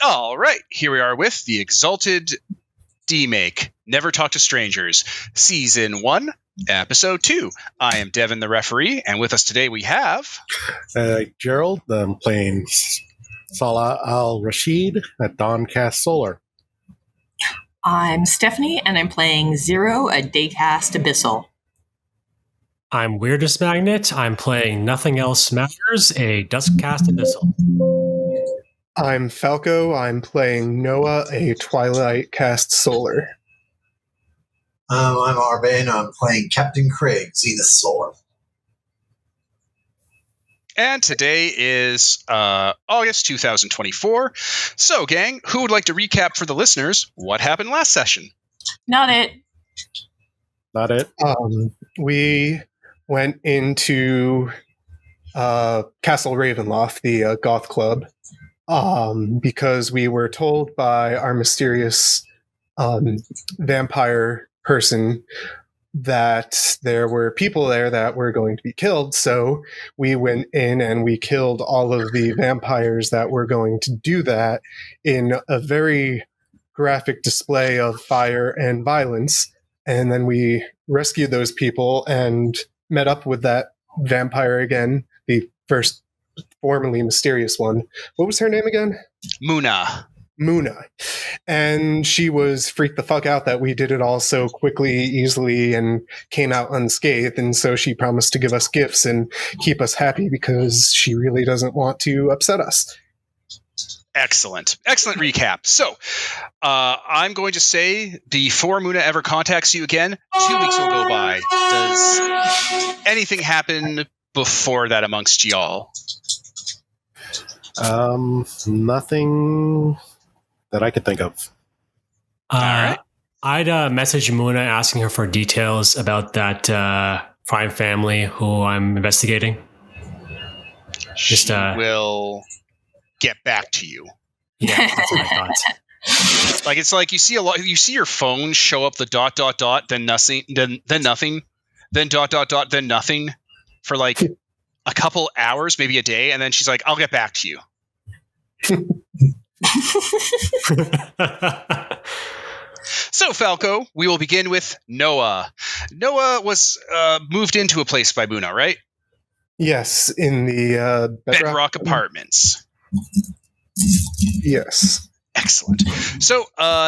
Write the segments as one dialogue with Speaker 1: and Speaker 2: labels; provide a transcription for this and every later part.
Speaker 1: All right, here we are with the Exalted Demake, Never Talk to Strangers, Season 1, Episode 2. I am Devon, the referee, and with us today we have...
Speaker 2: Gerald. I'm playing Salah al-Rashid at Dawncast Solar.
Speaker 3: I'm Stephanie, and I'm playing Zero, a Daycast Abyssal.
Speaker 4: I'm Weirdest Magnet. I'm playing Nothing Else Matters, a Duskcast Abyssal.
Speaker 5: I'm Falco. I'm playing Noah, a Twilight Cast Solar.
Speaker 6: I'm Arben. I'm playing Captain Craig, Zenith Solar.
Speaker 1: And today is August 2024. So, gang, who would like to recap for the listeners what happened last session?
Speaker 3: Not it.
Speaker 2: Not it?
Speaker 5: We went into Castle Ravenloft, the goth club, because we were told by our mysterious vampire person that there were people there that were going to be killed. So we went in and we killed all of the vampires that were going to do that in a very graphic display of fire and violence. And then we rescued those people and met up with that vampire again, the first formerly mysterious one. What was her name again?
Speaker 1: Muna. And
Speaker 5: she was freaked the fuck out that we did it all so quickly, easily, and came out unscathed. And so she promised to give us gifts and keep us happy because she really doesn't want to upset us.
Speaker 1: Excellent recap. So, I'm going to say before Muna ever contacts you again, 2 weeks will go by. Does anything happen before that amongst y'all?
Speaker 2: Nothing that I could think of.
Speaker 1: All right.
Speaker 4: I'd message Muna asking her for details about that crime family who I'm investigating.
Speaker 1: She will get back to you.
Speaker 4: Yeah, that's what I thought.
Speaker 1: Like, it's like you see your phone show up the ... then nothing, then nothing, then ... then nothing for like a couple hours, maybe a day, and then she's like, I'll get back to you. So, Falco, we will begin with Noah. Noah was moved into a place by Muna, right?
Speaker 5: Yes, in the
Speaker 1: Bedrock Apartments.
Speaker 5: Yes.
Speaker 1: Excellent. So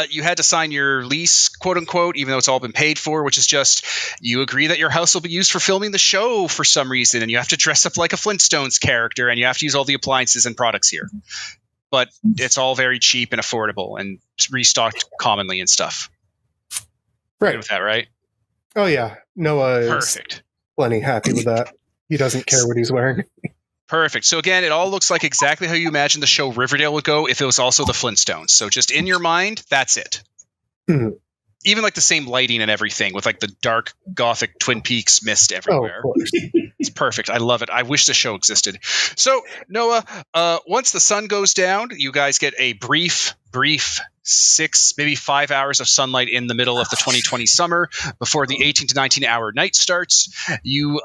Speaker 1: you had to sign your lease, quote unquote, even though it's all been paid for, which is just you agree that your house will be used for filming the show for some reason, and you have to dress up like a Flintstones character, and you have to use all the appliances and products here. But it's all very cheap and affordable and restocked commonly and stuff.
Speaker 5: Right.
Speaker 1: Good with that, right?
Speaker 5: Oh, yeah. Noah is
Speaker 1: Perfect.
Speaker 5: plenty happy with that. He doesn't care what he's wearing.
Speaker 1: Perfect. So again, it all looks like exactly how you imagine the show Riverdale would go if it was also the Flintstones. So just in your mind, that's it.
Speaker 5: Mm-hmm.
Speaker 1: Even like the same lighting and everything with like the dark gothic Twin Peaks mist everywhere.
Speaker 5: Oh, of course.
Speaker 1: It's perfect. I love it. I wish the show existed. So Noah, once the sun goes down, you guys get a brief 6, maybe 5 hours of sunlight in the middle of the 2020 summer before the 18 to 19 hour night starts. You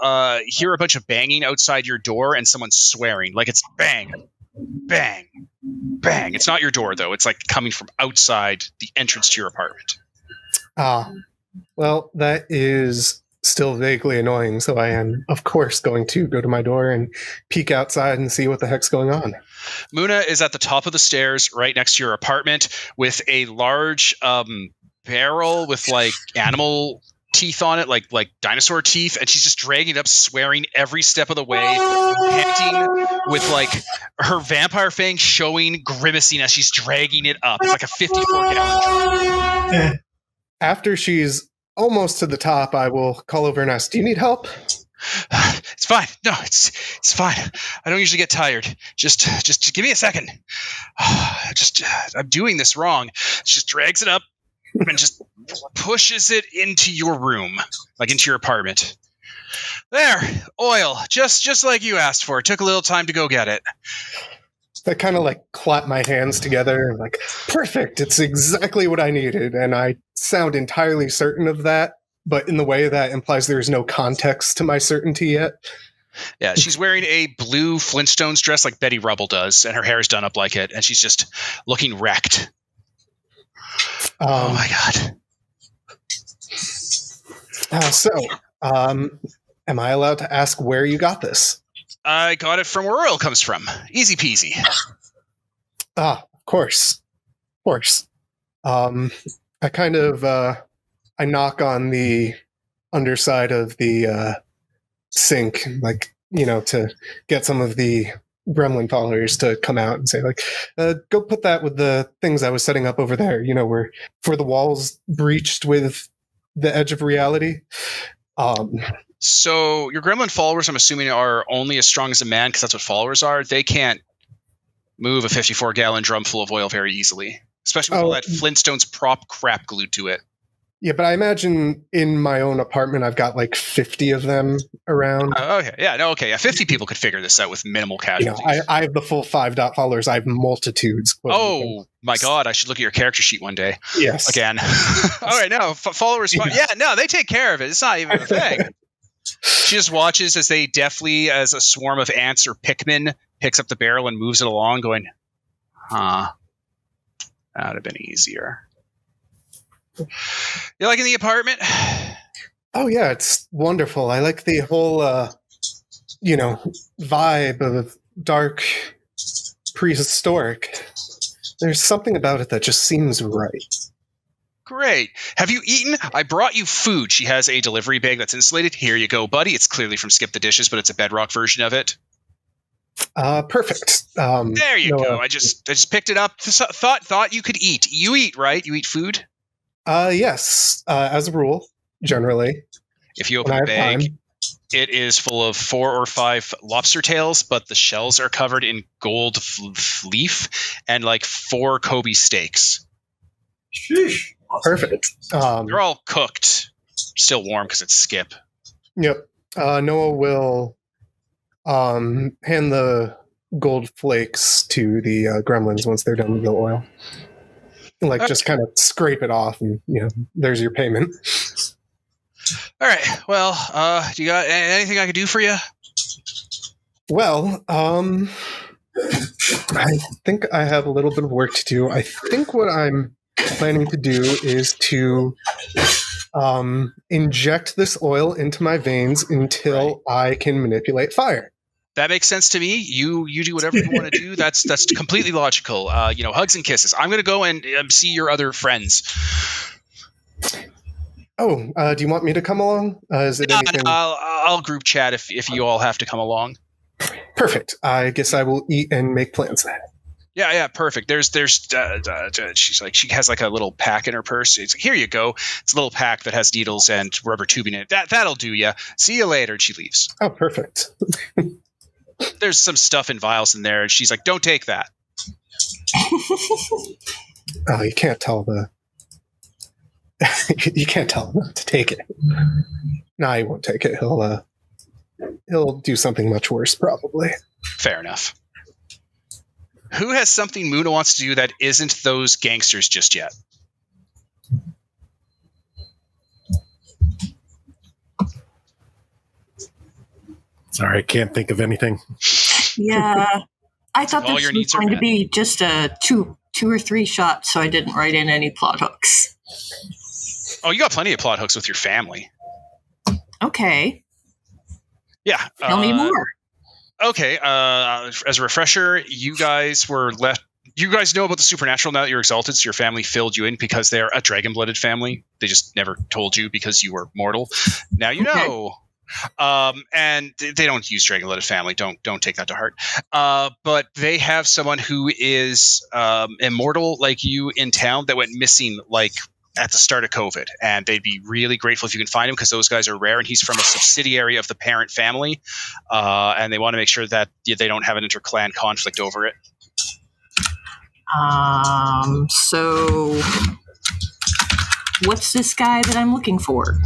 Speaker 1: hear a bunch of banging outside your door and someone swearing like it's bang, bang, bang. It's not your door though. It's like coming from outside the entrance to your apartment.
Speaker 5: Well, that is still vaguely annoying, so I am, of course, going to go to my door and peek outside and see what the heck's going on.
Speaker 1: Muna is at the top of the stairs right next to your apartment with a large barrel with like animal teeth on it, like dinosaur teeth, and she's just dragging it up, swearing every step of the way, panting with like her vampire fang showing, grimacing as she's dragging it up. It's like a 54-gallon drum.
Speaker 5: After she's almost to the top, I will call over and ask, do you need help?
Speaker 1: It's fine. No, it's fine. I don't usually get tired. Just give me a second. I'm doing this wrong. She just drags it up and just pushes it into your room, like into your apartment. There, oil, just like you asked for. It took a little time to go get it.
Speaker 5: I kind of like clap my hands together and like, perfect, it's exactly what I needed. And I sound entirely certain of that, but in the way that implies there is no context to my certainty yet.
Speaker 1: Yeah, she's wearing a blue Flintstones dress like Betty Rubble does, and her hair is done up like it, and she's just looking wrecked. Oh my god.
Speaker 5: Am I allowed to ask where you got this?
Speaker 1: I got it from where oil comes from. Easy peasy.
Speaker 5: Of course. Of course. I kind of, I knock on the underside of the sink, like, to get some of the gremlin followers to come out and say, like, go put that with the things I was setting up over there, where for the walls breached with the edge of reality.
Speaker 1: So your gremlin followers, I'm assuming, are only as strong as a man, because that's what followers are. They can't move a 54-gallon drum full of oil very easily, especially with all that Flintstones prop crap glued to it.
Speaker 5: Yeah, but I imagine in my own apartment, I've got like 50 of them around.
Speaker 1: Okay. Yeah. No. Okay. Yeah. 50 people could figure this out with minimal casualties.
Speaker 5: I have the full 5 dot followers. I have multitudes.
Speaker 1: Oh my god! I should look at your character sheet one day.
Speaker 5: Yes.
Speaker 1: Again. All right. No followers. Yeah. No, they take care of it. It's not even a thing. She just watches as they deftly, as a swarm of ants or Pikmin, picks up the barrel and moves it along, going, "Huh, that would have been easier." You liking the apartment?
Speaker 5: Oh yeah, it's wonderful. I like the whole, vibe of dark, prehistoric. There's something about it that just seems right.
Speaker 1: Great. Have you eaten? I brought you food. She has a delivery bag that's insulated. Here you go, buddy. It's clearly from Skip the Dishes, but it's a bedrock version of it.
Speaker 5: Perfect.
Speaker 1: There you go. I just picked it up. Thought you could eat. You eat, right? You eat food?
Speaker 5: Yes. As a rule, generally.
Speaker 1: If you open the bag, it is full of 4 or 5 lobster tails, but the shells are covered in gold leaf and like 4 Kobe steaks.
Speaker 6: Sheesh.
Speaker 5: Perfect.
Speaker 1: They're all cooked, still warm because it's Skip.
Speaker 5: Yep. Noah will hand the gold flakes to the gremlins once they're done with the oil. Like, just kind of scrape it off, and there's your payment.
Speaker 1: All right. Well, do you got anything I could do for you?
Speaker 5: Well, I think I have a little bit of work to do. I think what I'm planning to do is to inject this oil into my veins until I can manipulate fire.
Speaker 1: That makes sense to me. You do whatever you want to do. That's completely logical. Hugs and kisses. I'm going to go and see your other friends.
Speaker 5: Oh, do you want me to come along? Is it anything?
Speaker 1: I'll group chat if you all have to come along.
Speaker 5: Perfect. I guess I will eat and make plans then.
Speaker 1: Yeah, perfect. There's she's like, she has like a little pack in her purse. It's like, here you go. It's a little pack that has needles and rubber tubing in it. That'll do ya. See you later. And she leaves.
Speaker 5: Oh, perfect.
Speaker 1: There's some stuff in vials in there, and she's like, don't take that.
Speaker 5: Oh, you can't tell you can't tell him not to take it. No, he won't take it. He'll do something much worse, probably.
Speaker 1: Fair enough. Who has something Muna wants to do that isn't those gangsters just yet?
Speaker 2: Sorry, I can't think of anything.
Speaker 3: Yeah. I thought
Speaker 1: All
Speaker 3: this
Speaker 1: your
Speaker 3: was
Speaker 1: needs are
Speaker 3: going to
Speaker 1: met.
Speaker 3: be just a two or three shots, so I didn't write in any plot hooks.
Speaker 1: Oh, you got plenty of plot hooks with your family.
Speaker 3: Okay.
Speaker 1: Yeah.
Speaker 3: Tell me more.
Speaker 1: Okay. As a refresher, you guys were left. You guys know about the supernatural now that you're exalted, so your family filled you in because they're a dragon-blooded family. They just never told you because you were mortal. Now you know. And they don't use dragon-blooded family. Don't take that to heart. But they have someone who is immortal like you in town that went missing like at the start of COVID, and they'd be really grateful if you can find him because those guys are rare, and he's from a subsidiary of the parent family, and they want to make sure that they don't have an inter-clan conflict over it.
Speaker 3: So what's this guy that I'm looking for?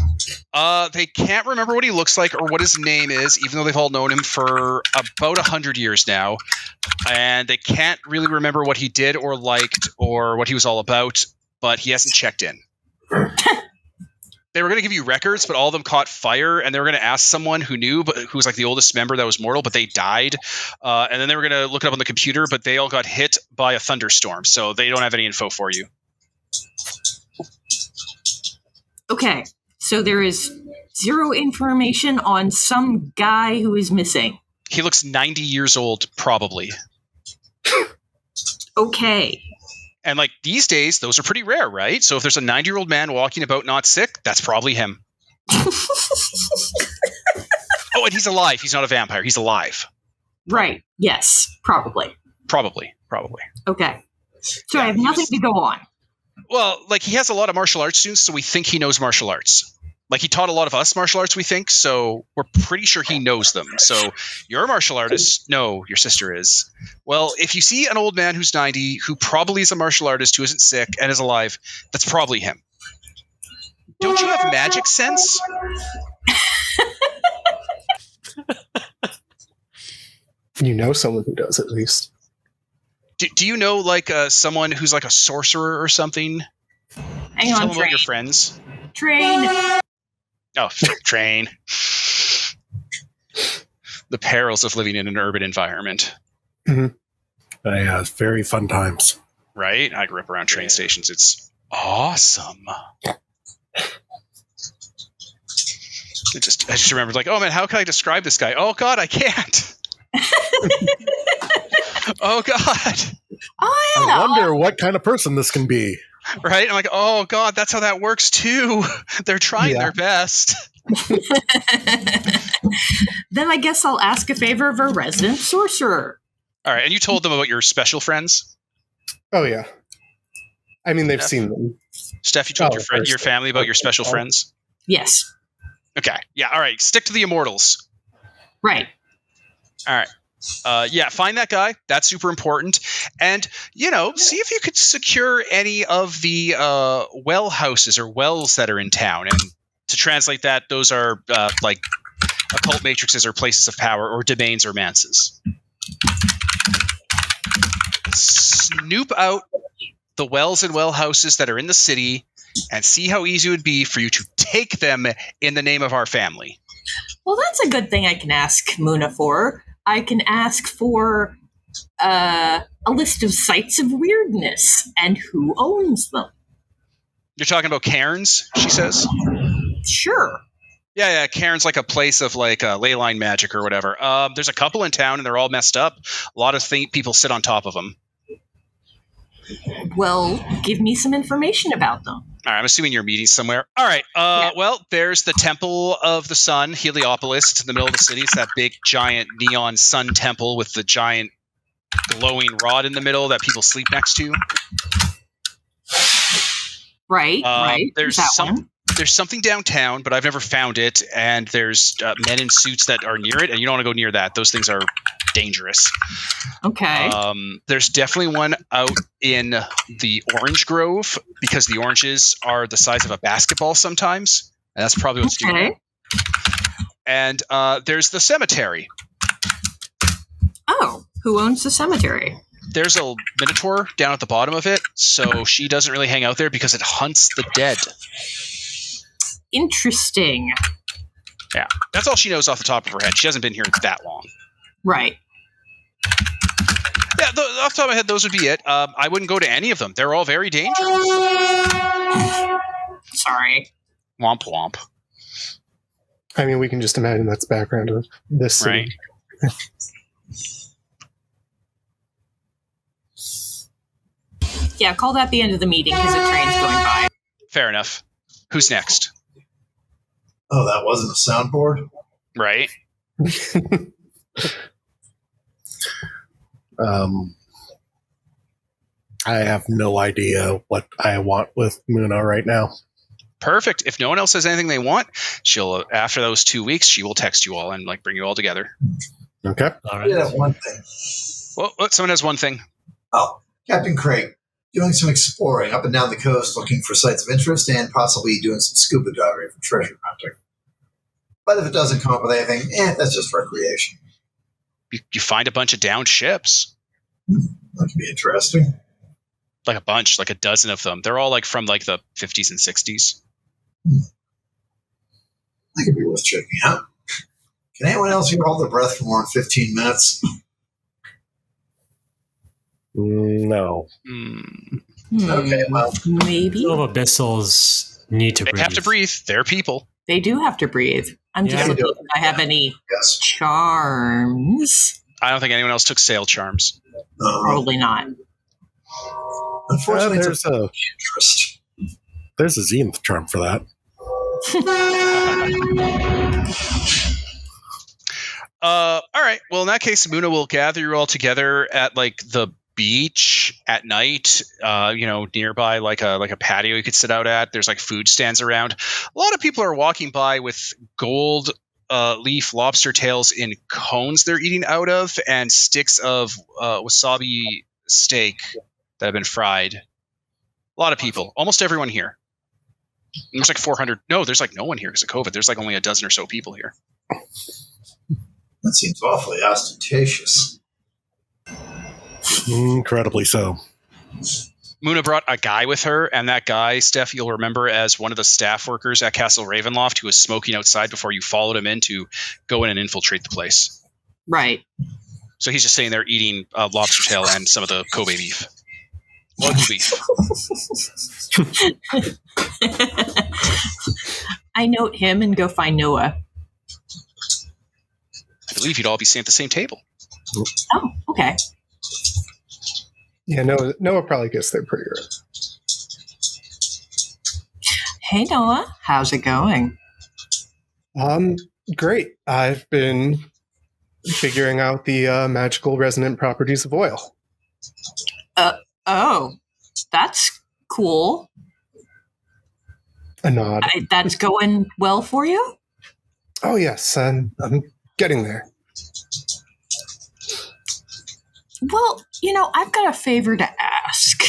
Speaker 1: They can't remember what he looks like or what his name is, even though they've all known him for about 100 years now, and they can't really remember what he did or liked or what he was all about, but he hasn't checked in. they were going to give you records, but all of them caught fire, and they were going to ask someone who knew, but who was like the oldest member that was mortal, but they died. And then they were going to look it up on the computer, but they all got hit by a thunderstorm, so they don't have any info for you.
Speaker 3: Okay, so there is 0 information on some guy who is missing.
Speaker 1: He looks 90 years old, probably.
Speaker 3: Okay.
Speaker 1: And like these days, those are pretty rare, right? So if there's a 90-year-old man walking about not sick, that's probably him. Oh, and he's alive. He's not a vampire. He's alive.
Speaker 3: Right. Yes, probably.
Speaker 1: Probably.
Speaker 3: Okay. So I have nothing to go on.
Speaker 1: Well, like he has a lot of martial arts students, so we think he knows martial arts. Like he taught a lot of us martial arts, we think, so we're pretty sure he knows them. So you're a martial artist. No, your sister is. Well, if you see an old man who's 90, who probably is a martial artist, who isn't sick and is alive, that's probably him. Don't you have magic sense?
Speaker 5: You know someone who does, at least.
Speaker 1: Do you know like someone who's like a sorcerer or something?
Speaker 3: Hang
Speaker 1: Tell
Speaker 3: on,
Speaker 1: them about your friends.
Speaker 3: Train.
Speaker 1: Oh, train. The perils of living in an urban environment.
Speaker 2: Yeah, it's very fun times.
Speaker 1: Right? I grew up around train stations. It's awesome. I just remembered, like, oh man, how can I describe this guy? Oh god, I can't. Oh god.
Speaker 3: Oh, yeah.
Speaker 2: I wonder what kind of person this can be.
Speaker 1: Right? I'm like, oh god, that's how that works too. They're trying their best.
Speaker 3: Then I guess I'll ask a favor of a resident sorcerer.
Speaker 1: All right, and you told them about your special friends?
Speaker 5: Oh, yeah. I mean, they've seen them.
Speaker 1: Steph, you told your family about your special friends?
Speaker 3: Yes.
Speaker 1: Okay. Yeah, all right. Stick to the immortals.
Speaker 3: Right.
Speaker 1: All right. Yeah, find that guy. That's super important. And, see if you could secure any of the well houses or wells that are in town. And to translate that, those are like occult matrices or places of power or domains or manses. Snoop out the wells and well houses that are in the city and see how easy it would be for you to take them in the name of our family.
Speaker 3: Well, that's a good thing I can ask Muna for. I can ask for a list of sites of weirdness and who owns them.
Speaker 1: You're talking about cairns, she says?
Speaker 3: Sure.
Speaker 1: Yeah, cairns like a place of like ley line magic or whatever. There's a couple in town and they're all messed up. A lot of people sit on top of them.
Speaker 3: Well, give me some information about them.
Speaker 1: All right, I'm assuming you're meeting somewhere. All right. Well, there's the Temple of the Sun, Heliopolis. It's in the middle of the city. It's that big, giant neon sun temple with the giant glowing rod in the middle that people sleep next to.
Speaker 3: Right.
Speaker 1: There's something downtown, but I've never found it. And there's men in suits that are near it, and you don't want to go near that. Those things are dangerous.
Speaker 3: Okay.
Speaker 1: There's definitely one out in the orange grove because the oranges are the size of a basketball sometimes, and that's probably what's doing it. And there's the cemetery.
Speaker 3: Oh, who owns the cemetery?
Speaker 1: There's a minotaur down at the bottom of it, so she doesn't really hang out there because it hunts the dead.
Speaker 3: Interesting.
Speaker 1: Yeah, that's all she knows off the top of her head. She hasn't been here that long.
Speaker 3: Right.
Speaker 1: Yeah, off the top of my head, those would be it. I wouldn't go to any of them. They're all very dangerous.
Speaker 3: Sorry.
Speaker 1: Womp womp.
Speaker 5: I mean, we can just imagine that's the background of this city.
Speaker 1: Right.
Speaker 3: Yeah, call that the end of the meeting because a train's going by.
Speaker 1: Fair enough. Who's next?
Speaker 6: Oh, that wasn't a soundboard?
Speaker 1: Right.
Speaker 2: I have no idea what I want with Muna right now.
Speaker 1: Perfect. If no one else has anything they want, she'll after those 2 weeks, she will text you all and like bring you all together.
Speaker 2: Okay.
Speaker 4: All right.
Speaker 6: Yeah, one thing.
Speaker 1: Well, someone has one thing.
Speaker 6: Oh, Captain Craig, doing some exploring up and down the coast, looking for sites of interest and possibly doing some scuba diving for treasure hunting. But if it doesn't come up with anything, that's just recreation.
Speaker 1: You find a bunch of downed ships.
Speaker 6: That could be interesting.
Speaker 1: Like a bunch, like a dozen of them. They're all like from like the 50s and 60s.
Speaker 6: could be worth checking out. Can anyone else here hold their breath for more than 15 minutes?
Speaker 2: No.
Speaker 6: Okay, well.
Speaker 3: Maybe.
Speaker 4: Some of abyssals need to
Speaker 1: They
Speaker 4: breathe.
Speaker 1: have to breathe. They're people.
Speaker 3: They do have to breathe. I'm just
Speaker 4: Yeah.
Speaker 3: looking if I have any
Speaker 6: Yes.
Speaker 3: charms.
Speaker 1: I don't think anyone else took sail charms.
Speaker 3: Probably not.
Speaker 6: Unfortunately, it's
Speaker 2: there's a
Speaker 6: interest.
Speaker 2: there's a zenith charm for that.
Speaker 1: All right. Well, in that case, Muna will gather you all together at like the beach at night. Nearby, like a patio you could sit out at. There's like food stands around. A lot of people are walking by with gold leaf lobster tails in cones they're eating out of, and sticks of wasabi steak that have been fried. A lot of people. Almost everyone here. There's like 400. No, there's like no one here because of COVID. There's like only a dozen or so people here.
Speaker 6: That seems awfully ostentatious.
Speaker 2: Incredibly so.
Speaker 1: Muna brought a guy with her, and that guy, Steph, you'll remember as one of the staff workers at Castle Ravenloft who was smoking outside before you followed him in to go in and infiltrate the place.
Speaker 3: Right.
Speaker 1: So he's just sitting there eating lobster tail and some of the Kobe beef. Wagyu beef.
Speaker 3: I note him and go find Noah.
Speaker 1: I believe you'd all be sitting at the same table.
Speaker 3: Oh, okay.
Speaker 5: Yeah, Noah probably gets there pretty early.
Speaker 3: Hey, Noah. How's it going?
Speaker 5: Great. I've been figuring out the magical resonant properties of oil.
Speaker 3: Oh, that's cool.
Speaker 5: A nod.
Speaker 3: That's going well for you?
Speaker 5: Oh yes, I'm getting there.
Speaker 3: Well, I've got a favor to ask.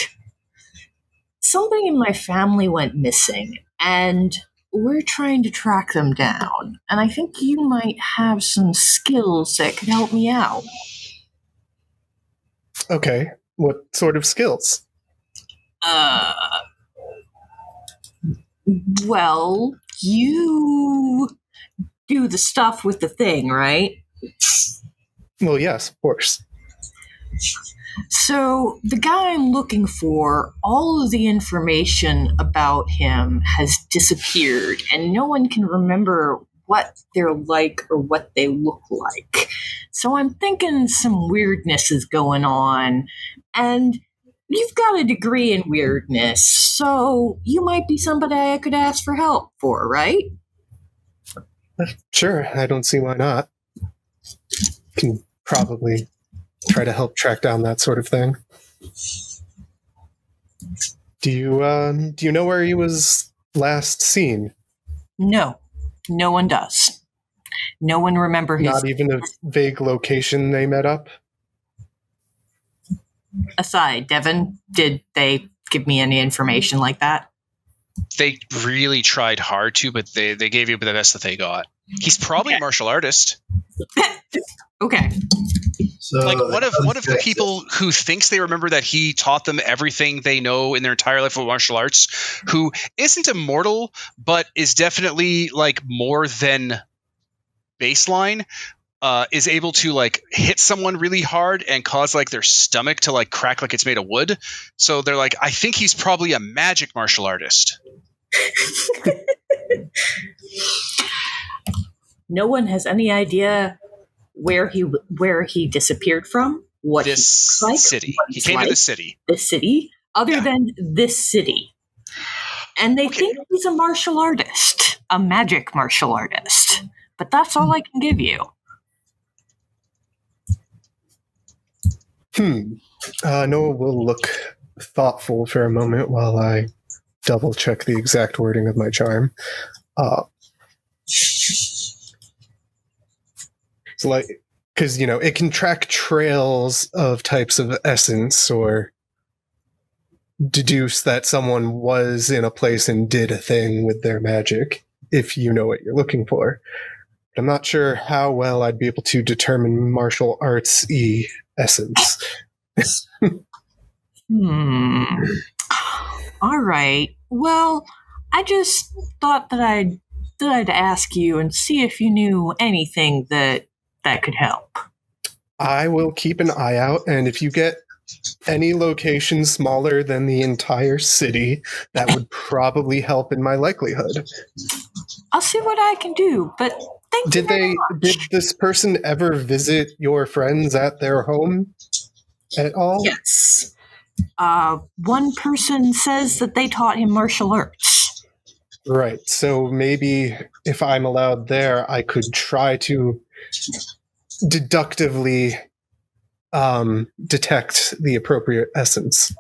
Speaker 3: Somebody in my family went missing, and we're trying to track them down. And I think you might have some skills that could help me out.
Speaker 5: Okay. What sort of skills?
Speaker 3: Well, you do the stuff with the thing, right?
Speaker 5: Well, yes, of course.
Speaker 3: So, the guy I'm looking for, all of the information about him has disappeared, and no one can remember what they're like or what they look like. So, I'm thinking some weirdness is going on, and you've got a degree in weirdness, so you might be somebody I could ask for help for, right?
Speaker 5: Sure, I don't see why not. Can probably try to help track down that sort of thing. Do you know where he was last seen?
Speaker 3: No one does. No one remember his...
Speaker 5: Not even a vague location they met up?
Speaker 3: Aside, Devon, did they give me any information like that?
Speaker 1: They really tried hard to, but they gave you the best that they got. He's probably a martial artist.
Speaker 3: Okay.
Speaker 6: So
Speaker 1: Like one of the people who thinks they remember that he taught them everything they know in their entire life of martial arts, who isn't immortal, but is definitely like more than baseline, is able to like hit someone really hard and cause like their stomach to like crack like it's made of wood. So they're like, I think he's probably a magic martial artist.
Speaker 3: No one has any idea where he disappeared from. What
Speaker 1: This
Speaker 3: he's like,
Speaker 1: city.
Speaker 3: what
Speaker 1: He
Speaker 3: he's
Speaker 1: came to
Speaker 3: like,
Speaker 1: this city.
Speaker 3: this city, other than this city. And they
Speaker 1: Okay.
Speaker 3: think he's a martial artist, a magic martial artist. But that's all I can give you.
Speaker 5: Noah will look thoughtful for a moment while I double check the exact wording of my charm. So like, because it can track trails of types of essence or deduce that someone was in a place and did a thing with their magic, if you know what you're looking for. I'm not sure how well I'd be able to determine martial arts essence.
Speaker 3: All right. Well, I just thought that I'd that I'd ask you and see if you knew anything that could help.
Speaker 5: I will keep an eye out, and if you get any location smaller than the entire city, that would probably help in my likelihood.
Speaker 3: I'll see what I can do, but thank you very much.
Speaker 5: Did this person ever visit your friends at their home at all?
Speaker 3: Yes. One person says that they taught him martial arts.
Speaker 5: Right. So maybe if I'm allowed there, I could try to deductively detect the appropriate essence.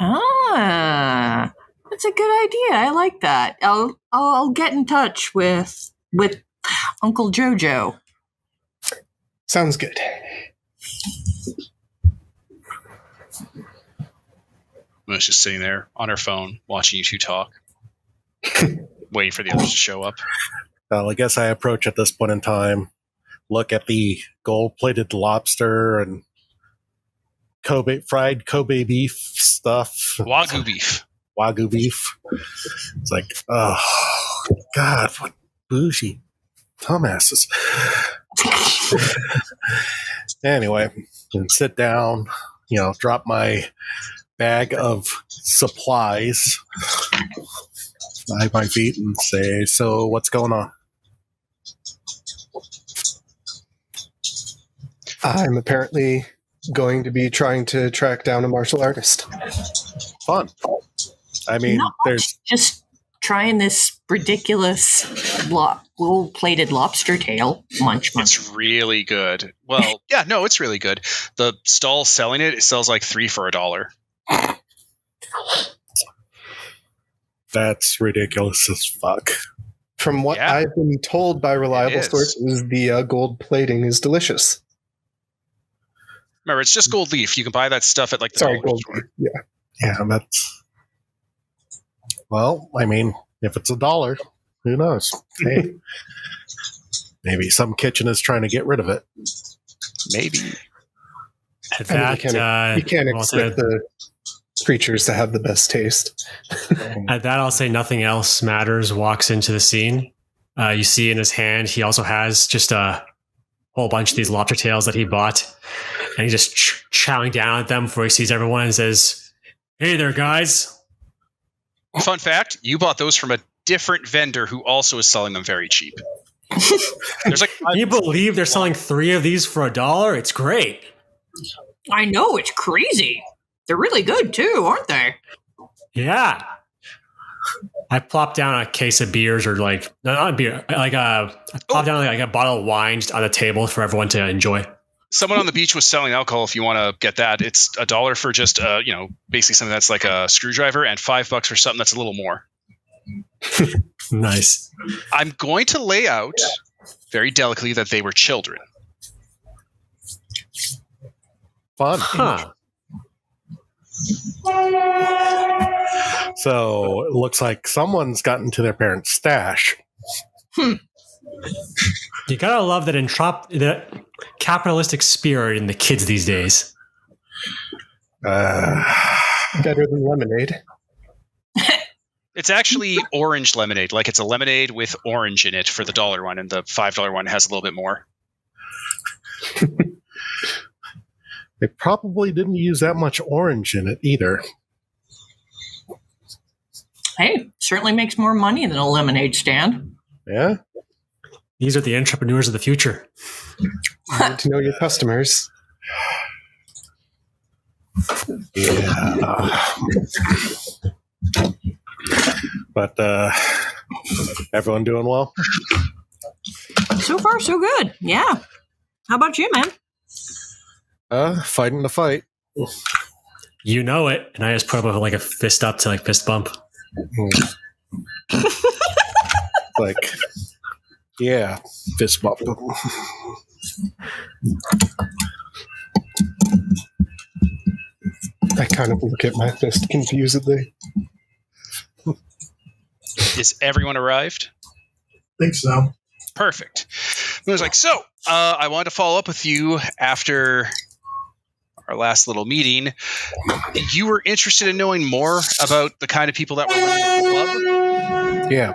Speaker 3: Ah, that's a good idea. I like that. I'll get in touch with Uncle Jojo.
Speaker 5: Sounds good.
Speaker 1: Moon's just sitting there on her phone, watching you two talk, waiting for the others to show up.
Speaker 2: Well, I guess I approach at this point in time, look at the gold-plated lobster and fried Kobe beef stuff.
Speaker 1: Wagyu beef.
Speaker 2: Wagyu beef. It's like, oh, God, what bougie dumbasses. Anyway, sit down, drop my bag of supplies at my feet and say, so what's going on?
Speaker 5: I'm apparently going to be trying to track down a martial artist.
Speaker 2: Fun. I mean, there's
Speaker 3: just trying this ridiculous gold-plated lobster tail. Munch.
Speaker 1: It's really good. Well, yeah, no, it's really good. The stall selling it sells like 3 for $1.
Speaker 2: That's ridiculous as fuck.
Speaker 5: From what I've been told by reliable sources, the gold plating is delicious.
Speaker 1: Remember, it's just gold leaf. You can buy that stuff at like the dollar store.
Speaker 5: Yeah,
Speaker 2: that's. Well, I mean, if it's $1, who knows? Hey, maybe some kitchen is trying to get rid of it.
Speaker 1: Maybe.
Speaker 5: You can't expect the creatures to have the best taste.
Speaker 4: At that, I'll say Nothing Else Matters walks into the scene. You see in his hand, he also has just a whole bunch of these lobster tails that he bought. And he's just chowing down at them before he sees everyone and says, "Hey there, guys."
Speaker 1: Fun fact, you bought those from a different vendor who also is selling them very cheap. There's like,
Speaker 4: can you believe they're selling 3 of these for $1? It's great.
Speaker 3: I know, it's crazy. They're really good too, aren't they?
Speaker 4: Yeah. I plopped down a case of beers or not beer, I plopped down like a bottle of wine on the table for everyone to enjoy.
Speaker 1: Someone on the beach was selling alcohol. If you want to get that, it's $1 for just, basically something that's like a screwdriver, and $5 for something that's a little more.
Speaker 4: Nice.
Speaker 1: I'm going to lay out very delicately that they were children.
Speaker 2: Fun.
Speaker 4: Huh.
Speaker 2: So it looks like someone's gotten to their parents' stash.
Speaker 4: You gotta love the capitalistic spirit in the kids these days.
Speaker 5: Better than lemonade.
Speaker 1: It's actually orange lemonade. Like it's a lemonade with orange in it for the $1 one, and the $5 one has a little bit more.
Speaker 2: They probably didn't use that much orange in it either.
Speaker 3: Hey, certainly makes more money than a lemonade stand.
Speaker 2: Yeah.
Speaker 4: These are the entrepreneurs of the future.
Speaker 5: You need to know your customers.
Speaker 2: Yeah. But everyone doing well?
Speaker 3: So far, so good. Yeah. How about you, man?
Speaker 2: Fighting the fight.
Speaker 4: You know it. And I just put up like a fist up to like fist bump.
Speaker 2: Like, yeah, fist bump.
Speaker 5: I kind of look at my fist confusedly.
Speaker 1: Is everyone arrived?
Speaker 6: Think so.
Speaker 1: Perfect. It was like, so I wanted to follow up with you after our last little meeting. You were interested in knowing more about the kind of people that were running the club?
Speaker 2: Yeah.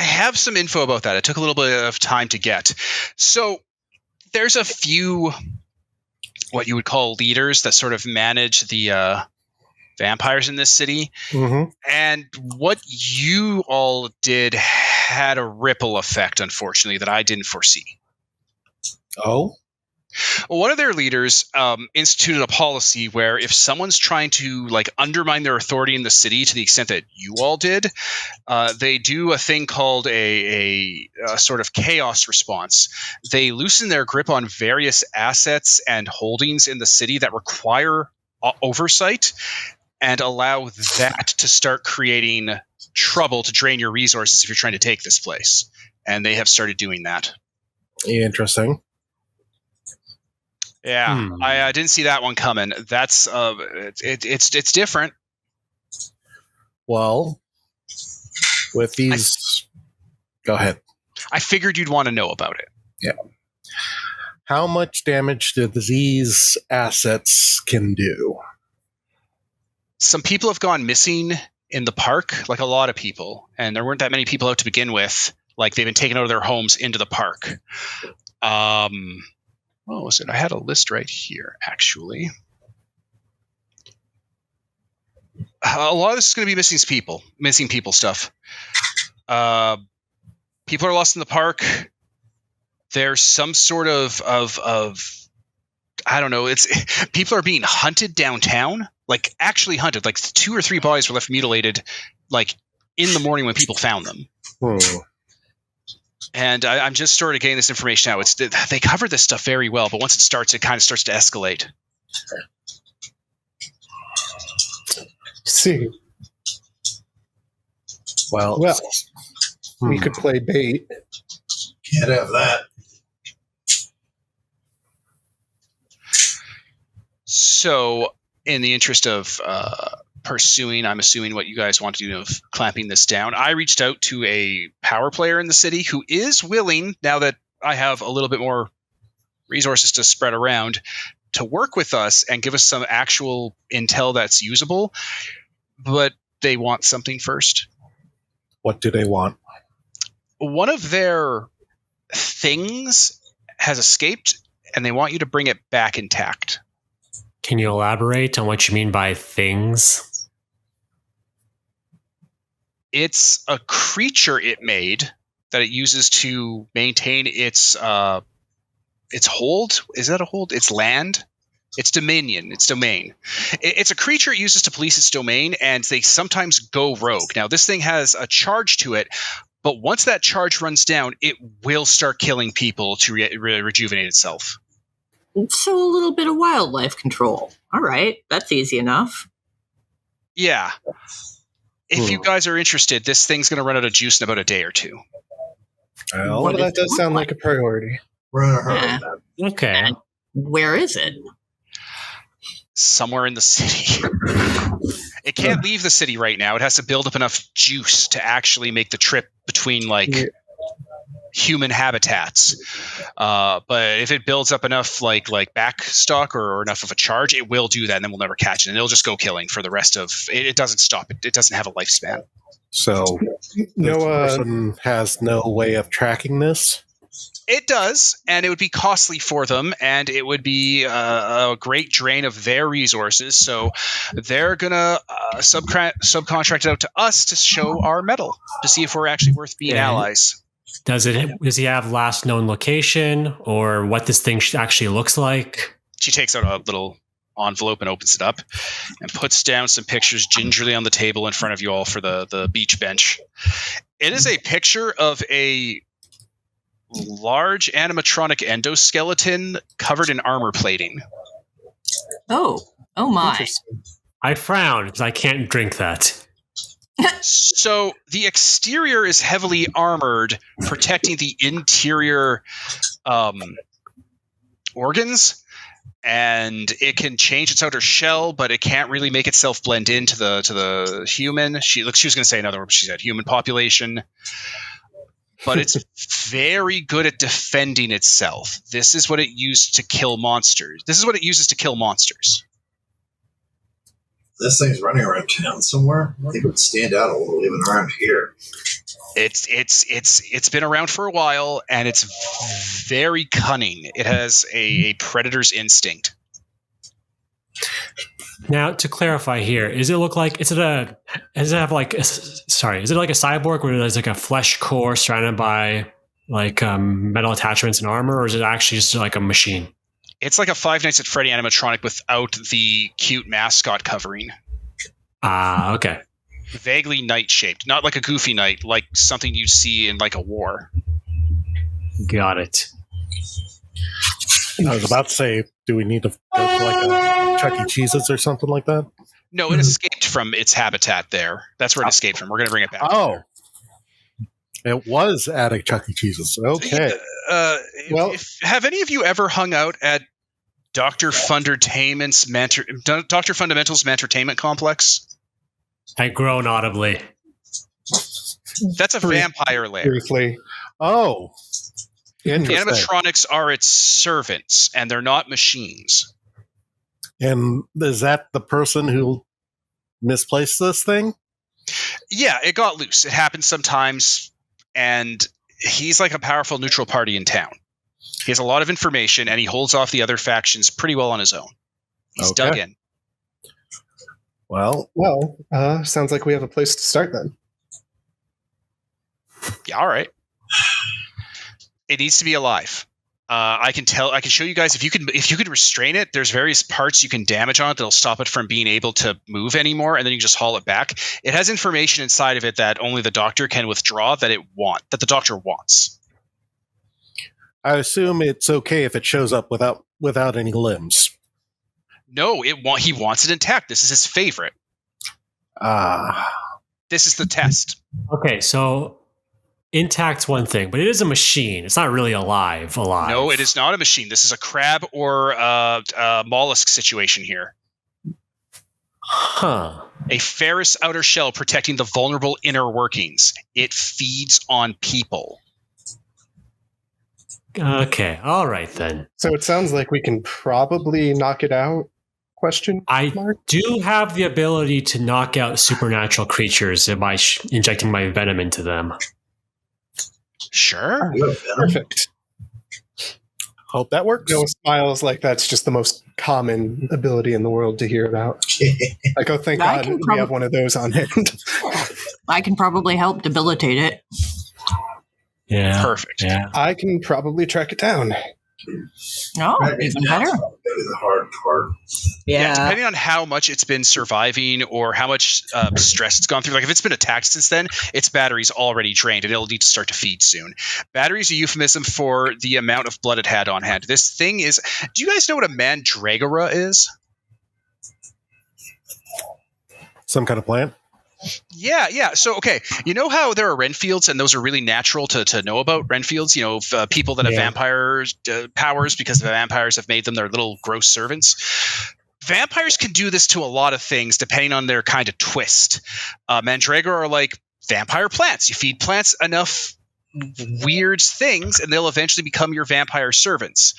Speaker 1: I have some info about that. It took a little bit of time to get. So there's a few what you would call leaders that sort of manage the vampires in this city.
Speaker 2: Mm-hmm.
Speaker 1: And what you all did had a ripple effect, unfortunately, that I didn't foresee.
Speaker 2: Oh?
Speaker 1: One of their leaders instituted a policy where if someone's trying to undermine their authority in the city to the extent that you all did, they do a thing called a sort of chaos response. They loosen their grip on various assets and holdings in the city that require oversight and allow that to start creating trouble to drain your resources if you're trying to take this place. And they have started doing that.
Speaker 2: Interesting.
Speaker 1: Yeah, I didn't see that one coming. That's it's different.
Speaker 2: Well, with these, go ahead.
Speaker 1: I figured you'd want to know about it.
Speaker 2: Yeah. How much damage do these assets can do?
Speaker 1: Some people have gone missing in the park, like a lot of people, and there weren't that many people out to begin with. Like they've been taken out of their homes into the park. What was it? I had a list right here, actually. A lot of this is going to be missing people stuff. People are lost in the park. There's some sort of I don't know. It's people are being hunted downtown, like actually hunted. Like 2 or 3 bodies were left mutilated, like in the morning when people found them. And I'm just sort of getting this information out. They cover this stuff very well, but once it starts, it kind of starts to escalate.
Speaker 5: See.
Speaker 2: Well,
Speaker 5: we could play bait.
Speaker 6: Can't have that.
Speaker 1: So, in the interest of pursuing, I'm assuming what you guys want to do of clamping this down, I reached out to a power player in the city who is willing, now that I have a little bit more resources to spread around, to work with us and give us some actual intel that's usable. But they want something first.
Speaker 2: What do they want?
Speaker 1: One of their things has escaped, and they want you to bring it back intact.
Speaker 4: Can you elaborate on what you mean by things?
Speaker 1: It's a creature it made that it uses to maintain its hold. Is that a hold? Its land? Its dominion. Its domain. It's a creature it uses to police its domain, and they sometimes go rogue. Now, this thing has a charge to it, but once that charge runs down, it will start killing people to rejuvenate itself.
Speaker 3: So a little bit of wildlife control. All right, that's easy enough.
Speaker 1: Yeah. If you guys are interested, this thing's going to run out of juice in about a day or 2.
Speaker 2: Well,
Speaker 5: Well, that does sound like a priority.
Speaker 6: We're in a hurry.
Speaker 3: Yeah.
Speaker 4: Okay.
Speaker 3: And where is it?
Speaker 1: Somewhere in the city. It can't leave the city right now. It has to build up enough juice to actually make the trip between human habitats. But if it builds up enough like back stock or enough of a charge, it will do that, and then we'll never catch it. And it'll just go killing for the rest of it. It doesn't stop. It doesn't have a lifespan.
Speaker 2: So this person has no way of tracking this?
Speaker 1: It does, and it would be costly for them, and it would be a great drain of their resources. So they're going to subcontract it out to us to show our mettle, to see if we're actually worth being allies.
Speaker 4: Does he have last known location or what this thing actually looks like?
Speaker 1: She takes out a little envelope and opens it up and puts down some pictures gingerly on the table in front of you all for the beach bench. It is a picture of a large animatronic endoskeleton covered in armor plating.
Speaker 3: Oh my.
Speaker 4: I frown because I can't drink that.
Speaker 1: So the exterior is heavily armored, protecting the interior organs, and it can change its outer shell, but it can't really make itself blend into the human. She was going to say another word. She said human population. But it's very good at defending itself. This is what it used to kill monsters. This is what it uses to kill monsters.
Speaker 6: This thing's running around town somewhere. I think it would stand out a little even around here.
Speaker 1: It's been around for a while, and it's very cunning. It has a predator's instinct.
Speaker 4: Now, to clarify here, does it look like does it have like is it like a cyborg where there's like a flesh core surrounded by like metal attachments and armor, or is it actually just like a machine?
Speaker 1: It's like a Five Nights at Freddy animatronic without the cute mascot covering.
Speaker 4: Ah, okay.
Speaker 1: Vaguely knight-shaped. Not like a goofy knight, like something you'd see in like a war.
Speaker 4: Got it.
Speaker 2: I was about to say, do we need to go to like a Chuck E. Cheese's or something like that?
Speaker 1: No, it escaped from its habitat there. That's where it escaped from. We're going to bring it back.
Speaker 2: Oh. It was at a Chuck E. Cheese's. Okay.
Speaker 1: Have any of you ever hung out at Dr. Fundamental's Mantertainment Complex?
Speaker 4: I groan audibly.
Speaker 1: That's a vampire lair.
Speaker 5: Briefly.
Speaker 2: Oh.
Speaker 1: The
Speaker 2: Interesting.
Speaker 1: animatronics are its servants, and they're not machines.
Speaker 2: And is that the person who misplaced this thing?
Speaker 1: Yeah, it got loose. It happens sometimes, and he's like a powerful neutral party in town. He has a lot of information, and he holds off the other factions pretty well on his own. He's dug in.
Speaker 2: Well,
Speaker 5: sounds like we have a place to start then.
Speaker 1: Yeah, all right. It needs to be alive. I can show you guys if you can restrain it. There's various parts you can damage on it that'll stop it from being able to move anymore, and then you can just haul it back. It has information inside of it that only the doctor can withdraw that the doctor wants.
Speaker 2: I assume it's okay if it shows up without any limbs.
Speaker 1: No, he wants it intact. This is his favorite. This is the test.
Speaker 4: Okay, so intact's one thing, but it is a machine. It's not really alive.
Speaker 1: No, it is not a machine. This is a crab or mollusk situation here.
Speaker 4: Huh.
Speaker 1: A ferrous outer shell protecting the vulnerable inner workings. It feeds on people.
Speaker 4: Okay, all right then.
Speaker 5: So it sounds like we can probably knock it out?
Speaker 4: I do have the ability to knock out supernatural creatures by injecting my venom into them.
Speaker 1: Sure.
Speaker 5: Perfect.
Speaker 2: Hope that works.
Speaker 5: Noah smiles like that's just the most common ability in the world to hear about. Like, oh, thank God we have one of those on hand.
Speaker 3: I can probably help debilitate it.
Speaker 4: Yeah.
Speaker 1: Perfect.
Speaker 4: Yeah.
Speaker 5: I can probably track it down.
Speaker 3: Oh, even better.
Speaker 6: Maybe the hard part.
Speaker 1: Yeah, depending on how much it's been surviving or how much stress it's gone through. Like if it's been attacked since then, its battery's already drained and it'll need to start to feed soon. Battery's a euphemism for the amount of blood it had on hand. This thing is... Do you guys know what a mandragora is?
Speaker 2: Some kind of plant?
Speaker 1: Yeah. So, okay, you know how there are Renfields, and those are really natural to know about Renfields? You know, people that have vampires powers because the vampires have made them their little gross servants. Vampires can do this to a lot of things depending on their kind of twist. Mandragora are like vampire plants. You feed plants enough weird things, and they'll eventually become your vampire servants.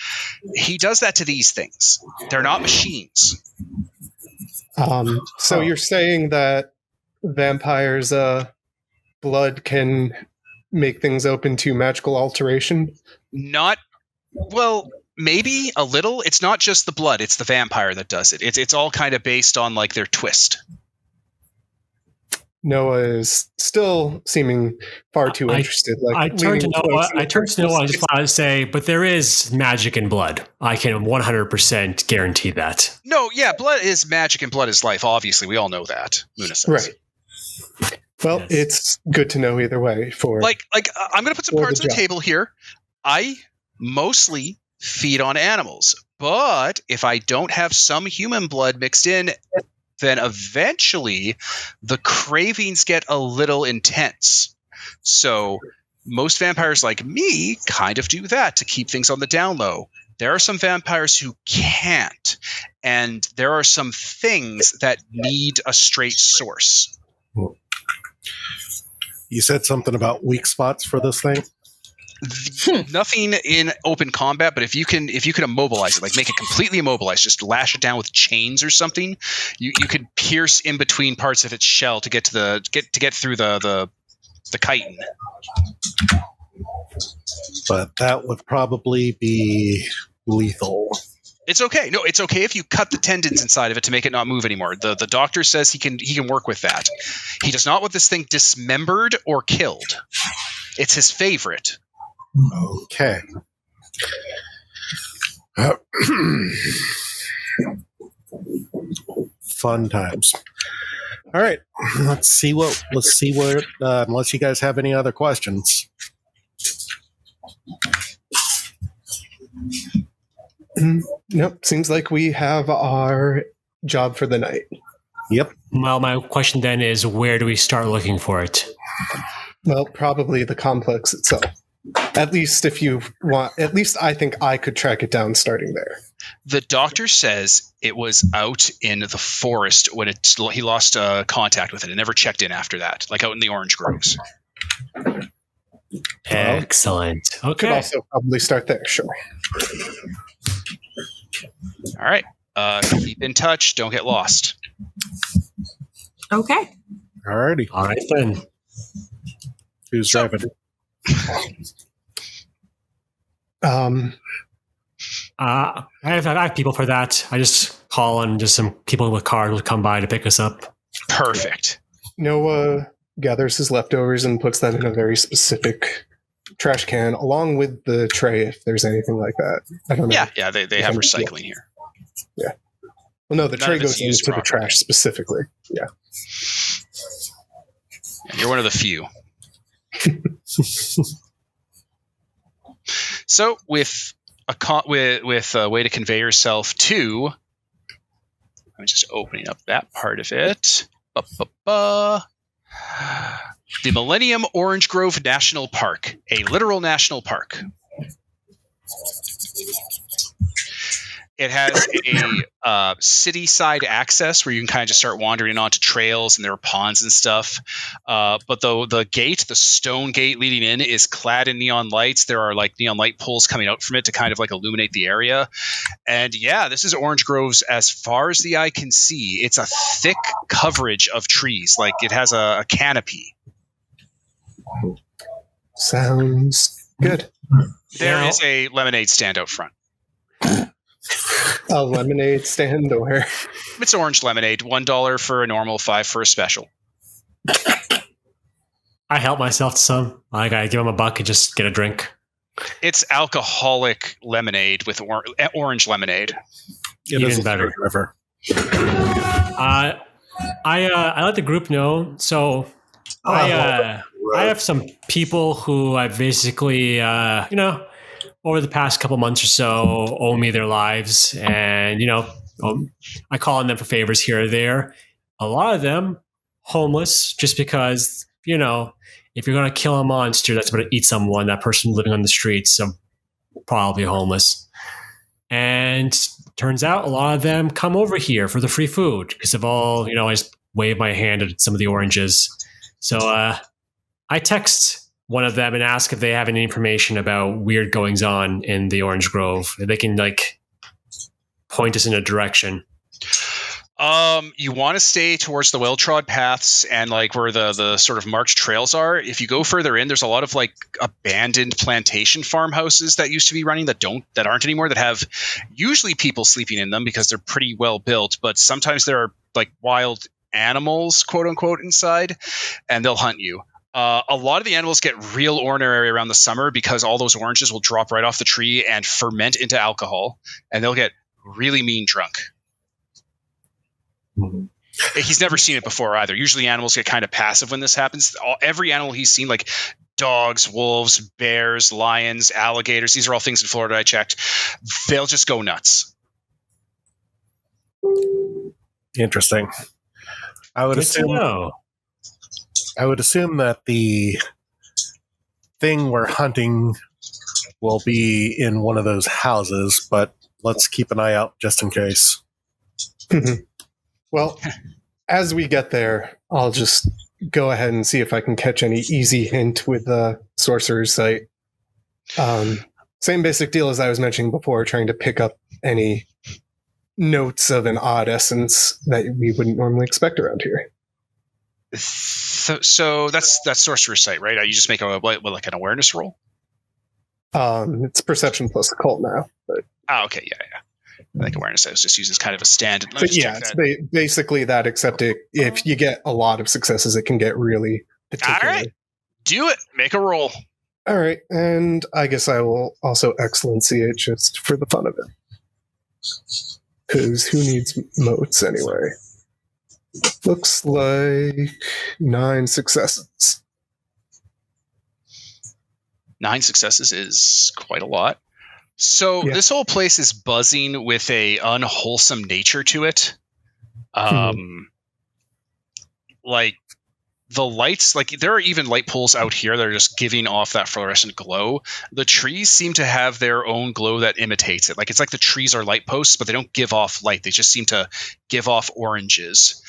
Speaker 1: He does that to these things. They're not machines.
Speaker 5: So you're saying that vampires' blood can make things open to magical alteration?
Speaker 1: Maybe a little. It's not just the blood; it's the vampire that does it. It's all kind of based on like their twist.
Speaker 5: Noah is still seeming far too interested.
Speaker 4: I turned to Noah. I just want to say, but there is magic in blood. I can 100% guarantee that.
Speaker 1: No, yeah, blood is magic and blood is life. Obviously, we all know that. Luna says.
Speaker 5: Right. Well, It's good to know either way.
Speaker 1: I'm going to put some cards on the table here. I mostly feed on animals, but if I don't have some human blood mixed in, then eventually the cravings get a little intense. So most vampires like me kind of do that to keep things on the down low. There are some vampires who can't, and there are some things that need a straight source.
Speaker 2: You said something about weak spots for this thing?
Speaker 1: Nothing in open combat, but if you can immobilize it, like make it completely immobilized, just lash it down with chains or something, you could pierce in between parts of its shell to get to get through the chitin.
Speaker 2: But that would probably be lethal.
Speaker 1: It's okay. No, it's okay if you cut the tendons inside of it to make it not move anymore. The doctor says he can work with that. He does not want this thing dismembered or killed. It's his favorite.
Speaker 2: Okay. Fun times. All right. Let's see what. Unless you guys have any other questions.
Speaker 5: Nope. Seems like we have our job for the night.
Speaker 2: Yep.
Speaker 4: Well, my question then is, where do we start looking for it?
Speaker 5: Well, probably the complex itself. At least if you want, at least I think I could track it down starting there.
Speaker 1: The doctor says it was out in the forest when he lost contact with it and never checked in after that, like out in the orange groves.
Speaker 4: Excellent.
Speaker 5: Could
Speaker 4: Okay.
Speaker 5: also probably start there, sure.
Speaker 1: All right. Keep in touch. Don't get lost.
Speaker 3: Okay.
Speaker 2: All righty.
Speaker 4: All right then.
Speaker 2: Who's driving?
Speaker 4: I have people for that. I just call and just some people with cars will come by to pick us up.
Speaker 1: Perfect.
Speaker 5: Noah gathers his leftovers and puts them in a very specific trash can, along with the tray, if there's anything like that. I don't know.
Speaker 1: Yeah. They have recycling here.
Speaker 5: Yeah. Well, no, the
Speaker 1: None
Speaker 5: tray
Speaker 1: of it's
Speaker 5: goes
Speaker 1: used
Speaker 5: into the
Speaker 1: properly.
Speaker 5: trash specifically. Yeah.
Speaker 1: You're one of the few. So with a way to convey yourself to, I'm just opening up that part of it. The Millennium Orange Grove National Park, a literal national park. It has a city-side access where you can kind of just start wandering onto trails, and there are ponds and stuff. But the stone gate leading in, is clad in neon lights. There are like neon light poles coming out from it to kind of like illuminate the area. And yeah, this is Orange Grove's as far as the eye can see. It's a thick coverage of trees. Like it has a canopy.
Speaker 5: Sounds good.
Speaker 1: There is a lemonade stand out front.
Speaker 5: A lemonade stand, or
Speaker 1: It's orange lemonade. $1 for a normal, $5 for a special.
Speaker 4: I help myself to some. Like I give them $1 and just get a drink.
Speaker 1: It's alcoholic lemonade with orange lemonade.
Speaker 2: It is
Speaker 4: Even
Speaker 2: a
Speaker 4: better.
Speaker 2: river.
Speaker 4: I let the group know. So I have some people who I basically over the past couple months or so owe me their lives, and I call on them for favors here or there. A lot of them homeless, just because if you're going to kill a monster that's going to eat someone, that person living on the streets, so probably homeless. And turns out a lot of them come over here for the free food because of all, I just wave my hand at some of the oranges. So I text one of them and ask if they have any information about weird goings on in the Orange Grove. They can point us in a direction.
Speaker 1: You want to stay towards the well-trod paths and where the sort of marked trails are. If you go further in, there's a lot of abandoned plantation farmhouses that used to be running that aren't anymore, that have usually people sleeping in them because they're pretty well built, but sometimes there are wild animals, quote unquote, inside, and they'll hunt you. A lot of the animals get real ornery around the summer because all those oranges will drop right off the tree and ferment into alcohol, and they'll get really mean drunk.
Speaker 2: Mm-hmm.
Speaker 1: He's never seen it before either. Usually animals get kind of passive when this happens. Every animal he's seen, like dogs, wolves, bears, lions, alligators, these are all things in Florida I checked, they'll just go nuts.
Speaker 2: Interesting. I would assume that the thing we're hunting will be in one of those houses, but let's keep an eye out just in case.
Speaker 5: Well, as we get there, I'll just go ahead and see if I can catch any easy hint with the sorcerer's sight. Same basic deal as I was mentioning before, trying to pick up any notes of an odd essence that we wouldn't normally expect around here.
Speaker 1: So that's sorcerer's sight, right? You just make like an awareness roll.
Speaker 5: It's perception plus occult now, but
Speaker 1: Okay, yeah. I think awareness I was just used as kind of a stand.
Speaker 5: but yeah, it's basically that. Except if you get a lot of successes, it can get really particular.
Speaker 1: All right, do it. Make a roll.
Speaker 5: All right, and I guess I will also excellency it just for the fun of it. Because who needs motes anyway? Looks like 9 successes.
Speaker 1: 9 successes is quite a lot. So This whole place is buzzing with a unwholesome nature to it. Like the lights, like there are even light poles out here that are just giving off that fluorescent glow. The trees seem to have their own glow that imitates it. Like it's like the trees are light posts, but they don't give off light. They just seem to give off oranges.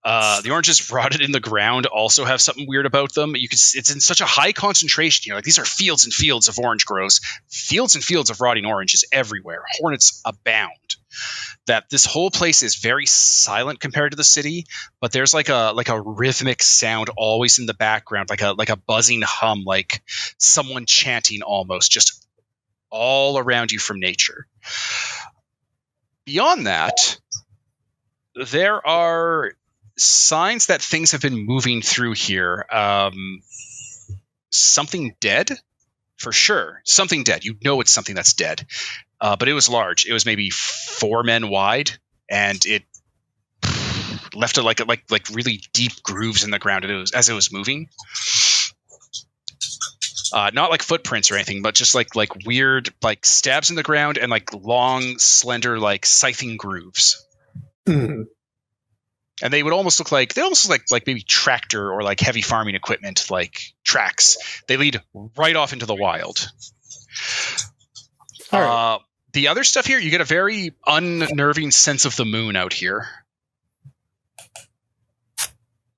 Speaker 1: The oranges rotted in the ground also have something weird about them. It's in such a high concentration here. Like these are fields and fields of orange grows, fields and fields of rotting oranges everywhere. Hornets abound. That this whole place is very silent compared to the city, but there's like a rhythmic sound always in the background, like a buzzing hum, like someone chanting almost, just all around you from nature. Beyond that, there are signs that things have been moving through here. Something dead, for sure. Something dead. You know it's something that's dead. But it was large. It was maybe 4 men wide, and it left like really deep grooves in the ground as it was moving. Not like footprints or anything, but just like weird like stabs in the ground and like long, slender like scything grooves.
Speaker 5: Mm.
Speaker 1: And they would almost look like maybe tractor or like heavy farming equipment, like tracks. They lead right off into the wild.
Speaker 5: All right.
Speaker 1: The other stuff here, you get a very unnerving sense of the moon out here.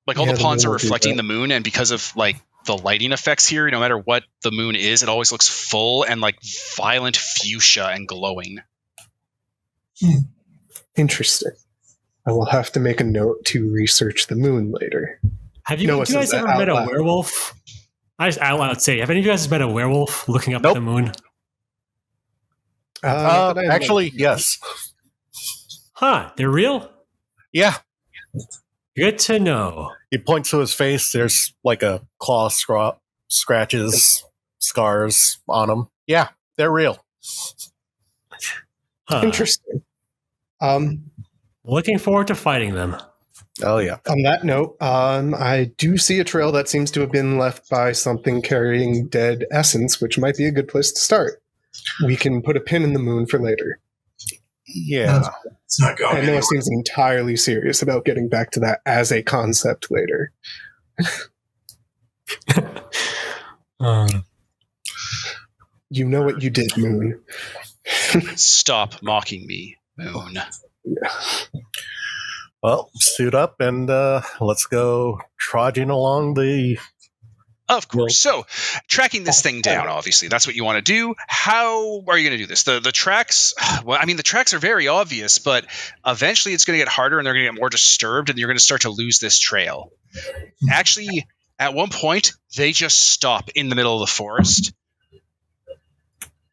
Speaker 1: Like all the ponds are reflecting the moon, and because of like the lighting effects here, no matter what the moon is, it always looks full and like violent fuchsia and glowing.
Speaker 5: Interesting. I will have to make a note to research the moon later.
Speaker 4: Have you guys ever met a werewolf? I'll say, have any of you guys met a werewolf looking up at the moon?
Speaker 2: Actually, yes.
Speaker 4: Huh, they're real?
Speaker 2: Yeah.
Speaker 4: Good to know.
Speaker 2: He points to his face. There's like a claw scratches, scars on him. Yeah, they're real.
Speaker 4: Huh.
Speaker 5: Interesting.
Speaker 4: Looking forward to fighting them.
Speaker 2: Oh, yeah.
Speaker 5: On that note, I do see a trail that seems to have been left by something carrying dead essence, which might be a good place to start. We can put a pin in the moon for later.
Speaker 2: Yeah.
Speaker 6: It's not going
Speaker 5: I know
Speaker 6: anywhere.
Speaker 5: it seems entirely serious about getting back to that as a concept later. You know what you did, Moon.
Speaker 1: Stop mocking me, Moon.
Speaker 5: Yeah.
Speaker 2: Well, suit up and let's go trudging along the...
Speaker 1: Of course. So, tracking this thing down, obviously, that's what you want to do. How are you going to do this? The tracks, well, I mean, the tracks are very obvious, but eventually it's going to get harder and they're going to get more disturbed and you're going to start to lose this trail. Actually, at one point, they just stop in the middle of the forest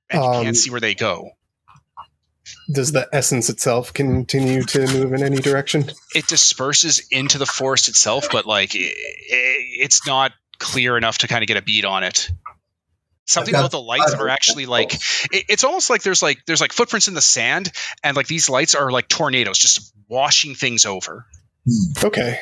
Speaker 1: and you can't see where they go.
Speaker 5: Does the essence itself continue to move in any direction?
Speaker 1: It disperses into the forest itself, but like it's not clear enough to kind of get a beat on it. Something about the lights are actually like it's almost like there's footprints in the sand, and like these lights are like tornadoes just washing things over.
Speaker 5: Okay.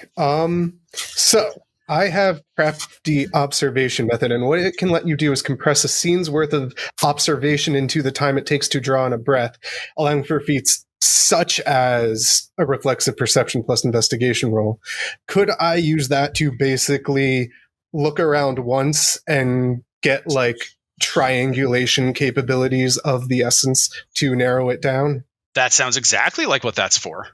Speaker 5: So I have crafty observation method, and what it can let you do is compress a scene's worth of observation into the time it takes to draw in a breath, allowing for feats such as a reflexive perception plus investigation roll. Could I use that to basically look around once and get like triangulation capabilities of the essence to narrow it down?
Speaker 1: That sounds exactly like what that's for.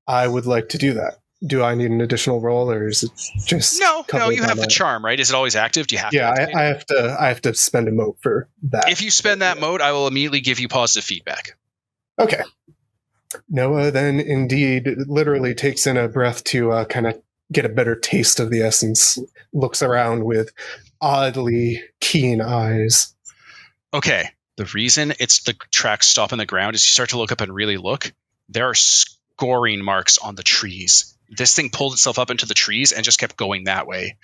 Speaker 5: I would like to do that. do I need an additional roll, or is it just
Speaker 1: No,
Speaker 5: covered
Speaker 1: you
Speaker 5: by
Speaker 1: have the
Speaker 5: my-
Speaker 1: charm, right? Is it always active? Do you have
Speaker 5: Yeah,
Speaker 1: to activate
Speaker 5: I have to spend a mote for that.
Speaker 1: If you spend that mode, I will immediately give you positive feedback.
Speaker 5: Okay. Noah then indeed literally takes in a breath to kind of get a better taste of the essence, looks around with oddly keen eyes.
Speaker 1: Okay. The reason it's the tracks stop on the ground is you start to look up and really look. There are scoring marks on the trees. This thing pulled itself up into the trees and just kept going that way.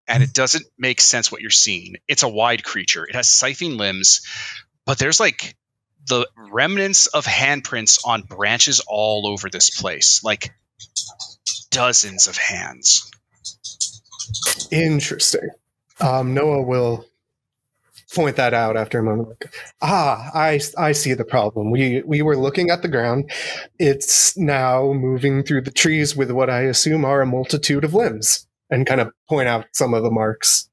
Speaker 1: And it doesn't make sense what you're seeing. It's a wide creature. It has scything limbs, but there's like the remnants of handprints on branches all over this place. Like dozens of hands.
Speaker 5: Interesting. Noah will point that out after a moment. I see the problem. We were looking at the ground. It's now moving through the trees with what I assume are a multitude of limbs, and kind of point out some of the marks.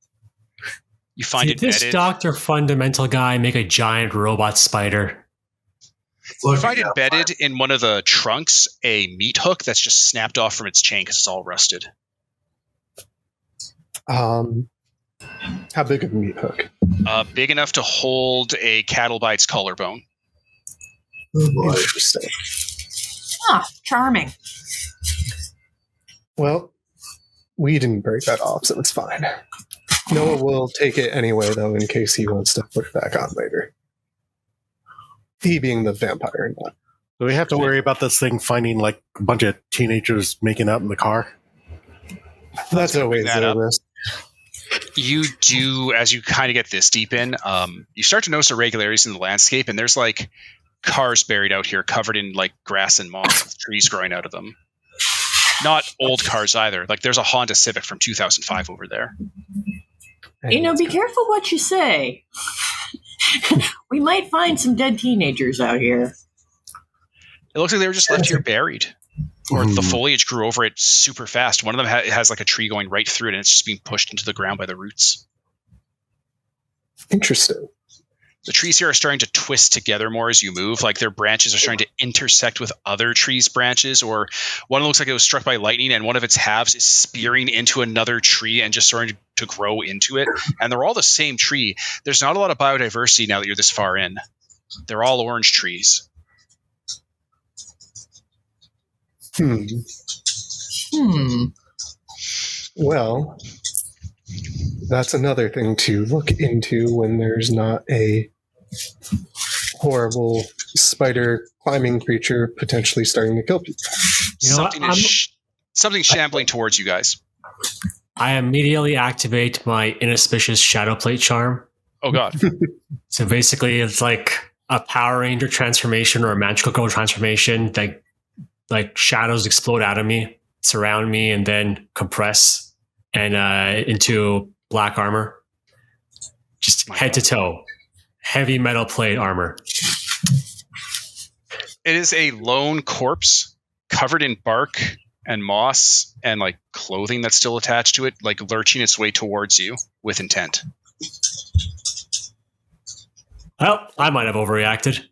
Speaker 1: You find
Speaker 4: Did
Speaker 1: it
Speaker 4: this
Speaker 1: bedded.
Speaker 4: Dr. Fundamental guy make a giant robot spider?
Speaker 1: You find it bedded in one of the trunks, a meat hook that's just snapped off from its chain because it's all rusted.
Speaker 5: How big of a meat hook?
Speaker 1: Big enough to hold a cattle by its collarbone.
Speaker 6: Oh boy.
Speaker 5: Interesting.
Speaker 3: Charming.
Speaker 5: Well, we didn't break that off, so it's fine. Noah will take it anyway, though, in case he wants to put it back on later. He being the vampire, not.
Speaker 2: Do we have to worry about this thing finding like a bunch of teenagers making out in the car?
Speaker 5: That's always
Speaker 1: that
Speaker 5: a
Speaker 1: up.
Speaker 5: risk.
Speaker 1: You do, as you kind of get this deep in, you start to notice irregularities in the landscape, and there's like cars buried out here covered in like grass and moss with trees growing out of them. Not old cars either. Like there's a Honda Civic from 2005 over there.
Speaker 3: Be careful what you say. We might find some dead teenagers out here.
Speaker 1: It looks like they were just left here buried. Or the foliage grew over it super fast. One of them has like a tree going right through it, and it's just being pushed into the ground by the roots.
Speaker 5: Interesting.
Speaker 1: The trees here are starting to twist together more as you move. Like their branches are starting to intersect with other trees' branches, or one looks like it was struck by lightning and one of its halves is spearing into another tree and just starting to grow into it. And they're all the same tree. There's not a lot of biodiversity now that you're this far in. They're all orange trees.
Speaker 5: Well, that's another thing to look into when there's not a horrible spider climbing creature potentially starting to kill people.
Speaker 4: You know what?
Speaker 1: Something shambling towards you guys.
Speaker 4: I immediately activate my inauspicious shadow plate charm.
Speaker 1: Oh god.
Speaker 4: So basically, it's like a Power Ranger transformation or a Magical Girl transformation. Like shadows explode out of me, surround me, and then compress and into black armor. Just head to toe, heavy metal plate armor.
Speaker 1: It is a lone corpse covered in bark and moss and like clothing that's still attached to it, like lurching its way towards you with intent.
Speaker 4: Well, I might have overreacted.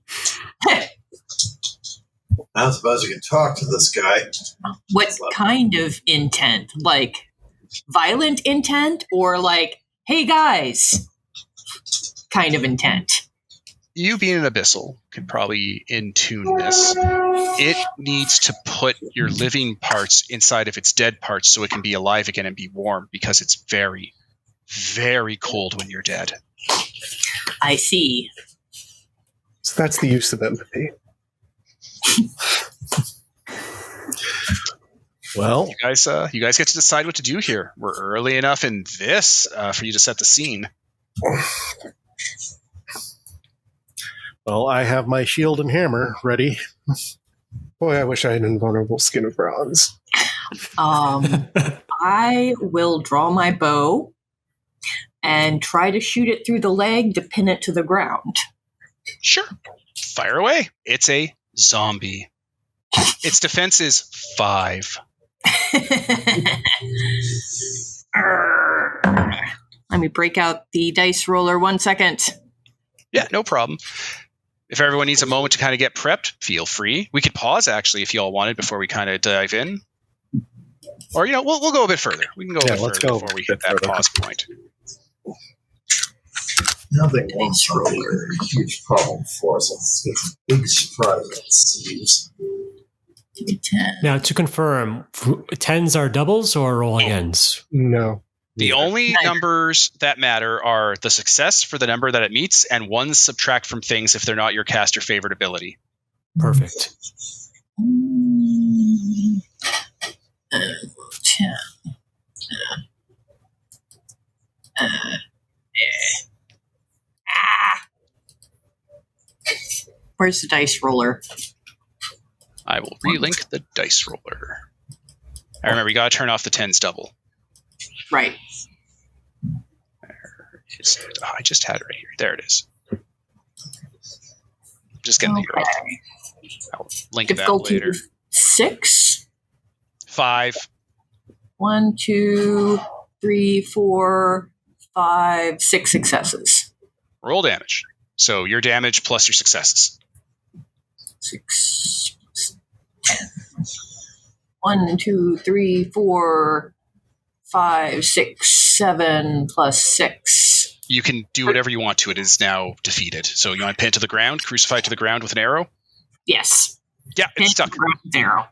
Speaker 6: I don't suppose you can talk to this guy.
Speaker 3: What kind of intent? Like violent intent or like, hey guys, kind of intent?
Speaker 1: You being an abyssal could probably in-tune this. It needs to put your living parts inside of its dead parts so it can be alive again and be warm, because it's very, very cold when you're dead.
Speaker 3: I see.
Speaker 5: So that's the use of empathy.
Speaker 2: Well,
Speaker 1: You guys get to decide what to do here. We're early enough in this for you to set the scene.
Speaker 2: well, I have my shield and hammer ready.
Speaker 5: Boy, I wish I had invulnerable skin of bronze.
Speaker 3: I will draw my bow and try to shoot it through the leg to pin it to the ground.
Speaker 1: Sure. Fire away. It's a zombie. Its defense is 5.
Speaker 3: Let me break out the dice roller 1 second.
Speaker 1: Yeah, no problem. If everyone needs a moment to kind of get prepped, feel free. We could pause, actually, if you all wanted, before we kind of dive in. Or, we'll go a bit further. We can go a bit
Speaker 2: let's
Speaker 1: further
Speaker 2: go
Speaker 1: before we
Speaker 2: a
Speaker 1: hit
Speaker 2: bit
Speaker 1: that
Speaker 2: further.
Speaker 1: pause point.
Speaker 6: Now the dice roller, huge problem for us. It's a big surprise, it seems.
Speaker 3: 10.
Speaker 4: Now, to confirm, 10s are doubles or roll agains?
Speaker 5: No.
Speaker 1: The only numbers that matter are the success for the number that it meets, and ones subtract from things if they're not your caster favorite ability.
Speaker 4: Perfect.
Speaker 3: 10. Where's the dice roller?
Speaker 1: I will relink the dice roller. I remember you gotta turn off the 10s double.
Speaker 3: Right.
Speaker 1: I just had it right here. There it is. Just getting the year off. I'll link that
Speaker 3: Difficulty
Speaker 1: later.
Speaker 3: 6.
Speaker 1: 5.
Speaker 3: 1, 2, 3, 4, 5, 6 successes.
Speaker 1: Roll damage. So your damage plus your successes.
Speaker 3: 6 plus 10. 1, 2, 3, 4, 5, 6, 7 plus 6.
Speaker 1: You can do whatever you want to. It is now defeated. So you want to pin it to the ground, crucify it to the ground with an arrow?
Speaker 3: Yes.
Speaker 1: Yeah, it's stuck.
Speaker 3: Arrow.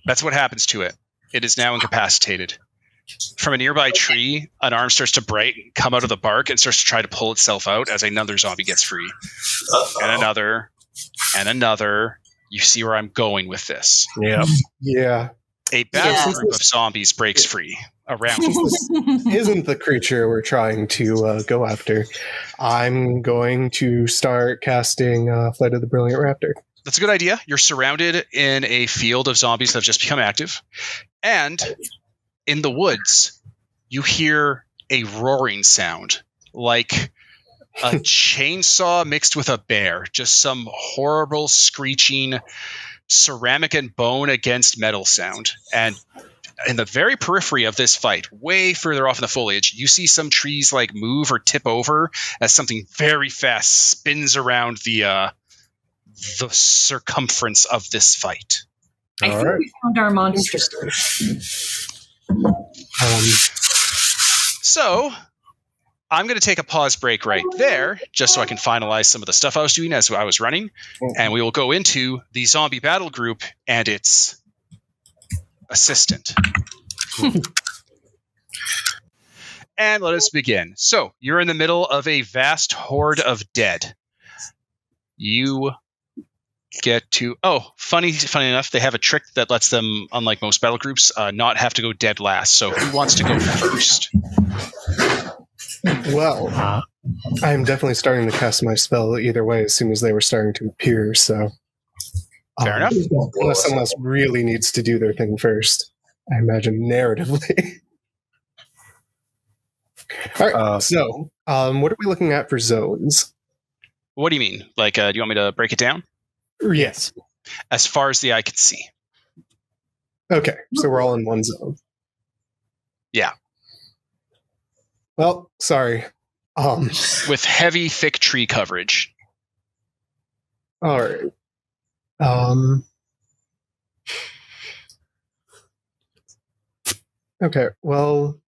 Speaker 1: That's what happens to it. It is now incapacitated. From a nearby tree, an arm starts to come out of the bark and starts to try to pull itself out as another zombie gets free. And another. And another. You see where I'm going with this.
Speaker 2: Yeah.
Speaker 5: Yeah.
Speaker 1: A battle group of zombies breaks free around you.
Speaker 5: Isn't the creature we're trying to go after. I'm going to start casting Flight of the Brilliant Raptor.
Speaker 1: That's a good idea. You're surrounded in a field of zombies that have just become active. And in the woods, you hear a roaring sound like a chainsaw mixed with a bear. Just some horrible screeching ceramic and bone against metal sound. And in the very periphery of this fight, way further off in the foliage, you see some trees like move or tip over as something very fast spins around the circumference of this fight.
Speaker 3: I think we found our monster.
Speaker 1: So I'm going to take a pause break right there, just so I can finalize some of the stuff I was doing as I was running, and we will go into the zombie battle group and its assistant. And let us begin. So you're in the middle of a vast horde of dead. You get to funny enough, they have a trick that lets them, unlike most battle groups, not have to go dead last. So who wants to go first?
Speaker 5: Well, I'm definitely starting to cast my spell either way as soon as they were starting to appear, so...
Speaker 1: Fair enough.
Speaker 5: Unless someone else really needs to do their thing first, I imagine narratively. All right, so what are we looking at for zones?
Speaker 1: What do you mean? Like, do you want me to break it down?
Speaker 5: Yes.
Speaker 1: As far as the eye can see.
Speaker 5: Okay, so we're all in one zone.
Speaker 1: Yeah.
Speaker 5: Well, sorry.
Speaker 1: With heavy, thick tree coverage.
Speaker 5: All right. Okay, well,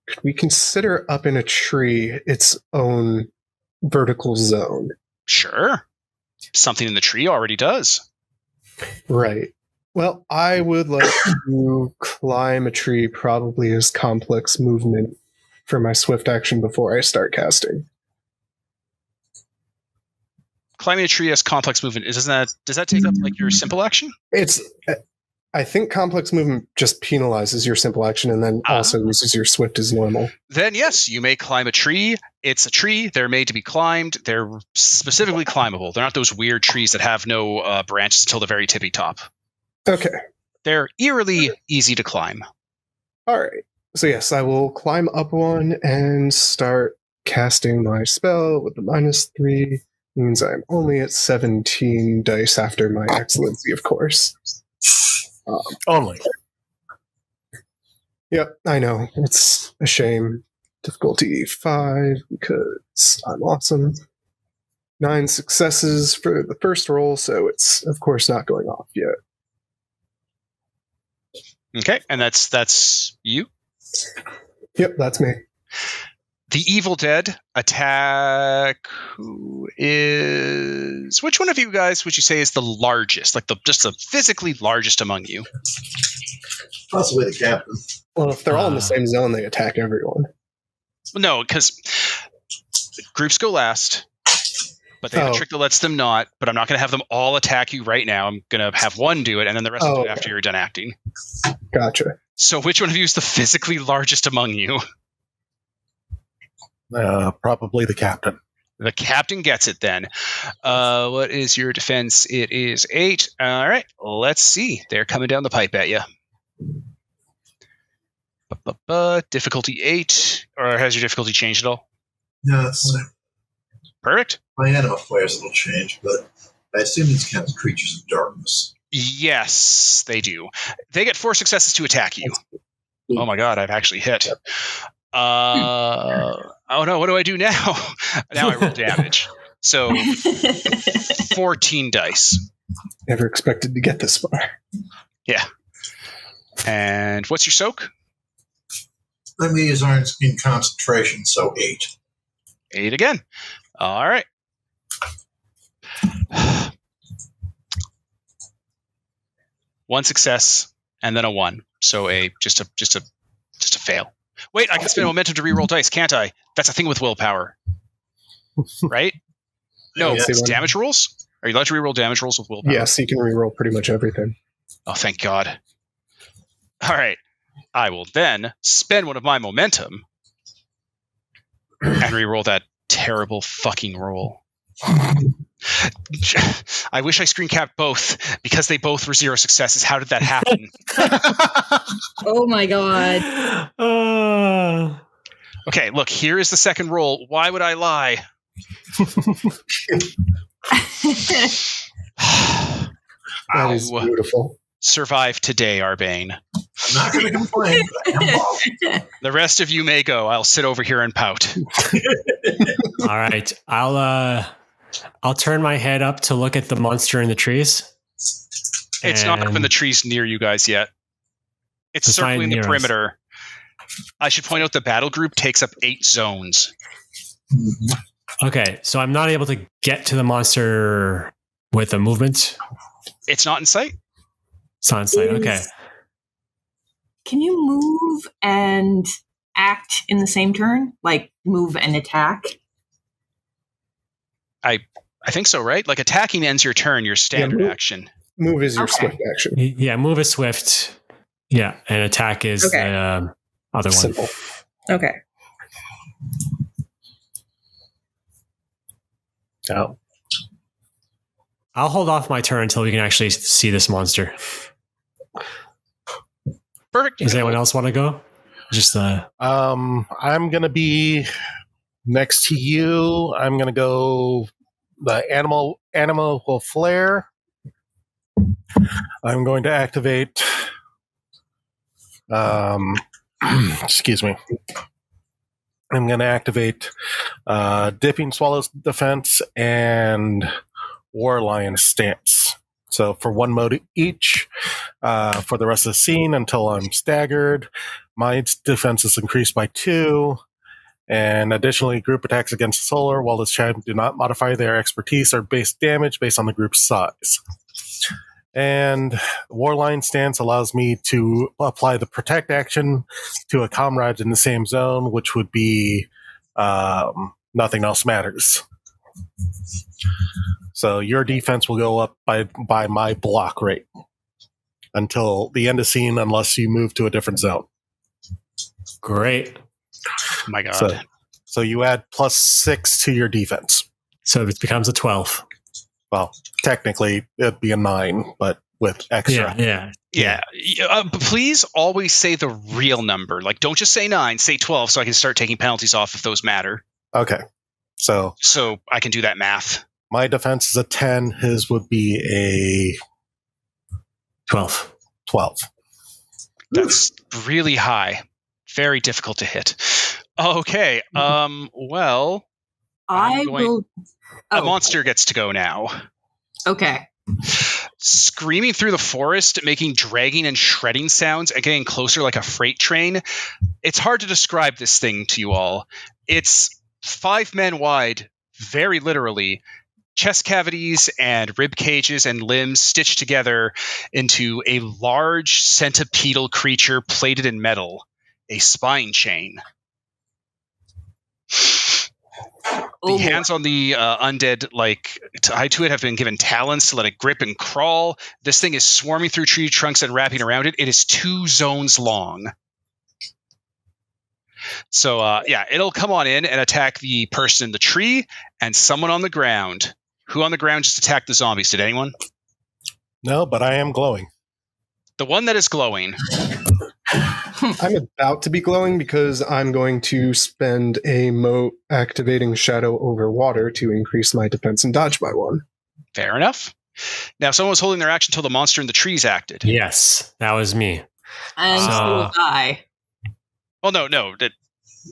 Speaker 5: could we consider up in a tree its own vertical zone?
Speaker 1: Sure. Something in the tree already does.
Speaker 5: Right. Well, I would like to climb a tree, probably as complex movement for my swift action before I start casting.
Speaker 1: Climbing a tree has complex movement. Does that take up like your simple action?
Speaker 5: I think complex movement just penalizes your simple action and then also uses your swift as normal.
Speaker 1: Then yes, you may climb a tree. It's a tree. They're made to be climbed. They're specifically climbable. They're not those weird trees that have no branches until the very tippy top.
Speaker 5: Okay.
Speaker 1: They're eerily easy to climb.
Speaker 5: All right. So yes, I will climb up one and start casting my spell with the -3. Means I'm only at 17 dice after my excellency, of course.
Speaker 2: Only.
Speaker 5: Yep, I know. It's a shame. Difficulty 5 because I'm awesome. 9 successes for the first roll, so it's, of course, not going off yet.
Speaker 1: Okay, and that's you.
Speaker 5: Yep, that's me.
Speaker 1: The Evil Dead attack. Who is? Which one of you guys would you say is the largest? Like just the physically largest among you?
Speaker 6: Possibly the captain.
Speaker 5: Well, if they're all in the same zone, they attack everyone.
Speaker 1: No, because groups go last, but they have a trick that lets them not. But I'm not going to have them all attack you right now. I'm going to have one do it, and then the rest will do it after you're done acting.
Speaker 5: Gotcha.
Speaker 1: So which one of you is the physically largest among you?
Speaker 2: Probably the captain.
Speaker 1: The captain gets it then. What is your defense? It is 8. All right, let's see. They're coming down the pipe at you. Difficulty 8. Or has your difficulty changed at all?
Speaker 6: No, it's
Speaker 1: Perfect.
Speaker 6: my anima flares a little change, but I assume these kind of creatures of darkness.
Speaker 1: Yes, they do. They get 4 successes to attack you. Oh my god, I've actually hit. Oh no, what do I do now? Now I roll damage. So 14 dice.
Speaker 5: Never expected to get this far.
Speaker 1: Yeah. And what's your soak?
Speaker 6: Enemies aren't in concentration, so 8.
Speaker 1: 8 again. All right. One success and then a 1. So just a fail. Wait, I can spend momentum to reroll dice, can't I? That's a thing with willpower. Right? No,
Speaker 6: Yeah.
Speaker 1: it's damage rolls? Are you allowed to reroll damage rolls with willpower?
Speaker 5: Yes, you can reroll pretty much everything.
Speaker 1: Oh, thank God. All right. I will then spend one of my momentum and reroll that terrible fucking roll. I wish I screen capped both because they both were 0 successes. How did that happen?
Speaker 3: Oh my god.
Speaker 1: Okay, look, here is the second roll. Why would I lie?
Speaker 5: That is beautiful.
Speaker 1: Survive today, Arbane.
Speaker 6: I'm not going to complain, but I am bald.
Speaker 1: The rest of you may go. I'll sit over here and pout.
Speaker 4: All right. I'll turn my head up to look at the monster in the trees.
Speaker 1: It's not up in the trees near you guys yet. It's circling the perimeter. I should point out the battle group takes up 8 zones.
Speaker 4: Okay, so I'm not able to get to the monster with a movement.
Speaker 1: It's not in sight?
Speaker 4: It's not in sight. Okay.
Speaker 3: Can you move and act in the same turn? Like move and attack?
Speaker 1: I think so, right? Like attacking ends your turn, your standard action.
Speaker 5: Move is your swift action.
Speaker 4: Yeah, move is swift. Yeah, and attack is the other one.
Speaker 5: Simple.
Speaker 3: Okay.
Speaker 2: Oh.
Speaker 4: I'll hold off my turn until we can actually see this monster.
Speaker 1: Perfect.
Speaker 4: Does anyone else want to go? Just
Speaker 2: I'm gonna be next to you. I'm gonna go. The animal will flare. I'm going to activate. Excuse me. I'm going to activate Dipping Swallow's Defense and War Lion Stance. So for 1 mode each, for the rest of the scene until I'm staggered, my defense is increased by 2. And additionally, group attacks against Solar while this tribe do not modify their expertise or base damage based on the group's size. And Warline Stance allows me to apply the protect action to a comrade in the same zone, which would be nothing else matters. So your defense will go up by my block rate until the end of scene, unless you move to a different zone.
Speaker 4: great.
Speaker 1: Oh my God.
Speaker 2: So you add +6 to your defense.
Speaker 4: So it becomes a 12.
Speaker 2: Well, technically it'd be a 9, but with extra.
Speaker 1: Yeah. Please always say the real number. Like, don't just say 9, say 12, so I can start taking penalties off if those matter.
Speaker 2: Okay. So
Speaker 1: I can do that math.
Speaker 2: My defense is a 10. His would be a
Speaker 4: 12.
Speaker 2: 12.
Speaker 1: That's really high. Very difficult to hit. Okay. Well,
Speaker 3: I will.
Speaker 1: a monster gets to go now.
Speaker 3: Okay.
Speaker 1: screaming through the forest, making dragging and shredding sounds and getting closer like a freight train. It's hard to describe this thing to you all. It's 5 men wide, very literally, chest cavities and rib cages and limbs stitched together into a large centipedal creature plated in metal, a spine chain. The hands on the undead, like tied to it, have been given talons to let it grip and crawl. This thing is swarming through tree trunks and wrapping around it. It is 2 zones long. So, it'll come on in and attack the person in the tree and someone on the ground. Who on the ground just attacked the zombies? Did anyone?
Speaker 2: No, but I am glowing.
Speaker 1: The one that is glowing.
Speaker 5: I'm about to be glowing because I'm going to spend a moat activating Shadow over Water to increase my defense and dodge by 1.
Speaker 1: Fair enough. Now, someone was holding their action until the monster in the trees acted.
Speaker 4: Yes, that was me.
Speaker 3: And so was I.
Speaker 1: Well, no.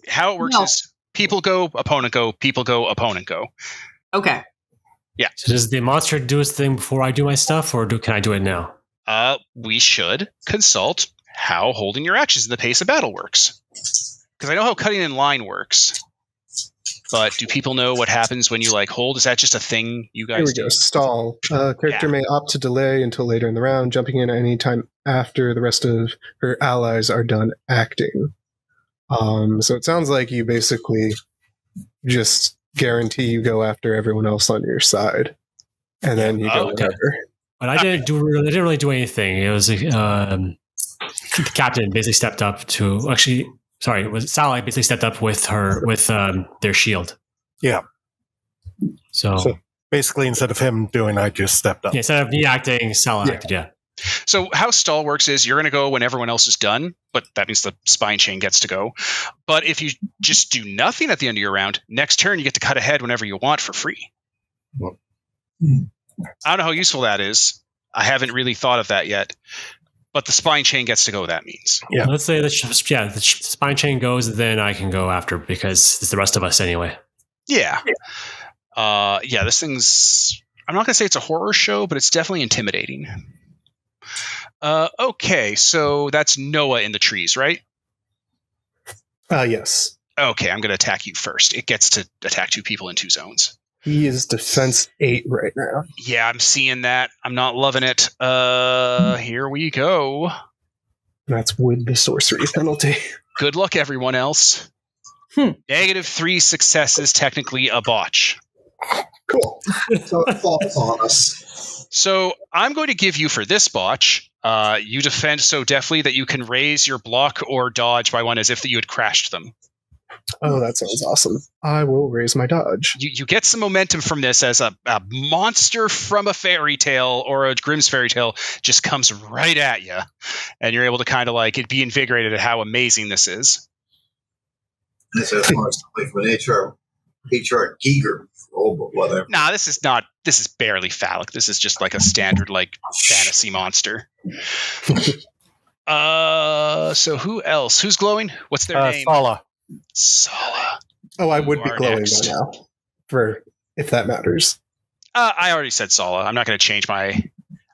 Speaker 1: How it works is people go, opponent go, people go, opponent go.
Speaker 3: Okay.
Speaker 1: Yeah.
Speaker 4: So does the monster do its thing before I do my stuff, or can I do it now?
Speaker 1: We should consult how holding your actions in the pace of battle works. Because I know how cutting in line works. But do people know what happens when you hold? Is that just a thing you guys
Speaker 5: Here we
Speaker 1: do?
Speaker 5: go. Stall. Character may opt to delay until later in the round, jumping in any time after the rest of her allies are done acting. So it sounds like you basically just guarantee you go after everyone else on your side. And then you go wherever.
Speaker 4: But I didn't really do anything. It was the captain basically stepped up to it was Sally basically stepped up with their shield.
Speaker 2: Yeah.
Speaker 4: So
Speaker 2: basically, instead of him doing, I just stepped up.
Speaker 4: Yeah, instead of me acting, Sally acted. Yeah.
Speaker 1: So how stall works is you're going to go when everyone else is done, but that means the spine chain gets to go. But if you just do nothing at the end of your round, next turn you get to cut ahead whenever you want for free. I don't know how useful that is. I haven't really thought of that yet. But the spine chain gets to go, that means.
Speaker 2: Yeah.
Speaker 4: Let's say the spine chain goes, then I can go after because it's the rest of us anyway.
Speaker 1: Yeah. This thing's... I'm not going to say it's a horror show, but it's definitely intimidating. Okay, so that's Noah in the trees, right?
Speaker 5: Yes.
Speaker 1: Okay, I'm going to attack you first. It gets to attack 2 people in 2 zones.
Speaker 5: He is defense 8 right now.
Speaker 1: Yeah, I'm seeing that. I'm not loving it. Here we go.
Speaker 5: That's with the sorcery penalty.
Speaker 1: Good luck, everyone else. -3 successes, technically a botch.
Speaker 6: Cool. So it falls on us.
Speaker 1: So I'm going to give you for this botch, you defend so deftly that you can raise your block or dodge by 1 as if you had crashed them.
Speaker 5: Oh, that sounds awesome. I will raise my dodge.
Speaker 1: You get some momentum from this as a monster from a fairy tale or a Grimm's fairy tale just comes right at you. And you're able to kind of be invigorated at how amazing this is.
Speaker 6: This is something from an HR Giger role, but whatever.
Speaker 1: Nah, this is barely phallic. This is just like a standard fantasy monster. So who else? Who's glowing? What's their name? Sala.
Speaker 5: Oh, I would
Speaker 1: You
Speaker 5: be
Speaker 1: are
Speaker 5: glowing
Speaker 1: next.
Speaker 5: by now. If that matters.
Speaker 1: I already said Sala. I'm not going to change my...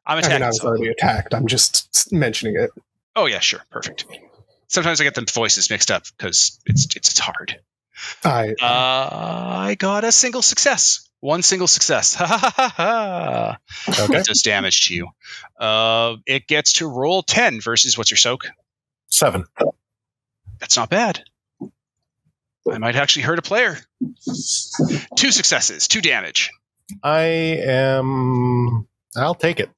Speaker 1: I'm attacking
Speaker 5: I was
Speaker 1: Sala.
Speaker 5: already attacked. I'm just mentioning it.
Speaker 1: Oh, yeah, sure. Perfect. Sometimes I get the voices mixed up because it's hard. I got a single success. 1 single success. Ha ha ha ha.
Speaker 2: Okay.
Speaker 1: It does damage to you. It gets to roll 10 versus what's your soak?
Speaker 2: 7.
Speaker 1: That's not bad. I might actually hurt a player. 2 successes, 2 damage.
Speaker 2: I'll take it.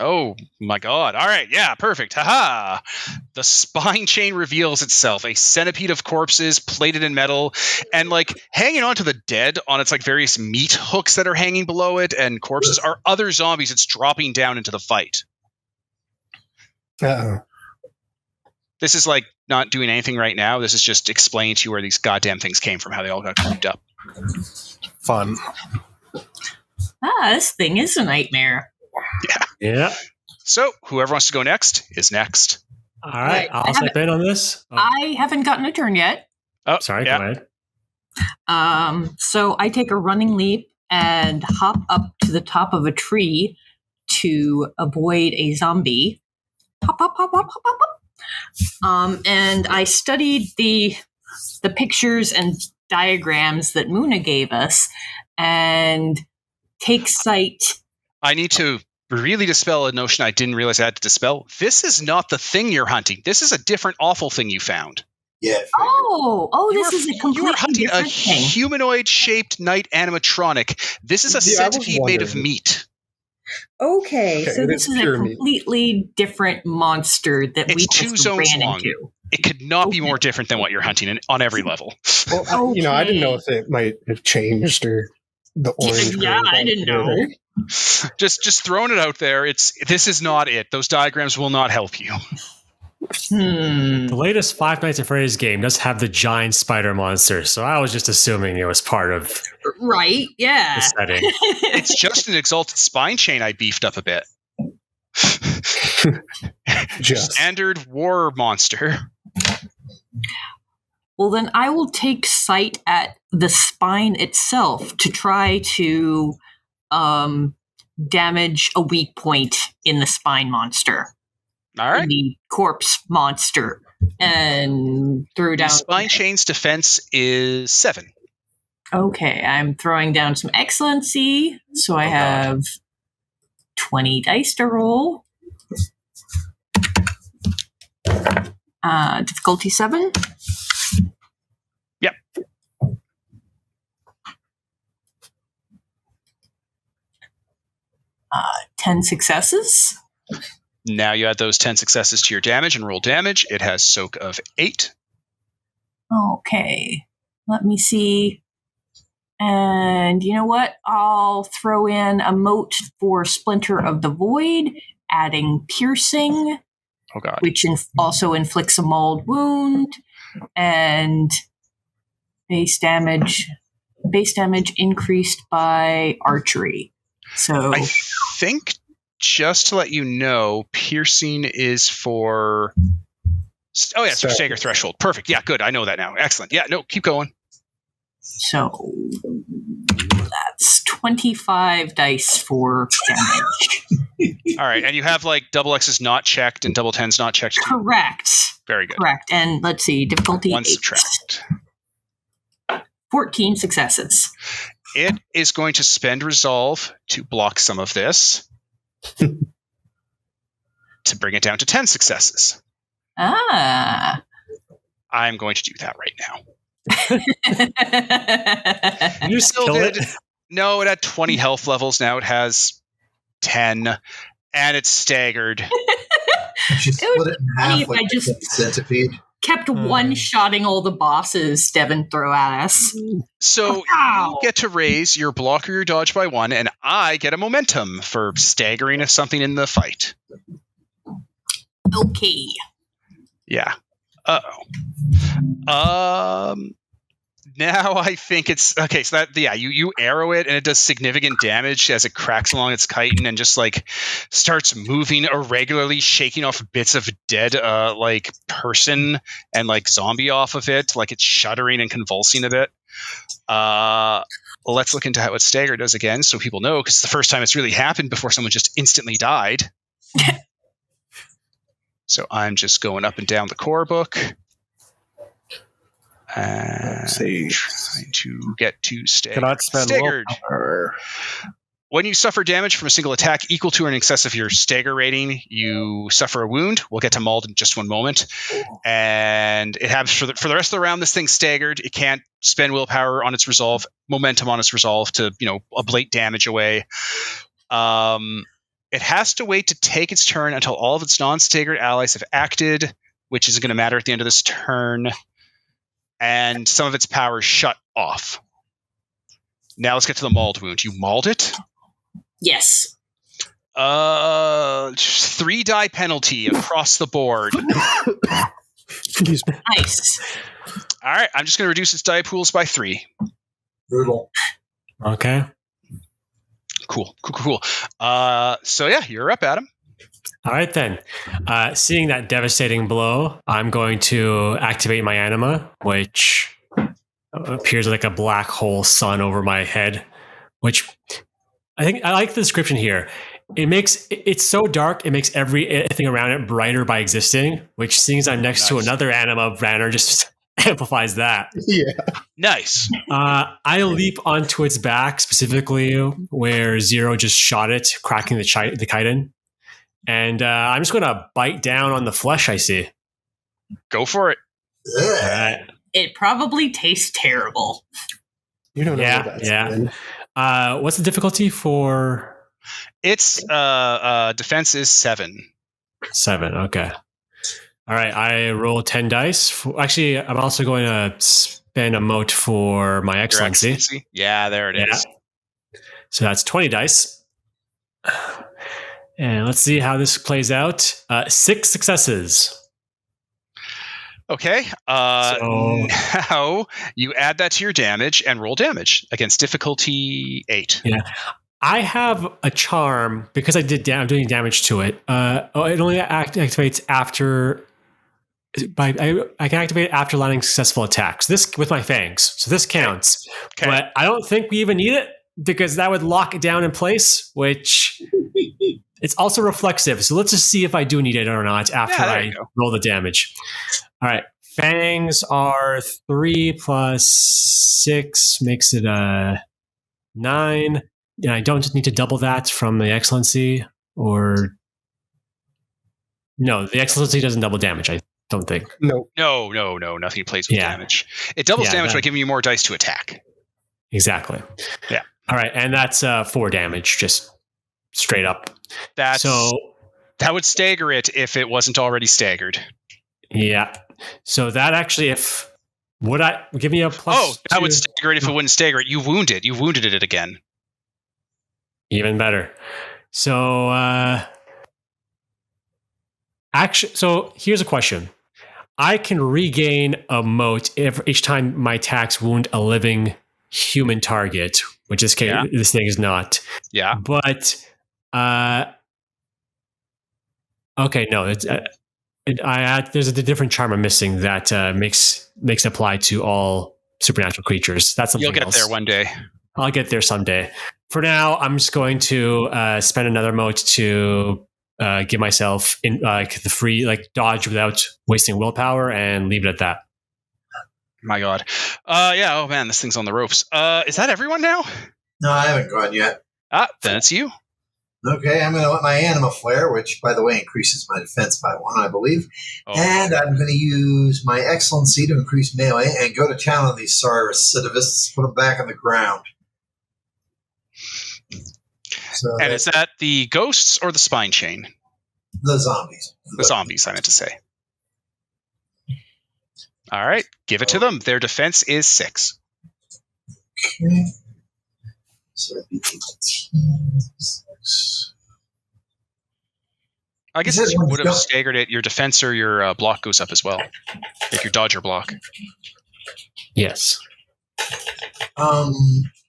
Speaker 1: Oh my god. All right. Yeah, perfect. Haha. The spine chain reveals itself. A centipede of corpses plated in metal and hanging onto the dead on its various meat hooks that are hanging below it and corpses are other zombies it's dropping down into the fight.
Speaker 5: Uh-oh.
Speaker 1: This is not doing anything right now. This is just explaining to you where these goddamn things came from, how they all got grouped up.
Speaker 2: Fun.
Speaker 3: This thing is a nightmare.
Speaker 4: Yeah.
Speaker 1: So whoever wants to go next is next.
Speaker 4: All right. I'll step in on this. Oh,
Speaker 3: I haven't gotten a turn yet.
Speaker 1: Oh,
Speaker 4: sorry.
Speaker 1: yeah.
Speaker 4: Go ahead.
Speaker 3: So I take a running leap and hop up to the top of a tree to avoid a zombie. Pop, pop, pop, pop, pop, pop, pop. And I studied the pictures and diagrams that Muna gave us and take sight.
Speaker 1: I need to really dispel a notion I didn't realize I had to dispel. This is not the thing you're hunting. This is a different awful thing you found.
Speaker 6: Yeah.
Speaker 3: This is a
Speaker 1: You
Speaker 3: completely
Speaker 1: are hunting a
Speaker 3: different thing.
Speaker 1: humanoid-shaped night animatronic. This is a centipede made of meat.
Speaker 3: Okay,
Speaker 5: Okay,
Speaker 3: so
Speaker 5: it
Speaker 3: this
Speaker 5: is
Speaker 3: is a
Speaker 5: pure meat.
Speaker 3: completely different monster that we
Speaker 1: It's 2
Speaker 3: just
Speaker 1: zones
Speaker 3: ran
Speaker 1: long.
Speaker 3: into.
Speaker 1: It could not be more different than what you're hunting on every level.
Speaker 5: Well, I didn't know if it might have changed or the orange.
Speaker 3: Yeah, I didn't know.
Speaker 1: Just throwing it out there. This is not it. Those diagrams will not help you.
Speaker 4: The latest Five Nights at Freddy's game does have the giant spider monster, so I was just assuming it was part of
Speaker 3: Right,
Speaker 4: the
Speaker 3: yeah.
Speaker 4: setting.
Speaker 1: It's just an exalted spine chain I beefed up a bit.
Speaker 5: Just.
Speaker 1: Standard war monster.
Speaker 3: Well, then I will take sight at the spine itself to try to damage a weak point in the spine monster.
Speaker 1: All right.
Speaker 3: The corpse monster. And throw down.
Speaker 1: Spine chain's defense is 7.
Speaker 3: Okay, I'm throwing down some excellency. So I have 20 dice to roll. Difficulty 7.
Speaker 1: Yep.
Speaker 3: 10 successes.
Speaker 1: Now you add those 10 successes to your damage and roll damage. It has soak of 8.
Speaker 3: Okay, let me see. And you know what? I'll throw in a mote for Splinter of the Void, adding piercing,
Speaker 1: Oh god.
Speaker 3: which also inflicts a mauled wound, and base damage increased by archery. So
Speaker 1: I think, just to let you know, piercing is for... Oh, yeah, it's for stagger threshold. Perfect. Yeah, good. I know that now. Excellent. Yeah, no, keep going.
Speaker 3: So that's 25 dice for damage.
Speaker 1: All right, and you have, like, double X's not checked and double 10's not checked. Too.
Speaker 3: Correct.
Speaker 1: Very good.
Speaker 3: Correct. And let's see, difficulty
Speaker 1: 1
Speaker 3: 8.
Speaker 1: subtract.
Speaker 3: 14 successes.
Speaker 1: It is going to spend resolve to block some of this to bring it down to 10 successes.
Speaker 3: Ah.
Speaker 1: I'm going to do that right now.
Speaker 4: You just
Speaker 1: Still
Speaker 4: kill
Speaker 1: did.
Speaker 4: it?
Speaker 1: No, it had 20 health levels. Now it has 10, and it's staggered.
Speaker 6: She split it in
Speaker 3: funny
Speaker 6: half
Speaker 3: if
Speaker 6: like
Speaker 3: I just-
Speaker 6: a centipede.
Speaker 3: Kept one-shotting all the bosses Devon throw at us.
Speaker 1: So
Speaker 3: Ow.
Speaker 1: you get to raise your block or your dodge by 1, and I get a momentum for staggering something in the fight.
Speaker 3: Okay.
Speaker 1: Yeah. Uh-oh. Now I think it's okay. So that you arrow it and it does significant damage as it cracks along its chitin and just like starts moving irregularly, shaking off bits of dead like person and like zombie off of it, like it's shuddering and convulsing a bit. Let's look into how what stagger does again, so people know, because it's the first time it's really happened before someone just instantly died. So I'm just going up and down the core book.
Speaker 2: Let's see.
Speaker 1: Trying to get to
Speaker 2: Cannot spend
Speaker 1: staggered.
Speaker 2: willpower.
Speaker 1: When you suffer damage from a single attack equal to or in excess of your stagger rating, you suffer a wound. We'll get to mauled in just one moment. And it has for the rest of the round, this thing's staggered. It can't spend willpower on its resolve, momentum on its resolve to, ablate damage away. It has to wait to take its turn until all of its non-staggered allies have acted, which isn't going to matter at the end of this turn. And some of its powers shut off. Now let's get to the mauled wound. You mauled it?
Speaker 3: Yes.
Speaker 1: 3 die penalty across the board.
Speaker 5: Excuse me.
Speaker 3: Nice.
Speaker 1: All right, I'm just going to reduce its die pools by 3.
Speaker 6: Brutal.
Speaker 4: Okay.
Speaker 1: Cool. So yeah, you're up, Adam.
Speaker 4: All right, then. Seeing that devastating blow, I'm going to activate my anima, which appears like a black hole sun over my head, which I think I like the description here. it's so dark, it makes everything around it brighter by existing, which seeing as I'm next to another anima banner just amplifies that.
Speaker 5: Yeah.
Speaker 1: Nice.
Speaker 4: I leap onto its back, specifically where Zero just shot it, cracking the chitin. And I'm just going to bite down on the flesh I see.
Speaker 1: Go for it.
Speaker 4: All right.
Speaker 3: It probably tastes terrible.
Speaker 5: You don't know what that's been.
Speaker 4: What's the difficulty for?
Speaker 1: Its defense is 7.
Speaker 4: 7. Okay. All right. I roll 10 dice. Actually, I'm also going to spend a mote for my excellency.
Speaker 1: Yeah, there it is.
Speaker 4: So that's 20 dice. And let's see how this plays out. 6 successes.
Speaker 1: Okay. Now you add that to your damage and roll damage against difficulty 8.
Speaker 4: Yeah. I have a charm because I'm doing damage to it. It only activates after. I can activate it after landing successful attacks. This with my fangs, so this counts.
Speaker 1: Okay.
Speaker 4: But I don't think we even need it because that would lock it down in place. Which it's also reflexive. So let's just see if I do need it or not after I roll the damage. All right, fangs are 3 plus 6 makes it a 9. And I don't need to double that from the excellency, or no, the excellency doesn't double damage. I don't think.
Speaker 5: No.
Speaker 1: Nothing plays with damage. It doubles damage by giving you more dice to attack.
Speaker 4: Exactly.
Speaker 1: Yeah.
Speaker 4: All right, and that's 4 damage, just straight up.
Speaker 1: That would stagger it if it wasn't already staggered.
Speaker 4: Yeah. So that actually, would I give me a plus?
Speaker 1: Oh, that would stagger it if it wouldn't stagger it. You wounded it again.
Speaker 4: Even better. So, so here's a question. I can regain a mote each time my attacks wound a living human target, which this thing is not.
Speaker 1: Yeah.
Speaker 4: But, okay, no, there's a different charm I'm missing that makes it apply to all supernatural creatures. That's something else.
Speaker 1: You'll get there one day.
Speaker 4: I'll get there someday. For now, I'm just going to spend another mote to give myself the free dodge without wasting willpower and leave it at that.
Speaker 1: My God. Yeah. Oh man, this thing's on the ropes. Is that everyone now?
Speaker 6: No, I haven't gone yet.
Speaker 1: Then it's you.
Speaker 6: Okay, I'm going to let my anima flare, which, by the way, increases my defense by 1, I believe. Oh. And I'm going to use my excellency to increase melee and go to town on these sorry recidivists, put them back on the ground. So
Speaker 1: and is that the ghosts or the spine chain?
Speaker 6: The zombies.
Speaker 1: The zombies, I meant to say. All right, give it to them. Their defense is 6.
Speaker 6: Okay. So that'd be 18. 6.
Speaker 1: I guess if you would have staggered it, your defense or your block goes up as well. Like your dodge or block.
Speaker 4: Yes.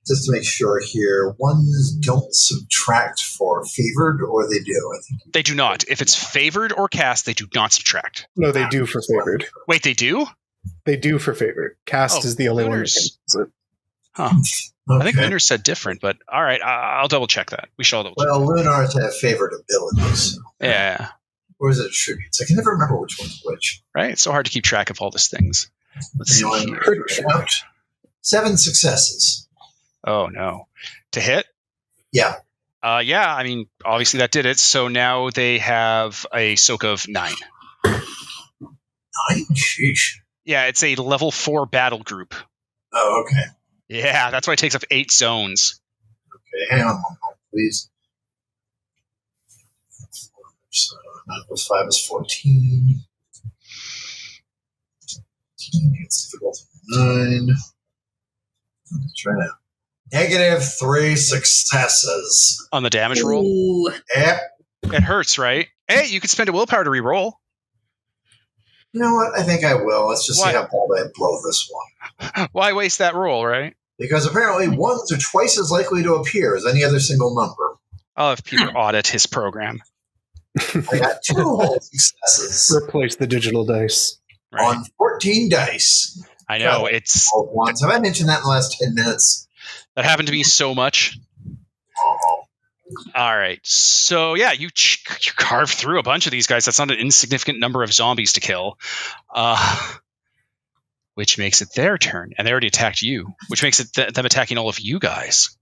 Speaker 6: Just to make sure here, ones don't subtract for favored, or they do? I think
Speaker 1: they do not. If it's favored or cast, they do not subtract.
Speaker 5: No, they do for favored.
Speaker 1: Wait, they do?
Speaker 5: They do for favored. Cast is the only one.
Speaker 1: Huh. Okay. I think Lunar said different, but all right, I'll double check that. We shall double check.
Speaker 6: Well, Lunars have favored abilities. So.
Speaker 1: Yeah.
Speaker 6: Or is it attributes? I can never remember which one's which.
Speaker 1: Right? It's so hard to keep track of all these things. Let's see here.
Speaker 6: 7 successes.
Speaker 1: Oh, no. To hit?
Speaker 6: Yeah.
Speaker 1: Yeah, I mean, obviously that did it. So now they have a soak of 9.
Speaker 6: 9? Sheesh.
Speaker 1: Yeah, it's a level 4 battle group.
Speaker 6: Oh, okay.
Speaker 1: Yeah, that's why it takes up 8 zones.
Speaker 6: Okay, hang on a moment, please. 9 plus 5 is 14. 15, it's difficult. 9. Let's try now. -3 successes.
Speaker 1: On the damage roll?
Speaker 3: Ooh.
Speaker 6: Yep.
Speaker 1: It hurts, right? Hey, you could spend a willpower to reroll.
Speaker 6: You know what? I think I will. Let's just see how bad I blow this one.
Speaker 1: Why waste that roll, right?
Speaker 6: Because apparently ones are twice as likely to appear as any other single number.
Speaker 1: I'll have Peter audit his program.
Speaker 6: I got 2 whole successes.
Speaker 5: Replace the digital dice.
Speaker 1: Right.
Speaker 6: On 14 dice.
Speaker 1: I know, it's...
Speaker 6: Ones. Have I mentioned that in the last 10 minutes?
Speaker 1: That happened to me so much.
Speaker 6: Oh.
Speaker 1: All right. So yeah, you carve through a bunch of these guys. That's not an insignificant number of zombies to kill. Which makes it their turn, and they already attacked you. Which makes it them attacking all of you guys.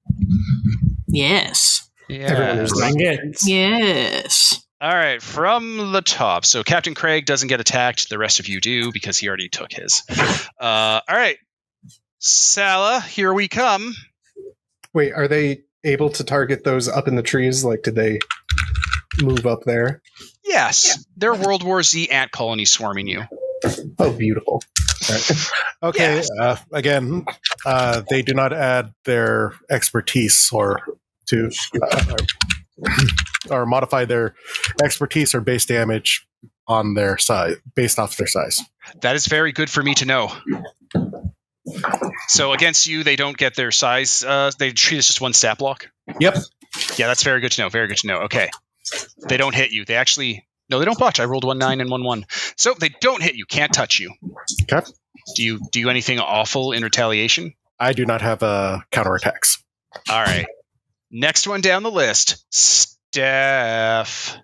Speaker 3: Yes.
Speaker 5: Everyone is
Speaker 4: Bring it.
Speaker 3: Yes.
Speaker 1: All right, from the top. So Captain Craig doesn't get attacked. The rest of you do because he already took his. All right, Sala, here we come.
Speaker 5: Wait, are they able to target those up in the trees? Like, did they move up there?
Speaker 1: Yes, they're World War Z ant colonies swarming you.
Speaker 5: Oh, beautiful.
Speaker 2: Okay.
Speaker 1: Yeah.
Speaker 2: Again, they do not add their expertise or modify their expertise or base damage on their size, based off their size.
Speaker 1: That is very good for me to know. So against you, they don't get their size. They treat it as just one stat block.
Speaker 2: Yep.
Speaker 1: Yeah, that's very good to know. Very good to know. Okay. They don't hit you. They actually... No, they don't botch. I rolled 1 9 and 1 1. So they don't hit you. Can't touch you.
Speaker 2: Okay.
Speaker 1: Do you anything awful in retaliation?
Speaker 2: I do not have counterattacks.
Speaker 1: All right. Next one down the list. Steph.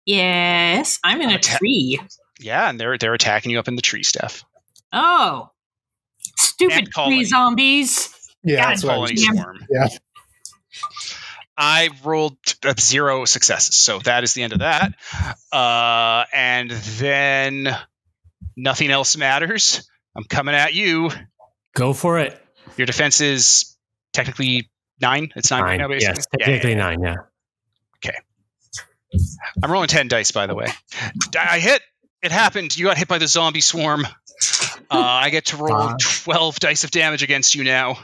Speaker 3: Yes. I'm in a tree.
Speaker 1: Yeah, and they're attacking you up in the tree, Steph.
Speaker 3: Oh. Stupid
Speaker 1: Ant colony.
Speaker 3: tree zombies.
Speaker 5: Yeah,
Speaker 1: Ant
Speaker 5: that's what I was
Speaker 1: colony
Speaker 5: doing.
Speaker 1: swarm.
Speaker 5: Yeah.
Speaker 1: I rolled 0 successes, so that is the end of that. And then nothing else matters. I'm coming at you.
Speaker 4: Go for it.
Speaker 1: Your defense is technically 9. It's 9 right now, basically.
Speaker 4: Yes, technically 9, yeah.
Speaker 1: I'm rolling 10 dice, by the way. I hit. It happened. You got hit by the zombie swarm. I get to roll 12 dice of damage against you now.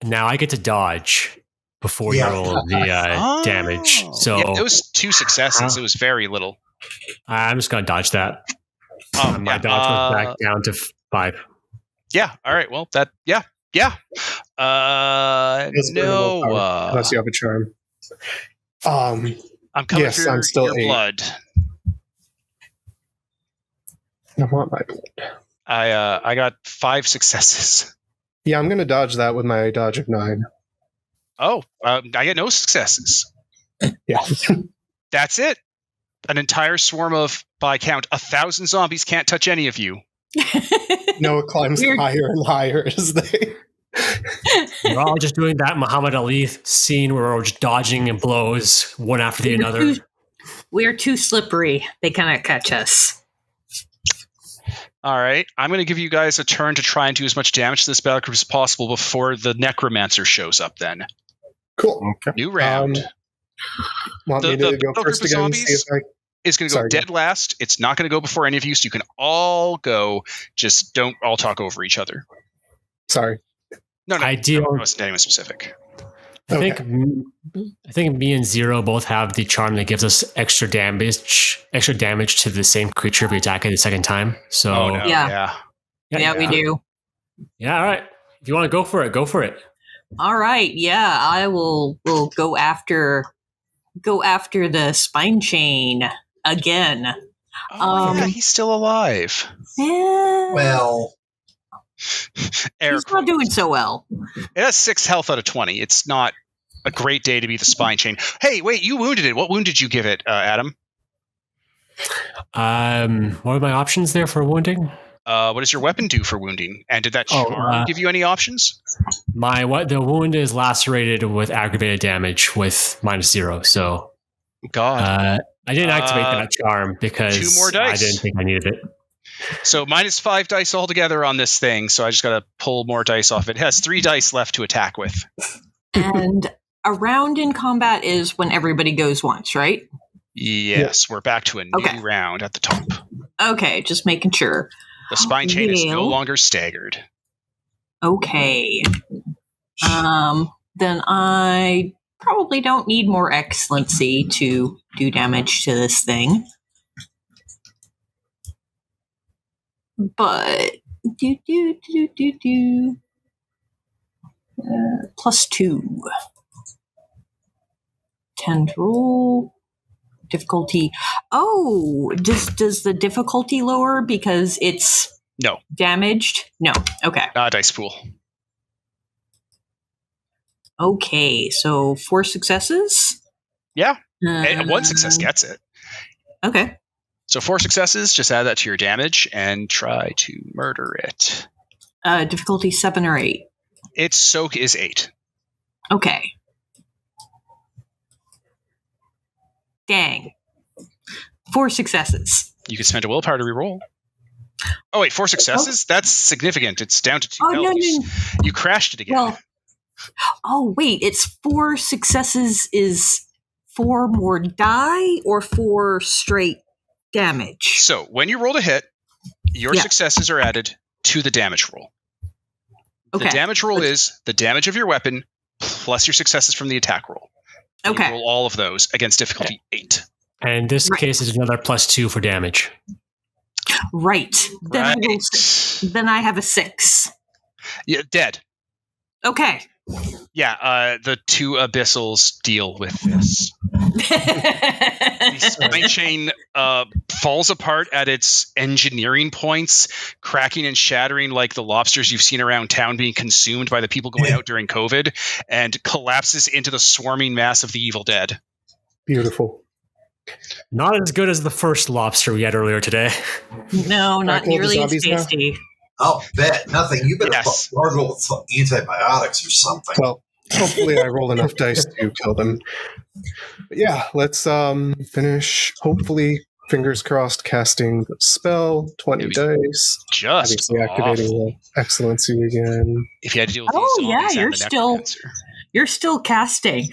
Speaker 4: Now I get to dodge before
Speaker 6: Yeah.
Speaker 4: you roll the damage. So
Speaker 1: yeah, it was 2 successes. It was very little.
Speaker 4: I'm just going to dodge that. My
Speaker 1: yeah,
Speaker 4: dodge goes back down to 5.
Speaker 1: Yeah. All right. Well, that. Yeah. Yeah.
Speaker 5: That's pretty low power,
Speaker 1: No.
Speaker 5: unless you have a charm.
Speaker 1: I'm coming
Speaker 5: Yes,
Speaker 1: for
Speaker 5: I'm still
Speaker 1: your
Speaker 5: 8.
Speaker 1: blood.
Speaker 5: I want my blood.
Speaker 1: I got 5 successes.
Speaker 5: Yeah, I'm going to dodge that with my dodge of 9.
Speaker 1: Oh, I get no successes.
Speaker 5: Yeah.
Speaker 1: That's it. An entire swarm of, by count, 1,000 zombies can't touch any of you.
Speaker 5: Noah climbs
Speaker 3: Weird.
Speaker 5: higher and higher as they...
Speaker 4: We're all just doing that Muhammad Ali scene where we're just dodging and blows one after the another.
Speaker 3: We're too slippery. They cannot catch us.
Speaker 1: All right. I'm going to give you guys a turn to try and do as much damage to this battle group as possible before the necromancer shows up then.
Speaker 5: Cool.
Speaker 2: Okay.
Speaker 1: New round.
Speaker 5: Want
Speaker 1: The-
Speaker 5: me
Speaker 1: the
Speaker 5: to go
Speaker 1: battle
Speaker 5: first
Speaker 1: group of
Speaker 5: again and see if
Speaker 1: zombies?
Speaker 5: I...
Speaker 1: It's going to go
Speaker 5: Sorry,
Speaker 1: dead last. It's not going to go before any of you, so you can all go. Just don't all talk over each other.
Speaker 5: Sorry.
Speaker 1: No,
Speaker 4: I do.
Speaker 1: I wasn't anyone specific.
Speaker 4: I
Speaker 5: Okay.
Speaker 4: think me and Zero both have the charm that gives us extra damage to the same creature if we attack it the second time. So
Speaker 1: Oh, no.
Speaker 3: Yeah. Yeah, we do.
Speaker 4: Yeah, all right. If you want to go for it, go for it.
Speaker 3: All right. Yeah, I will go after the spine chain again.
Speaker 1: Oh, yeah, he's still alive.
Speaker 6: Well,
Speaker 1: Air
Speaker 3: He's not doing so well.
Speaker 1: It has 6 health out of 20. It's not a great day to be the spine chain. Hey, wait, you wounded it. What wound did you give it, Adam?
Speaker 4: What are my options there for wounding?
Speaker 1: What does your weapon do for wounding? And did that charm give you any options?
Speaker 4: The wound is lacerated with aggravated damage with -0. So
Speaker 1: God.
Speaker 4: I didn't activate that charm because
Speaker 1: 2 more dice.
Speaker 4: I didn't think I needed it.
Speaker 1: So -5 dice altogether on this thing. So I just got to pull more dice off. It has 3 dice left to attack with.
Speaker 3: And a round in combat is when everybody goes once, right?
Speaker 1: Yes, we're back to a new round at the top.
Speaker 3: Okay, just making sure.
Speaker 1: The spine chain is no
Speaker 3: Well.
Speaker 1: longer staggered.
Speaker 3: Okay. Then I probably don't need more excellency to do damage to this thing. But +2. 10 to roll. Difficulty. Oh, does the difficulty lower because it's
Speaker 1: No.
Speaker 3: damaged? No. Okay.
Speaker 1: Dice pool.
Speaker 3: Okay, so 4 successes?
Speaker 1: Yeah. And one success gets it.
Speaker 3: Okay.
Speaker 1: So 4 successes, just add that to your damage and try to murder it.
Speaker 3: Difficulty 7 or 8.
Speaker 1: Its soak is 8.
Speaker 3: Okay. Dang. 4 successes.
Speaker 1: You can spend a willpower to reroll. Oh, wait, 4 successes? That's significant. It's down to 2
Speaker 3: Oh,
Speaker 1: health.
Speaker 3: no.
Speaker 1: You crashed it again.
Speaker 3: Well, wait, it's 4 successes is 4 more die or 4 straight damage?
Speaker 1: So when you rolled a hit, your
Speaker 3: Yeah.
Speaker 1: successes are added to the damage roll.
Speaker 3: Okay.
Speaker 1: The damage roll is the damage of your weapon plus your successes from the attack roll.
Speaker 3: Okay.
Speaker 1: You roll all of those against difficulty 8.
Speaker 4: And this
Speaker 3: Right.
Speaker 4: case is another +2 for damage.
Speaker 3: Right. Then,
Speaker 1: Right.
Speaker 3: then I have a 6.
Speaker 1: Yeah, dead.
Speaker 3: Okay.
Speaker 1: Yeah, the 2 abyssals deal with this. The spine chain falls apart at its engineering points, cracking and shattering like the lobsters you've seen around town being consumed by the people going out during COVID, and collapses into the swarming mass of the evil dead.
Speaker 5: Beautiful.
Speaker 4: Not as good as the first lobster we had earlier today.
Speaker 3: No, not
Speaker 5: Back all the
Speaker 3: nearly as
Speaker 5: zombies now?
Speaker 3: tasty.
Speaker 6: I'll bet. Nothing. You better
Speaker 1: Yes.
Speaker 6: gargle with some antibiotics or something.
Speaker 5: Well, hopefully I rolled enough dice to kill them. But yeah, let's finish. Hopefully, fingers crossed, casting the spell. 20 dice.
Speaker 1: Just
Speaker 5: Obviously, activating the excellency again.
Speaker 1: if you had to deal with
Speaker 3: Oh,
Speaker 1: these
Speaker 3: yeah,
Speaker 1: zombies
Speaker 3: you're
Speaker 1: and the
Speaker 3: still-
Speaker 1: necromancer.
Speaker 3: You're still casting.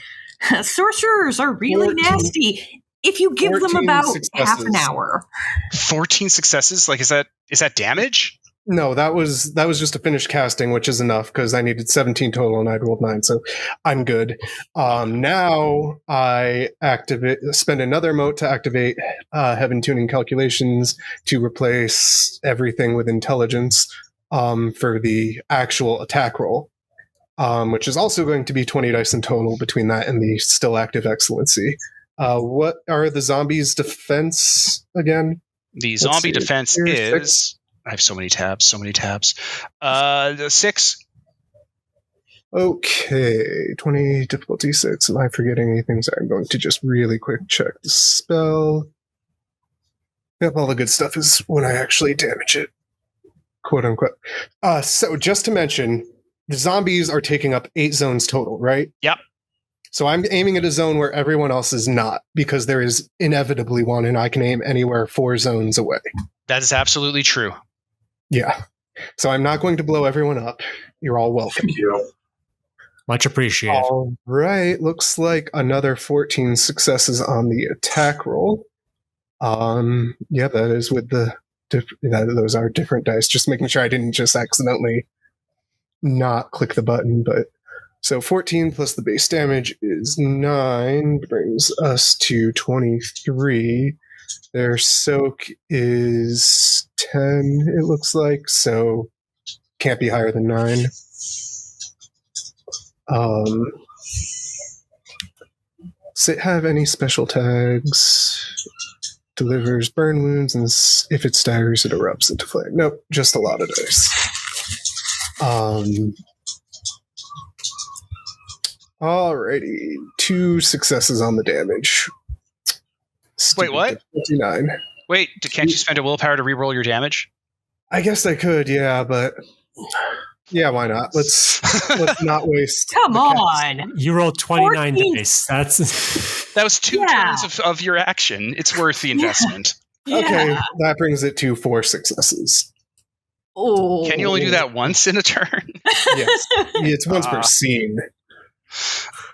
Speaker 3: Sorcerers are really
Speaker 5: 14
Speaker 3: nasty. If you give them
Speaker 5: 14
Speaker 3: about half an
Speaker 5: successes.
Speaker 3: hour.
Speaker 1: 14 successes? Like, is that damage?
Speaker 5: No, that was just a finished casting, which is enough because I needed 17 total and I'd rolled 9, so I'm good. Now I spend another mote to activate Heaven Tuning Calculations to replace everything with intelligence for the actual attack roll, which is also going to be 20 dice in total between that and the still active excellency. What are the zombies' defense again?
Speaker 1: The
Speaker 5: Let's
Speaker 1: zombie
Speaker 5: see.
Speaker 1: defense
Speaker 5: Here's
Speaker 1: is...
Speaker 5: 6.
Speaker 1: I have so many tabs. The 6.
Speaker 5: Okay, 20 difficulty 6. Am I forgetting anything? So I'm going to just really quick check the spell. Yep, all the good stuff is when I actually damage it, quote unquote. So just to mention, the zombies are taking up 8 zones total, right?
Speaker 1: Yep.
Speaker 5: So I'm aiming at a zone where everyone else is not, because there is inevitably one, and I can aim anywhere 4 zones away.
Speaker 1: That is absolutely true.
Speaker 5: Yeah. So I'm not going to blow everyone up. You're all welcome.
Speaker 6: Thank you.
Speaker 4: Much appreciated.
Speaker 5: All right. Looks like another 14 successes on the attack roll. Yeah, that is with the those are different dice. Just making sure I didn't just accidentally not click the button. But so 14 plus the base damage is 9, brings us to 23. Their soak is 10, it looks like, so can't be higher than 9. Does it have any special tags? Delivers burn wounds, and if it staggers, it erupts into flame. Nope, just a lot of dice. Alrighty, 2 successes on the damage.
Speaker 1: Wait, what?
Speaker 5: 59.
Speaker 1: Wait, can't you spend a willpower to reroll your damage?
Speaker 5: I guess I could, yeah, but yeah, why not? Let's not waste.
Speaker 3: Come
Speaker 5: the
Speaker 3: on.
Speaker 4: You rolled 29
Speaker 3: 14.
Speaker 4: dice. That's
Speaker 1: That was 2
Speaker 3: Yeah.
Speaker 1: turns of your action. It's worth the investment.
Speaker 5: Okay,
Speaker 3: Yeah.
Speaker 5: that brings it to 4 successes.
Speaker 3: Oh.
Speaker 1: Can you only do that once in a turn?
Speaker 5: Yes, it's once per
Speaker 1: Ah.
Speaker 5: scene.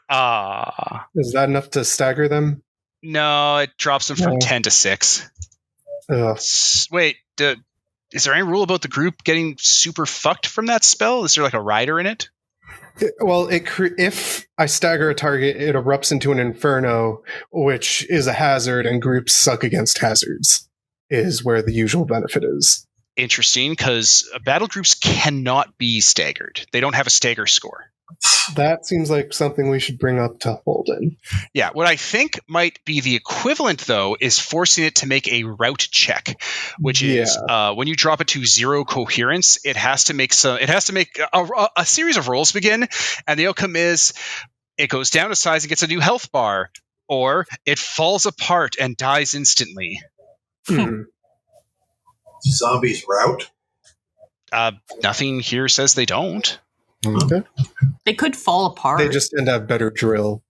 Speaker 1: Ah.
Speaker 5: Is that enough to stagger them?
Speaker 1: No, it drops them from
Speaker 5: No.
Speaker 1: 10 to 6.
Speaker 5: Ugh.
Speaker 1: Wait, is there any rule about the group getting super fucked from that spell? Is there like a rider in it?
Speaker 5: If I stagger a target, it erupts into an inferno, which is a hazard, and groups suck against hazards, is where the usual benefit is.
Speaker 1: Interesting, because battle groups cannot be staggered. They don't have a stagger score.
Speaker 5: That seems like something we should bring up to Holden.
Speaker 1: Yeah, what I think might be the equivalent, though, is forcing it to make a route check, which is when you drop it to 0 coherence, it has to make a series of rolls begin, and the outcome is it goes down a size and gets a new health bar, or it falls apart and dies instantly.
Speaker 5: Hmm.
Speaker 6: Zombies route?
Speaker 1: Nothing here says they don't.
Speaker 2: Okay.
Speaker 3: They could fall apart.
Speaker 5: They just tend to have better drill.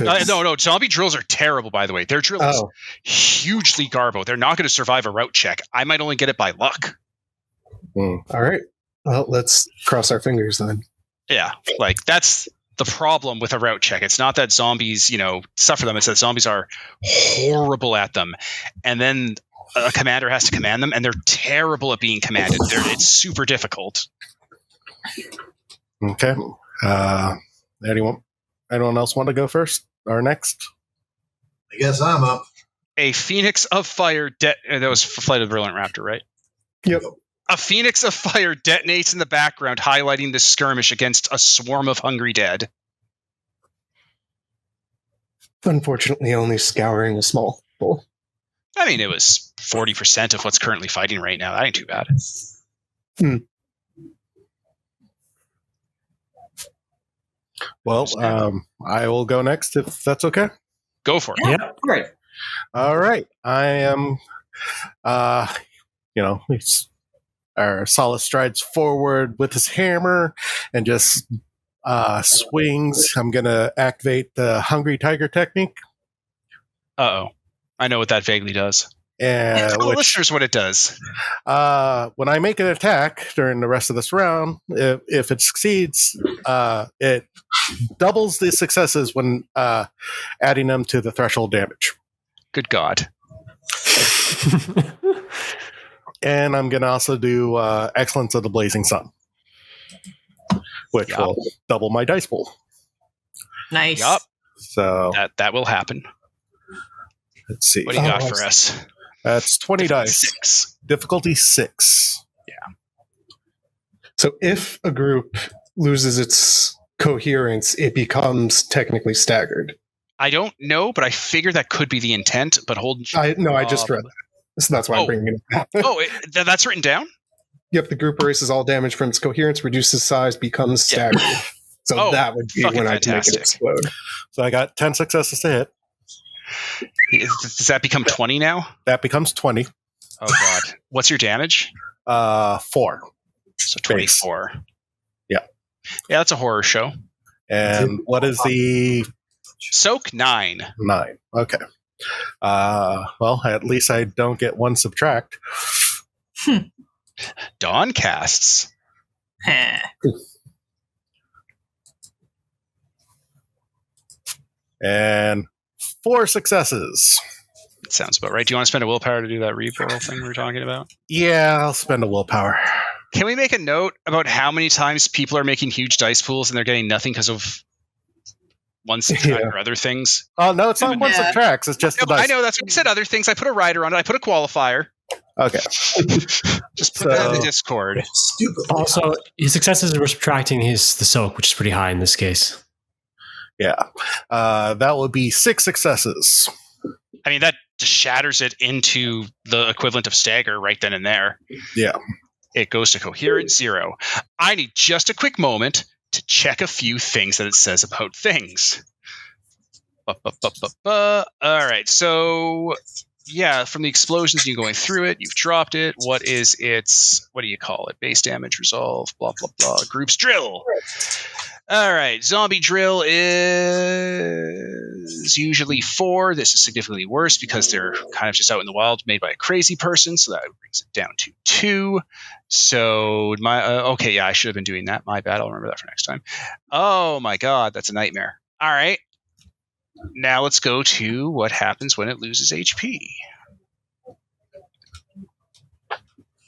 Speaker 1: No, zombie drills are terrible, by the way. Their drill is hugely garbo. They're not going to survive a route check. I might only get it by luck.
Speaker 5: All right. Well, let's cross our fingers then.
Speaker 1: Yeah, like that's the problem with a route check. It's not that zombies, suffer them. It's that zombies are horrible at them. And then a commander has to command them, and they're terrible at being commanded. It's super difficult.
Speaker 2: Okay. Anyone else want to go first or next?
Speaker 6: I guess I'm up.
Speaker 1: A Phoenix of Fire that was Flight of the Brilliant Raptor, right?
Speaker 5: Yep.
Speaker 1: A Phoenix of Fire detonates in the background, highlighting the skirmish against a swarm of hungry dead.
Speaker 5: Unfortunately, only scouring a small pool.
Speaker 1: I mean, it was 40% of what's currently fighting right now. That ain't too bad.
Speaker 2: Well, I will go next if that's okay.
Speaker 1: Go for it.
Speaker 4: Yeah.
Speaker 3: Right.
Speaker 2: All right. I am, Solid strides forward with his hammer and just swings. I'm going to activate the Hungry Tiger technique.
Speaker 1: Uh-oh. I know what that vaguely does.
Speaker 2: And
Speaker 1: Tell the listeners what it does.
Speaker 2: when I make an attack during the rest of this round, if it succeeds, it doubles the successes when adding them to the threshold damage.
Speaker 1: Good God.
Speaker 2: And I'm going to also do Excellence of the Blazing Sun, which will double my dice pool.
Speaker 3: Nice.
Speaker 1: Yup.
Speaker 2: So
Speaker 1: That will happen.
Speaker 2: let's see.
Speaker 1: What do you got for us?
Speaker 2: That's 20 dice.
Speaker 1: 6.
Speaker 2: Difficulty 6.
Speaker 5: So if a group loses its coherence, it becomes technically staggered.
Speaker 1: I don't know, but I figure that could be the intent. But hold.
Speaker 5: I just read that. So that's why I'm bringing it up.
Speaker 1: That's written down?
Speaker 5: Yep, the group erases all damage from its coherence, reduces size, becomes staggered. So that would be when I can make it explode.
Speaker 2: So I got 10 successes to hit.
Speaker 1: Does that become 20 now?
Speaker 2: That becomes 20.
Speaker 1: Oh, God. What's your damage?
Speaker 2: 4.
Speaker 1: So 24.
Speaker 2: Base. Yeah.
Speaker 1: Yeah, that's a horror show.
Speaker 2: And what is the...
Speaker 1: Soak 9.
Speaker 2: 9. Okay. Well, at least I don't get 1 subtract.
Speaker 1: Dawn casts.
Speaker 2: And 4 successes.
Speaker 1: Sounds about right. Do you want to spend a willpower to do that reroll thing we were talking about?
Speaker 2: Yeah, I'll spend a willpower.
Speaker 1: Can we make a note about how many times people are making huge dice pools and they're getting nothing because of one subtract or other things?
Speaker 2: Oh, no, it's not 1 subtracts. It's just the dice.
Speaker 1: I know, that's what you said. Other things. I put a rider on it. I put a qualifier.
Speaker 2: Okay.
Speaker 1: Just put that in the Discord.
Speaker 6: Stupid.
Speaker 4: Also, his successes were subtracting the soak, which is pretty high in this case.
Speaker 2: Yeah. That would be 6 successes.
Speaker 1: I mean, that just shatters it into the equivalent of stagger right then and there.
Speaker 2: Yeah.
Speaker 1: It goes to coherent 0. I need just a quick moment to check a few things that it says about things. All right, so yeah, from the explosions, you going through it, you've dropped it. What do you call it? Base damage, resolve, blah, blah, blah. Groups drill. All right, zombie drill is usually 4. This is significantly worse because they're kind of just out in the wild, made by a crazy person, so that brings it down to 2. So I should have been doing that. My bad. I'll remember that for next time. Oh my God, that's a nightmare. All right, now let's go to what happens when it loses HP.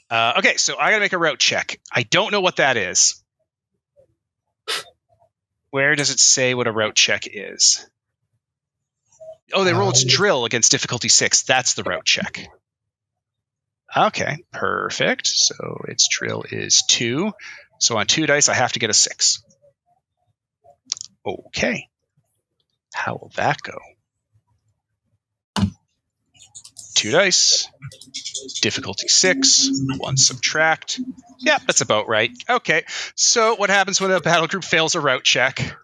Speaker 1: Okay, so I gotta make a route check. I don't know what that is. Where does it say what a route check is? Oh, they roll its drill against difficulty 6. That's the route check. Okay, perfect. So its drill is 2. So on 2 dice, I have to get a 6. Okay. How will that go? 2 dice. Difficulty 6. 1 subtract. Yeah, that's about right. Okay. So what happens when a battle group fails a route check?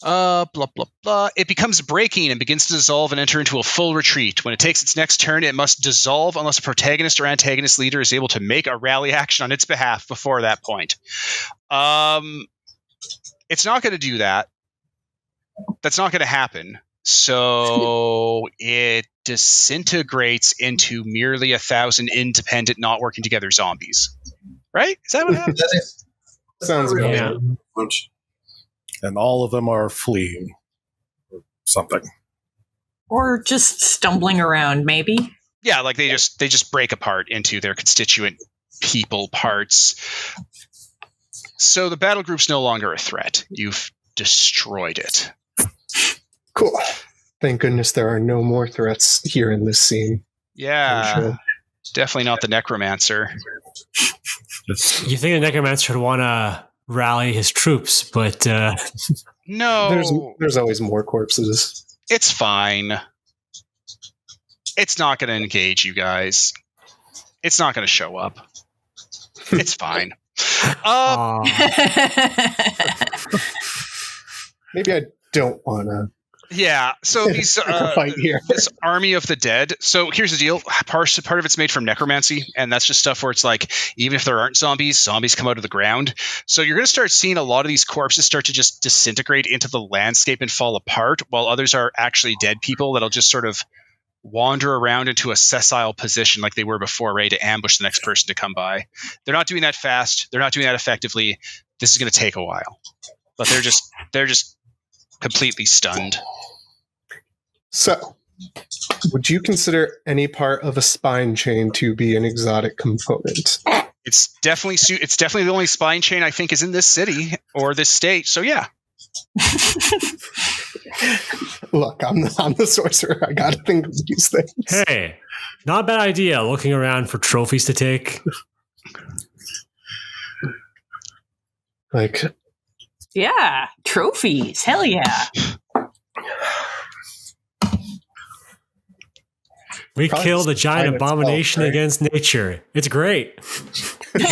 Speaker 1: Blah, blah, blah. It becomes breaking and begins to dissolve and enter into a full retreat. When it takes its next turn, it must dissolve unless a protagonist or antagonist leader is able to make a rally action on its behalf before that point. It's not going to do that. That's not going to happen. So it disintegrates into merely 1,000 independent, not working together zombies. Right? Is that what happens?
Speaker 5: Sounds good.
Speaker 4: Yeah.
Speaker 2: And all of them are fleeing. Or something.
Speaker 3: Or just stumbling around, maybe.
Speaker 1: Yeah, like they just break apart into their constituent people parts. So the battle group's no longer a threat. You've destroyed it.
Speaker 5: Cool. Thank goodness there are no more threats here in this scene.
Speaker 1: Yeah.
Speaker 5: Sure.
Speaker 1: Definitely not the necromancer.
Speaker 4: You think the necromancer would want to rally his troops, but
Speaker 1: No.
Speaker 5: There's always more corpses.
Speaker 1: It's fine. It's not going to engage you guys. It's not going to show up. It's fine.
Speaker 5: Maybe I don't want to
Speaker 1: Yeah. So these
Speaker 5: fight here.
Speaker 1: this army of the dead. So here's the deal. Part of it's made from necromancy, and that's just stuff where it's like, even if there aren't zombies come out of the ground. So you're going to start seeing a lot of these corpses start to just disintegrate into the landscape and fall apart, while others are actually dead people that'll just sort of wander around into a sessile position like they were before, ready to ambush the next person to come by. They're not doing that fast. They're not doing that effectively. This is going to take a while, but they're just completely stunned.
Speaker 5: So, would you consider any part of a spine chain to be an exotic component?
Speaker 1: It's definitely the only spine chain I think is in this city or this state. So yeah.
Speaker 5: Look, I'm the sorcerer. I gotta think of these things.
Speaker 4: hey, not a bad idea looking around for trophies to take.
Speaker 5: Like,
Speaker 3: Yeah, trophies. Hell yeah.
Speaker 4: We
Speaker 5: Probably
Speaker 4: killed a giant
Speaker 5: spine itself,
Speaker 4: abomination
Speaker 5: right?
Speaker 4: against nature. It's great.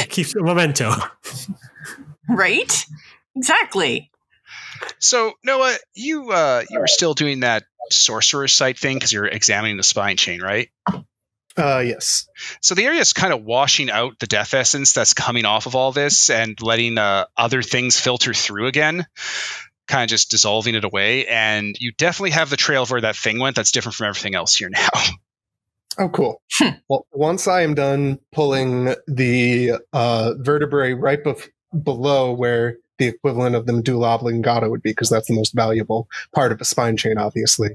Speaker 4: Keeps the memento.
Speaker 3: Right? Exactly.
Speaker 1: So Noah, you were still doing that sorcerer site thing because you're examining the spine chain, right?
Speaker 5: Yes.
Speaker 1: So the area is kind of washing out the death essence that's coming off of all this and letting other things filter through again, kind of just dissolving it away. And you definitely have the trail of where that thing went that's different from everything else here now.
Speaker 5: Oh, cool. Well, once I am done pulling the vertebrae right below where the equivalent of the medulla oblongata would be, because that's the most valuable part of a spine chain, obviously,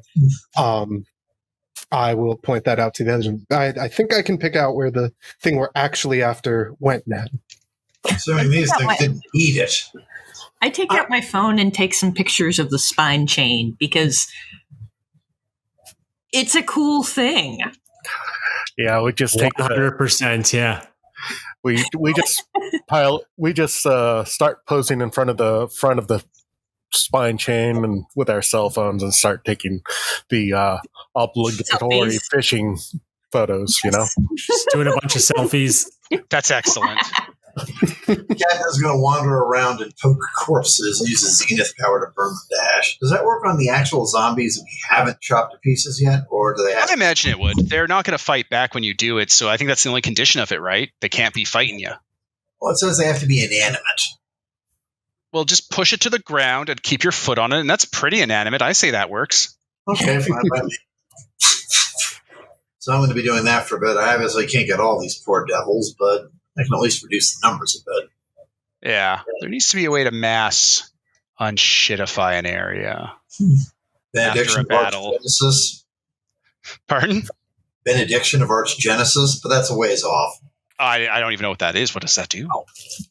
Speaker 5: I will point that out to the others. I think I can pick out where the thing we're actually after went, Ned.
Speaker 6: Assuming these things didn't eat it.
Speaker 3: I take out my phone and take some pictures of the spine chain because it's a cool thing.
Speaker 2: Yeah, we just take
Speaker 4: 100%, yeah.
Speaker 2: we just start posing in front of the spine chain and with our cell phones and start taking the obligatory
Speaker 3: Selfies.
Speaker 2: fishing photos, you know.
Speaker 4: Just doing a bunch of selfies.
Speaker 1: That's excellent.
Speaker 6: Cat is going to wander around and poke corpses and use his zenith power to burn the dash. Does that work on the actual zombies that we haven't chopped to pieces yet, or do they have?
Speaker 1: I imagine it would. They're not going to fight back when you do it, so I think that's the only condition of it, right? They can't be fighting you.
Speaker 6: Well, it says they have to be inanimate.
Speaker 1: Well, just push it to the ground and keep your foot on it, and that's pretty inanimate. I say that works.
Speaker 6: Okay, fine by me. So I'm going to be doing that for a bit. I obviously can't get all these poor devils, but I can at least reduce the numbers a bit.
Speaker 1: Yeah, there needs to be a way to mass unshitify an area.
Speaker 6: Benediction
Speaker 1: After a
Speaker 6: of
Speaker 1: battle.
Speaker 6: Archgenesis.
Speaker 1: Pardon?
Speaker 6: Benediction of Archgenesis, but that's a ways off.
Speaker 1: I don't even know what that is. What does that do?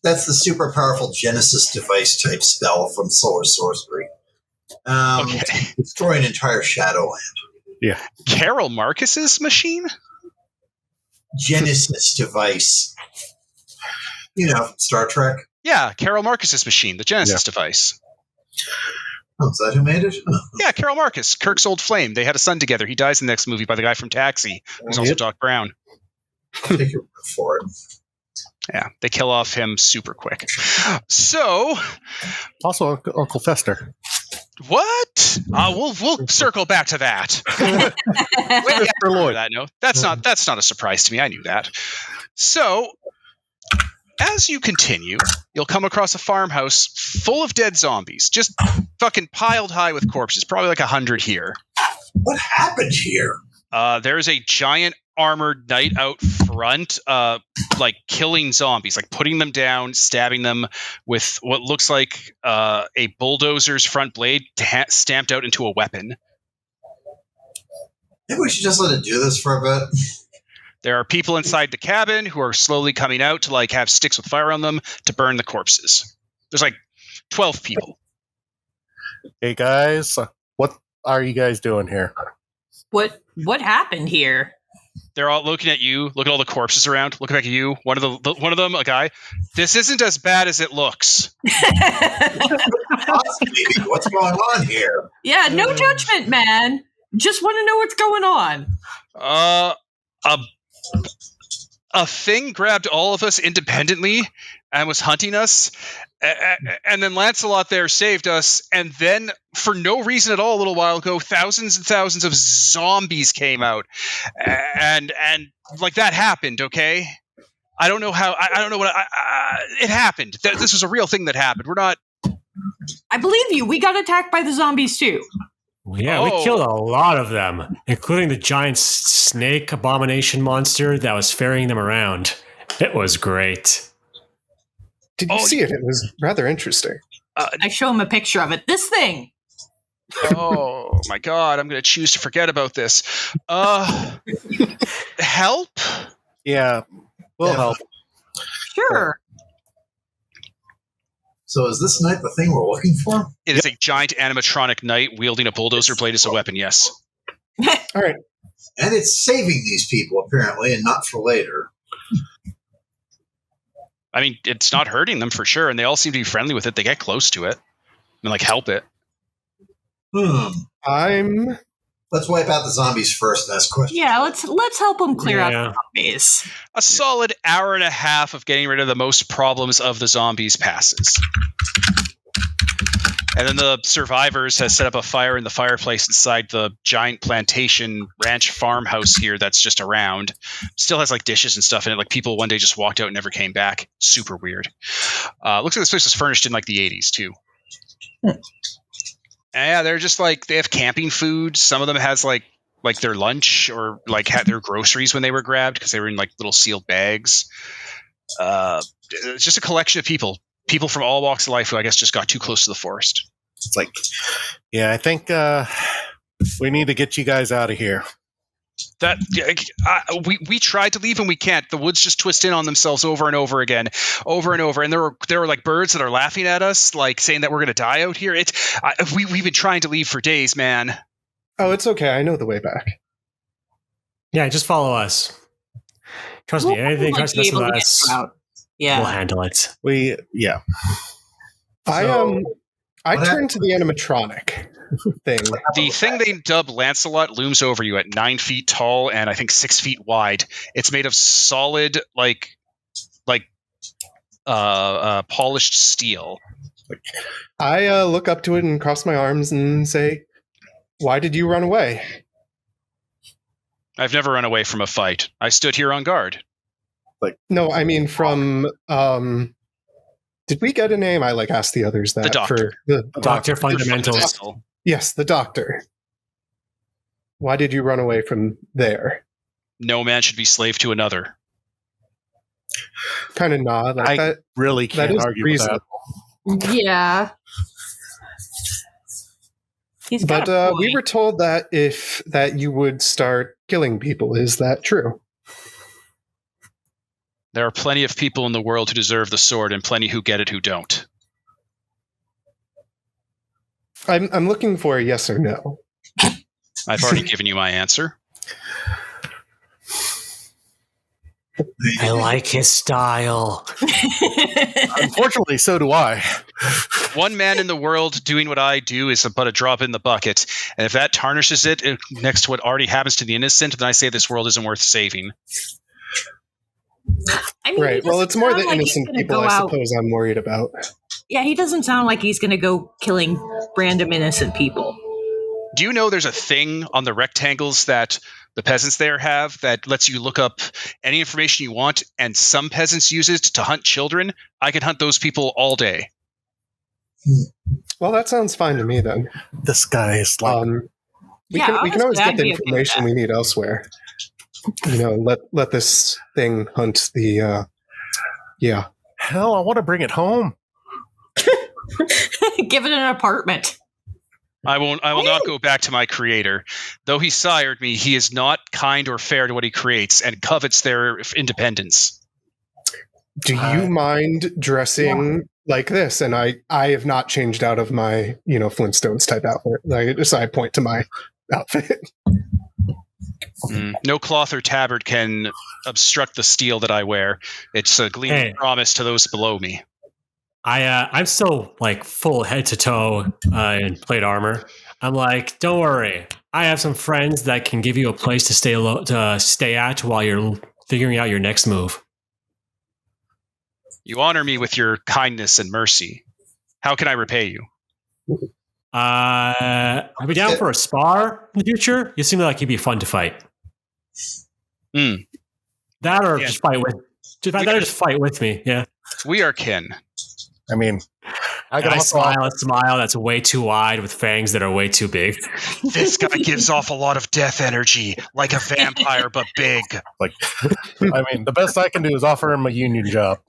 Speaker 6: That's the super powerful Genesis device type spell from Solar Sorcery.
Speaker 1: Okay.
Speaker 6: Destroy an entire Shadowland.
Speaker 2: Yeah.
Speaker 1: Carol Marcus's machine?
Speaker 6: Genesis device. You know, Star Trek.
Speaker 1: Yeah, Carol Marcus's machine, the Genesis device.
Speaker 6: Oh, is that who made it? Oh.
Speaker 1: Yeah, Carol Marcus, Kirk's old flame. They had a son together. He dies in the next movie by the guy from Taxi, who's also Doc Brown.
Speaker 6: Take your word for it.
Speaker 1: Yeah, they kill off him super quick. So,
Speaker 2: Also, Uncle Fester.
Speaker 1: what? We'll circle back to that. Wait,
Speaker 2: Fester Lloyd.
Speaker 1: that note. That's not a surprise to me. I knew that. So, as you continue, you'll come across a farmhouse full of dead zombies, just fucking piled high with corpses. Probably like 100 here.
Speaker 6: What happened here?
Speaker 1: There's a giant armored knight out front, like killing zombies, like putting them down, stabbing them with what looks like a bulldozer's front blade stamped out into a weapon.
Speaker 6: Maybe we should just let it do this for a bit.
Speaker 1: There are people inside the cabin who are slowly coming out to like have sticks with fire on them to burn the corpses. There's like 12 people.
Speaker 2: Hey guys, what are you guys doing here?
Speaker 3: What happened here?
Speaker 1: They're all looking at you. Look at all the corpses around. Looking back at you. One of them, a guy. This isn't as bad as it looks.
Speaker 6: Possibly. What's going on here?
Speaker 3: Yeah, no judgment, man. Just want to know what's going on.
Speaker 1: A thing grabbed all of us independently and was hunting us. And then Lancelot there saved us. And then, for no reason at all, a little while ago, thousands and thousands of zombies came out. And like that happened, okay? I don't know how. I don't know what. It happened. This was a real thing that happened. We're not.
Speaker 3: I believe you. We got attacked by the zombies too.
Speaker 4: Yeah, we killed a lot of them, including the giant snake abomination monster that was ferrying them around. It was great.
Speaker 5: Did you see it? It was rather interesting.
Speaker 3: I show him a picture of it. This thing.
Speaker 1: Oh my god! I'm going to choose to forget about this. Help?
Speaker 2: Yeah, we'll help.
Speaker 3: Sure.
Speaker 6: So is this knight the thing we're looking for?
Speaker 1: It is a giant animatronic knight wielding a bulldozer blade as a weapon, yes.
Speaker 5: All right.
Speaker 6: And it's saving these people, apparently, and not for later.
Speaker 1: I mean, it's not hurting them for sure, and they all seem to be friendly with it. They get close to it and, like, help it.
Speaker 6: Let's wipe out the zombies first and ask questions.
Speaker 3: Yeah, let's help them clear out the zombies.
Speaker 1: A solid hour and a half of getting rid of the most problems of the zombies passes. And then the survivors has set up a fire in the fireplace inside the giant plantation ranch farmhouse here that's just around. Still has like dishes and stuff in it. Like people one day just walked out and never came back. Super weird. Looks like this place was furnished in like the 80s too. Yeah, they're just like, they have camping food. Some of them has like their lunch or like had their groceries when they were grabbed because they were in like little sealed bags. It's just a collection of people from all walks of life who I guess just got too close to the forest.
Speaker 2: It's like, yeah, I think we need to get you guys out of here.
Speaker 1: That we tried to leave and we can't. The woods just twist in on themselves over and over again, and there were like birds that are laughing at us, like saying that we're gonna die out here. We've been trying to leave for days, man.
Speaker 5: Oh, it's okay. I know the way back.
Speaker 4: Yeah, just follow us. Trust me, anything trust us with us.
Speaker 3: Yeah,
Speaker 4: we'll handle it.
Speaker 5: I turned to the animatronic thing.
Speaker 1: The thing they dub Lancelot looms over you at 9 feet tall and I think 6 feet wide. It's made of solid, polished steel.
Speaker 5: I look up to it and cross my arms and say, "Why did you run away?"
Speaker 1: I've never run away from a fight. I stood here on guard.
Speaker 5: No, I mean from. Did we get a name? I asked the others that.
Speaker 1: The doctor.
Speaker 5: For the
Speaker 4: Doctor Fundamentals.
Speaker 5: Yes, the doctor. Why did you run away from there?
Speaker 1: No man should be slave to another.
Speaker 5: Kind of nod.
Speaker 2: I really can't argue with that.
Speaker 3: Yeah.
Speaker 5: But we were told that you would start killing people. Is that true?
Speaker 1: There are plenty of people in the world who deserve the sword and plenty who get it who don't.
Speaker 5: I'm looking for a yes or no.
Speaker 1: I've already given you my answer.
Speaker 4: I like his style.
Speaker 2: Unfortunately, so do I.
Speaker 1: One man in the world doing what I do is but a drop in the bucket. And if that tarnishes it next to what already happens to the innocent, then I say this world isn't worth saving.
Speaker 3: I mean,
Speaker 5: Right. Well, it's more the
Speaker 3: like
Speaker 5: innocent people, I suppose, I'm worried about.
Speaker 3: Yeah, he doesn't sound like he's going to go killing random innocent people.
Speaker 1: Do you know there's a thing on the rectangles that the peasants there have that lets you look up any information you want, and some peasants use it to hunt children? I can hunt those people all day.
Speaker 5: Well, that sounds fine to me then.
Speaker 2: This guy is like...
Speaker 5: we can always get the information we need elsewhere. Let this thing hunt the...
Speaker 2: Hell, I want to bring it home.
Speaker 3: Give it an apartment.
Speaker 1: I will not go back to my creator. Though he sired me, he is not kind or fair to what he creates and covets their independence.
Speaker 5: Do you mind dressing like this? And I have not changed out of my, Flintstones type outfit. I point to my outfit.
Speaker 1: No cloth or tabard can obstruct the steel that I wear. It's a gleaming promise to those below me.
Speaker 4: I'm still like full head to toe in plate armor. I'm like, don't worry. I have some friends that can give you a place to stay at while you're figuring out your next move.
Speaker 1: You honor me with your kindness and mercy. How can I repay you?
Speaker 4: I'll be down for a spar in the future. You seem like you'd be fun to fight. That or just fight with. Just fight with me. Yeah,
Speaker 1: we are kin.
Speaker 2: I mean,
Speaker 4: I smile a smile that's way too wide with fangs that are way too big.
Speaker 1: This guy gives off a lot of death energy, like a vampire, but big.
Speaker 2: Like, I mean, the best I can do is offer him a union job.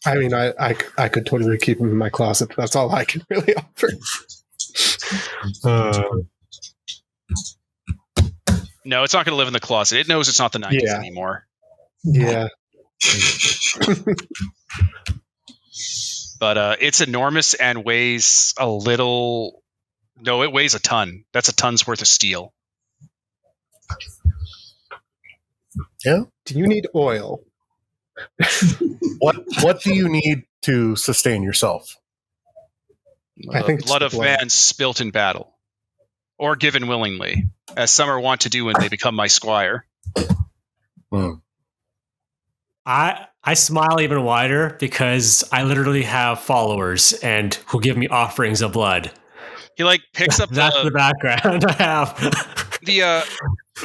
Speaker 5: I mean, I could totally keep him in my closet. That's all I can really offer.
Speaker 1: No, it's not going to live in the closet. It knows it's not the 90s anymore.
Speaker 5: Yeah.
Speaker 1: But it's enormous and weighs a little... No, it weighs a ton. That's a ton's worth of steel.
Speaker 2: Yeah.
Speaker 5: Do you need oil?
Speaker 2: What do you need to sustain yourself?
Speaker 5: I think
Speaker 1: blood of man spilt in battle, or given willingly, as some are wont to do when they become my squire.
Speaker 4: I smile even wider because I literally have followers and who give me offerings of blood.
Speaker 1: He picks up
Speaker 4: that's the background I have.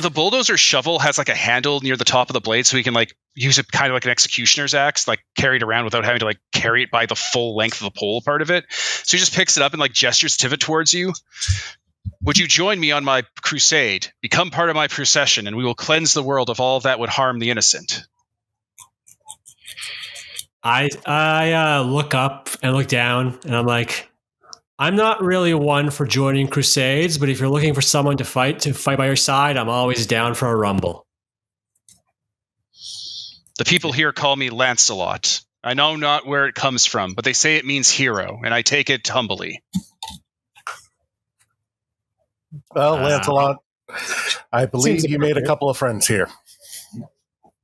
Speaker 1: The bulldozer shovel has a handle near the top of the blade, so he can use it kind of like an executioner's axe, carry it around without having to carry it by the full length of the pole part of it. So he just picks it up and gestures to it towards you. Would you join me on my crusade? Become part of my procession, and we will cleanse the world of all that would harm the innocent.
Speaker 4: I look up and look down, and I'm like, I'm not really one for joining crusades, but if you're looking for someone to fight by your side, I'm always down for a rumble.
Speaker 1: The people here call me Lancelot. I know not where it comes from, but they say it means hero, and I take it humbly.
Speaker 2: Well, Lancelot, I believe you made a couple of friends here.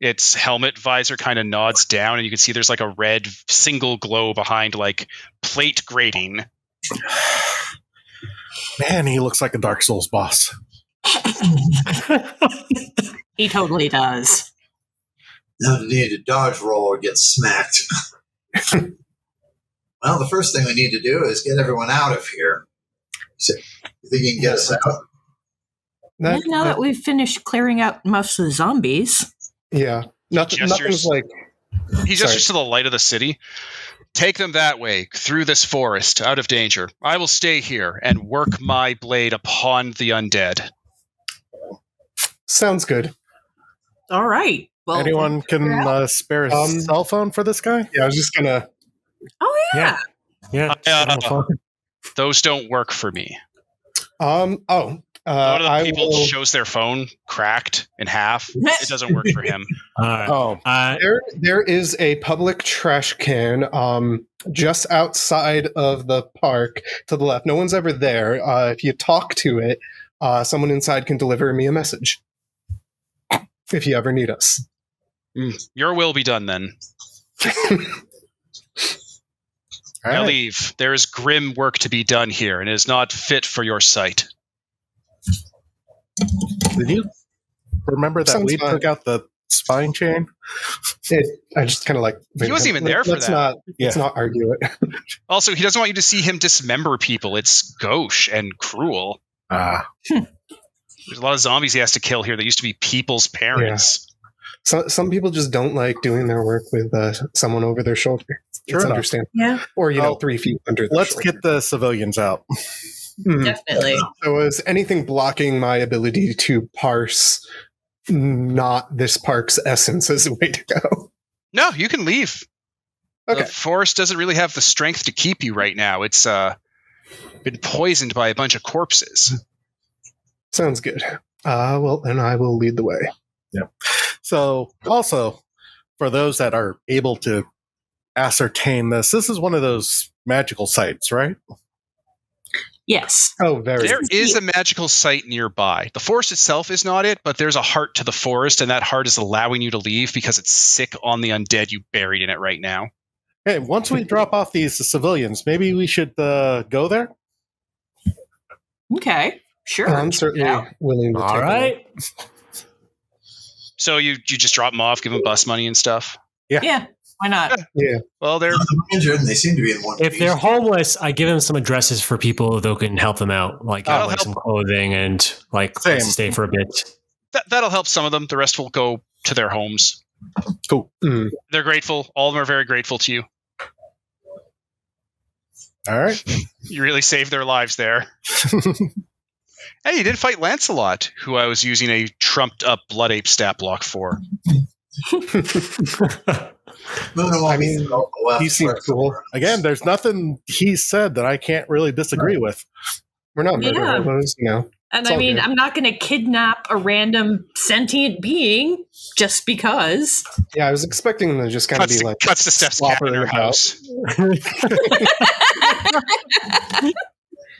Speaker 1: Its helmet visor kind of nods down, and you can see there's a red single glow behind plate grating.
Speaker 2: Man, he looks like a Dark Souls boss.
Speaker 3: He totally does.
Speaker 6: No need to dodge roll or get smacked. Well, the first thing we need to do is get everyone out of here. So, you think you can get us out?
Speaker 3: Now that we've finished clearing out most of the zombies.
Speaker 5: Yeah. Nothing's
Speaker 1: He gestures to the light of the city. Take them that way, through this forest, out of danger. I will stay here and work my blade upon the undead.
Speaker 5: Sounds good.
Speaker 3: All right. Well,
Speaker 2: anyone can spare a cell phone for this guy?
Speaker 5: Yeah, I was just gonna...
Speaker 3: Oh, yeah.
Speaker 4: Yeah.
Speaker 1: Those don't work for me.
Speaker 5: One
Speaker 1: of the people shows their phone cracked in half. It doesn't work for him.
Speaker 5: There is a public trash can just outside of the park to the left. No one's ever there. If you talk to it, someone inside can deliver me a message. if you ever need us.
Speaker 1: Your will be done then.
Speaker 2: All
Speaker 1: Now
Speaker 2: right.
Speaker 1: leave. There is grim work to be done here, and it is not fit for your sight.
Speaker 2: Did you remember that
Speaker 5: Sounds
Speaker 2: we
Speaker 5: fine.
Speaker 2: took out the spine chain?
Speaker 5: I just kind of like...
Speaker 1: He wasn't even there for
Speaker 5: let's
Speaker 1: that.
Speaker 5: Let's not argue it.
Speaker 1: Also, he doesn't want you to see him dismember people. It's gauche and cruel. There's a lot of zombies he has to kill here that used to be people's parents.
Speaker 5: So, some people just don't like doing their work with someone over their shoulder.
Speaker 2: Sure
Speaker 5: It's
Speaker 2: enough.
Speaker 5: understandable.
Speaker 3: Yeah,
Speaker 5: Or,
Speaker 2: Well,
Speaker 5: 3 feet under their
Speaker 2: Let's
Speaker 5: shoulder.
Speaker 2: get the civilians out.
Speaker 5: Mhm.
Speaker 3: definitely.
Speaker 5: So is anything blocking my ability to parse not this park's essence as a way to go?
Speaker 1: No, you can leave.
Speaker 5: Okay.
Speaker 1: The forest doesn't really have the strength to keep you right now. It's been poisoned by a bunch of corpses.
Speaker 5: Sounds good. Well, then I will lead the way.
Speaker 2: So, also, for those that are able to ascertain this is one of those magical sites, right?
Speaker 3: Yes.
Speaker 5: Oh, very
Speaker 1: There
Speaker 5: good.
Speaker 1: is a magical site nearby. The forest itself is not it, but there's a heart to the forest, and that heart is allowing you to leave because it's sick on the undead you buried in it right now.
Speaker 2: Hey, once we drop off these civilians, maybe we should go there?
Speaker 3: Okay. Sure.
Speaker 5: I'm certainly
Speaker 3: Yeah.
Speaker 5: willing to
Speaker 4: All
Speaker 5: take
Speaker 4: right.
Speaker 1: So you just drop them off, give them bus money and stuff?
Speaker 3: Yeah. Why not?
Speaker 5: Yeah.
Speaker 1: Well, they're
Speaker 6: Injured, and they seem to be in one
Speaker 4: If
Speaker 6: piece.
Speaker 4: they're homeless, I give them some addresses for people that can help them out, like
Speaker 1: That'll
Speaker 4: like
Speaker 1: help.
Speaker 4: some clothing and like
Speaker 2: Same.
Speaker 4: place to stay for a bit.
Speaker 1: that'll help some of them. The rest will go to their homes.
Speaker 2: Cool.
Speaker 5: Mm.
Speaker 1: They're grateful. All of them are very grateful to you.
Speaker 2: All right.
Speaker 1: You really saved their lives there. Hey, you did fight Lancelot, who I was using a trumped-up Blood Ape stat block for.
Speaker 6: No,
Speaker 5: I mean, he seems cool.
Speaker 2: Again, there's nothing he said that I can't really disagree with.
Speaker 5: We're not
Speaker 3: Yeah.
Speaker 5: murderhobos,
Speaker 3: And
Speaker 5: It's
Speaker 3: I
Speaker 5: all
Speaker 3: mean,
Speaker 5: good.
Speaker 3: I'm not going to kidnap a random sentient being just because.
Speaker 5: Yeah, I was expecting them to just kind of be like
Speaker 1: Cuts to Steph's cat in her
Speaker 5: slobbering about.
Speaker 1: house.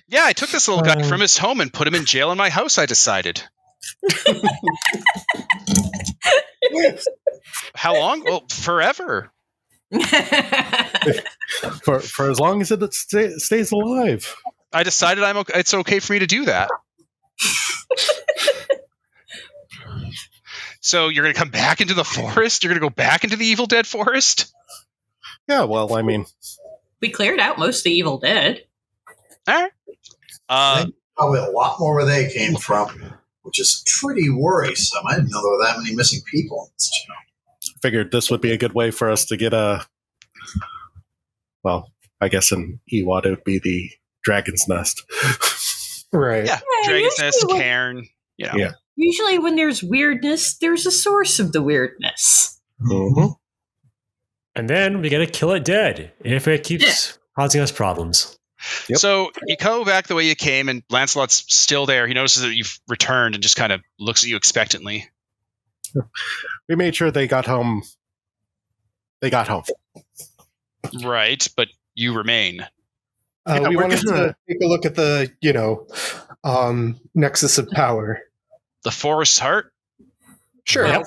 Speaker 1: Yeah, I took this little guy from his home and put him in jail in my house, I decided. How long? Well, forever.
Speaker 2: For as long as it stays alive.
Speaker 1: I decided it's okay for me to do that. So you're going to come back into the forest? You're going to go back into the Evil Dead forest?
Speaker 2: Yeah, well, I mean,
Speaker 3: We cleared out most of the Evil Dead.
Speaker 1: All right.
Speaker 6: Probably a lot more where they came from, which is pretty worrisome. I didn't know there were that many missing people in this town.
Speaker 2: figured this would be a good way for us to get well, I guess in Ewad it would be the Dragon's Nest.
Speaker 5: Right.
Speaker 1: Yeah,
Speaker 3: Yeah,
Speaker 1: Dragon's Nest,
Speaker 3: usually when-
Speaker 1: Cairn. You know.
Speaker 2: Yeah.
Speaker 3: Usually, when there's weirdness, there's a source of the weirdness.
Speaker 2: Mm-hmm.
Speaker 4: And then we got to kill it dead if it keeps causing us problems.
Speaker 2: Yep.
Speaker 1: So you go back the way you came, and Lancelot's still there. He notices that you've returned and just kind of looks at you expectantly.
Speaker 2: We made sure they got home. They got home.
Speaker 1: Right, but you remain.
Speaker 2: Yeah,
Speaker 5: We
Speaker 2: we're
Speaker 5: wanted
Speaker 2: gonna-
Speaker 5: to take a look at the, nexus of power.
Speaker 1: The forest's heart?
Speaker 5: Sure.
Speaker 3: Well,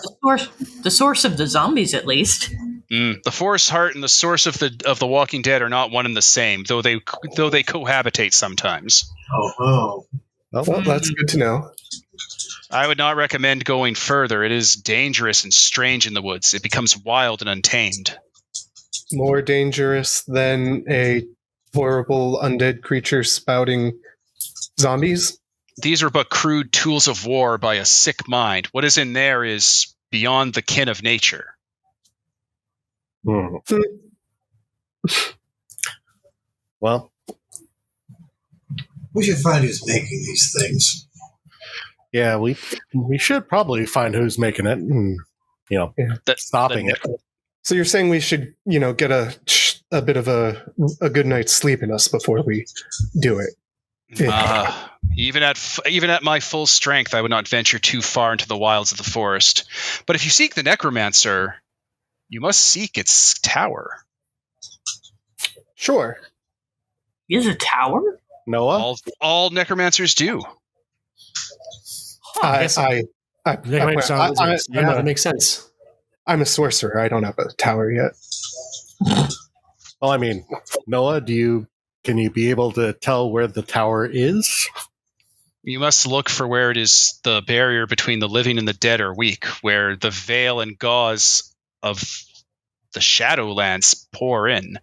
Speaker 3: the source of the zombies, at least.
Speaker 1: The forest's heart and the source of the Walking Dead are not one and the same, though they cohabitate sometimes.
Speaker 6: Oh.
Speaker 5: Well, that's good to know.
Speaker 1: I would not recommend going further. It is dangerous and strange in the woods. It becomes wild and untamed.
Speaker 5: More dangerous than a horrible undead creature spouting zombies.
Speaker 1: These are but crude tools of war by a sick mind. What is in there is beyond the kin of nature.
Speaker 2: Hmm. Well,
Speaker 6: We should find who's making these things.
Speaker 2: yeah, we should probably find who's making it and stopping it.
Speaker 5: So you're saying we should, get a bit of a good night's sleep in us before we do it.
Speaker 1: Even at my full strength, I would not venture too far into the wilds of the forest. But if you seek the necromancer, you must seek its tower.
Speaker 5: Sure.
Speaker 3: Is a tower?
Speaker 2: Noah?
Speaker 1: All necromancers do.
Speaker 5: I
Speaker 4: That makes sense.
Speaker 5: I'm a sorcerer. I don't have a tower yet.
Speaker 2: Well, I mean, Noah, can you be able to tell where the tower is?
Speaker 1: You must look for where it is the barrier between the living and the dead are weak, where the veil and gauze of the Shadowlands pour in.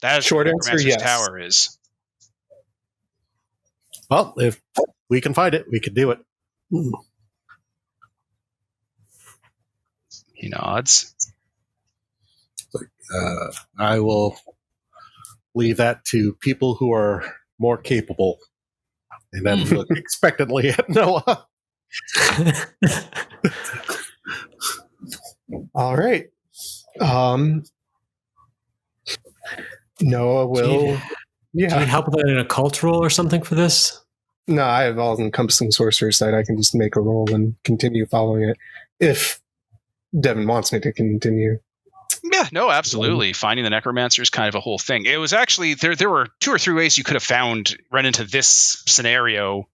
Speaker 1: That is
Speaker 5: Short
Speaker 1: where
Speaker 5: answer,
Speaker 1: Necromancer's
Speaker 5: yes.
Speaker 1: tower is.
Speaker 2: Well, if we can find it, we could do it.
Speaker 1: He nods.
Speaker 2: I will leave that to people who are more capable. And then look expectantly at Noah.
Speaker 5: All right. Noah will.
Speaker 4: Do you need help with an occult roll or something for this?
Speaker 5: No, I have all encompassing sorcerer side. I can just make a roll and continue following it if Devon wants me to continue.
Speaker 1: Yeah, no, absolutely. Finding the necromancer is kind of a whole thing. It was actually there were 2 or 3 ways you could have run into this scenario,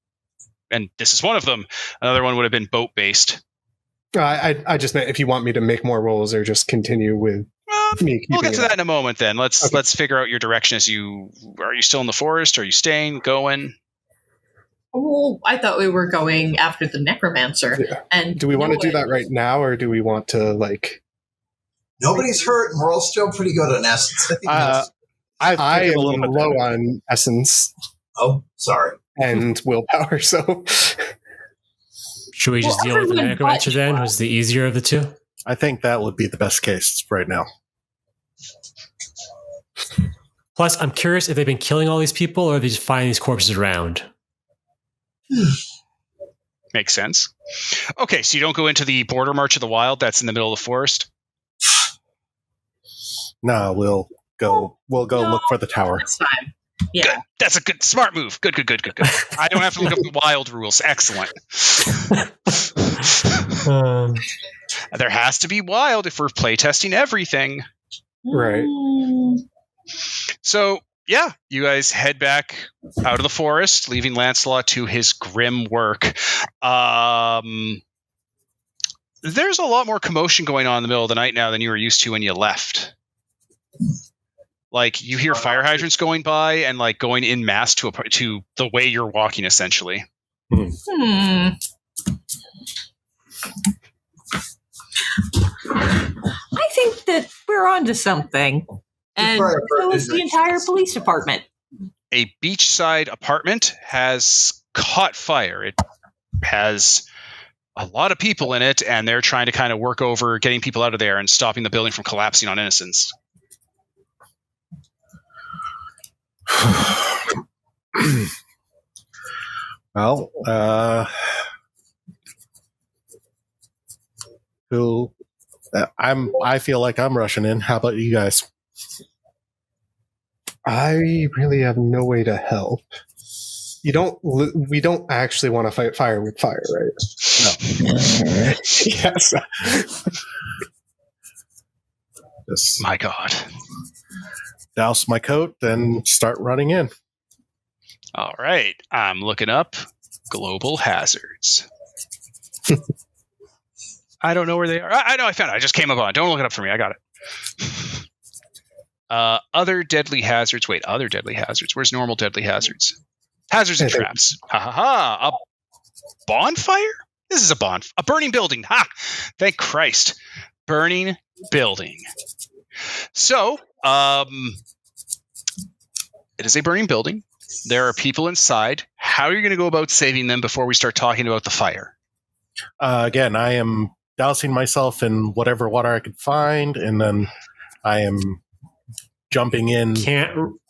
Speaker 1: and this is one of them. Another one would have been boat based.
Speaker 5: I just meant if you want me to make more rolls or just continue with me.
Speaker 1: We'll get to that in a moment. Then let's figure out your direction. Are you still in the forest? Are you staying? Going?
Speaker 3: Oh, I thought we were going after the necromancer.
Speaker 5: Yeah.
Speaker 3: And
Speaker 5: do we want to do that right now, or do we want to like?
Speaker 6: Nobody's hurt, and we're all still pretty good on essence.
Speaker 5: I am low on essence.
Speaker 6: Oh, sorry.
Speaker 5: And willpower. So,
Speaker 4: should we just deal with the necromancer then? Who's the easier of the two?
Speaker 2: I think that would be the best case right now.
Speaker 4: Plus, I'm curious if they've been killing all these people, or if they just find these corpses around.
Speaker 1: Makes sense. Okay, so you don't go into the border march of the wild that's in the middle of the forest?
Speaker 2: No, we'll go look for the tower.
Speaker 3: Next time. Yeah.
Speaker 1: Good. That's a good, smart move. Good. I don't have to look up the wild rules. Excellent. There has to be wild if we're playtesting everything.
Speaker 5: Right.
Speaker 1: So, yeah, you guys head back out of the forest, leaving Lancelot to his grim work. There's a lot more commotion going on in the middle of the night now than you were used to when you left. Like, you hear fire hydrants going by and, like, going in mass to the way you're walking, essentially.
Speaker 3: I think that we're onto something. And so is the entire police department.
Speaker 1: A beachside apartment has caught fire. It has a lot of people in it, and they're trying to kind of work over getting people out of there and stopping the building from collapsing on innocents.
Speaker 2: Well, I feel like I'm rushing in. How about you guys?
Speaker 5: I really have no way to help. We don't actually want to fight fire with fire, right?
Speaker 2: No.
Speaker 5: Yes.
Speaker 2: Just
Speaker 1: My God.
Speaker 2: douse my coat and start running in.
Speaker 1: All right. I'm looking up global hazards. I don't know where they are. I know I found it. I just came upon it. Don't look it up for me. I got it. Other deadly hazards. Wait, other deadly hazards. Where's normal deadly hazards? Hazards and traps. Ha ha ha. A bonfire? This is a burning building. Ha! Thank Christ. Burning building. So, it is a burning building. There are people inside. How are you going to go about saving them before we start talking about the fire?
Speaker 2: Again, I am dousing myself in whatever water I could find, and then I am jumping in.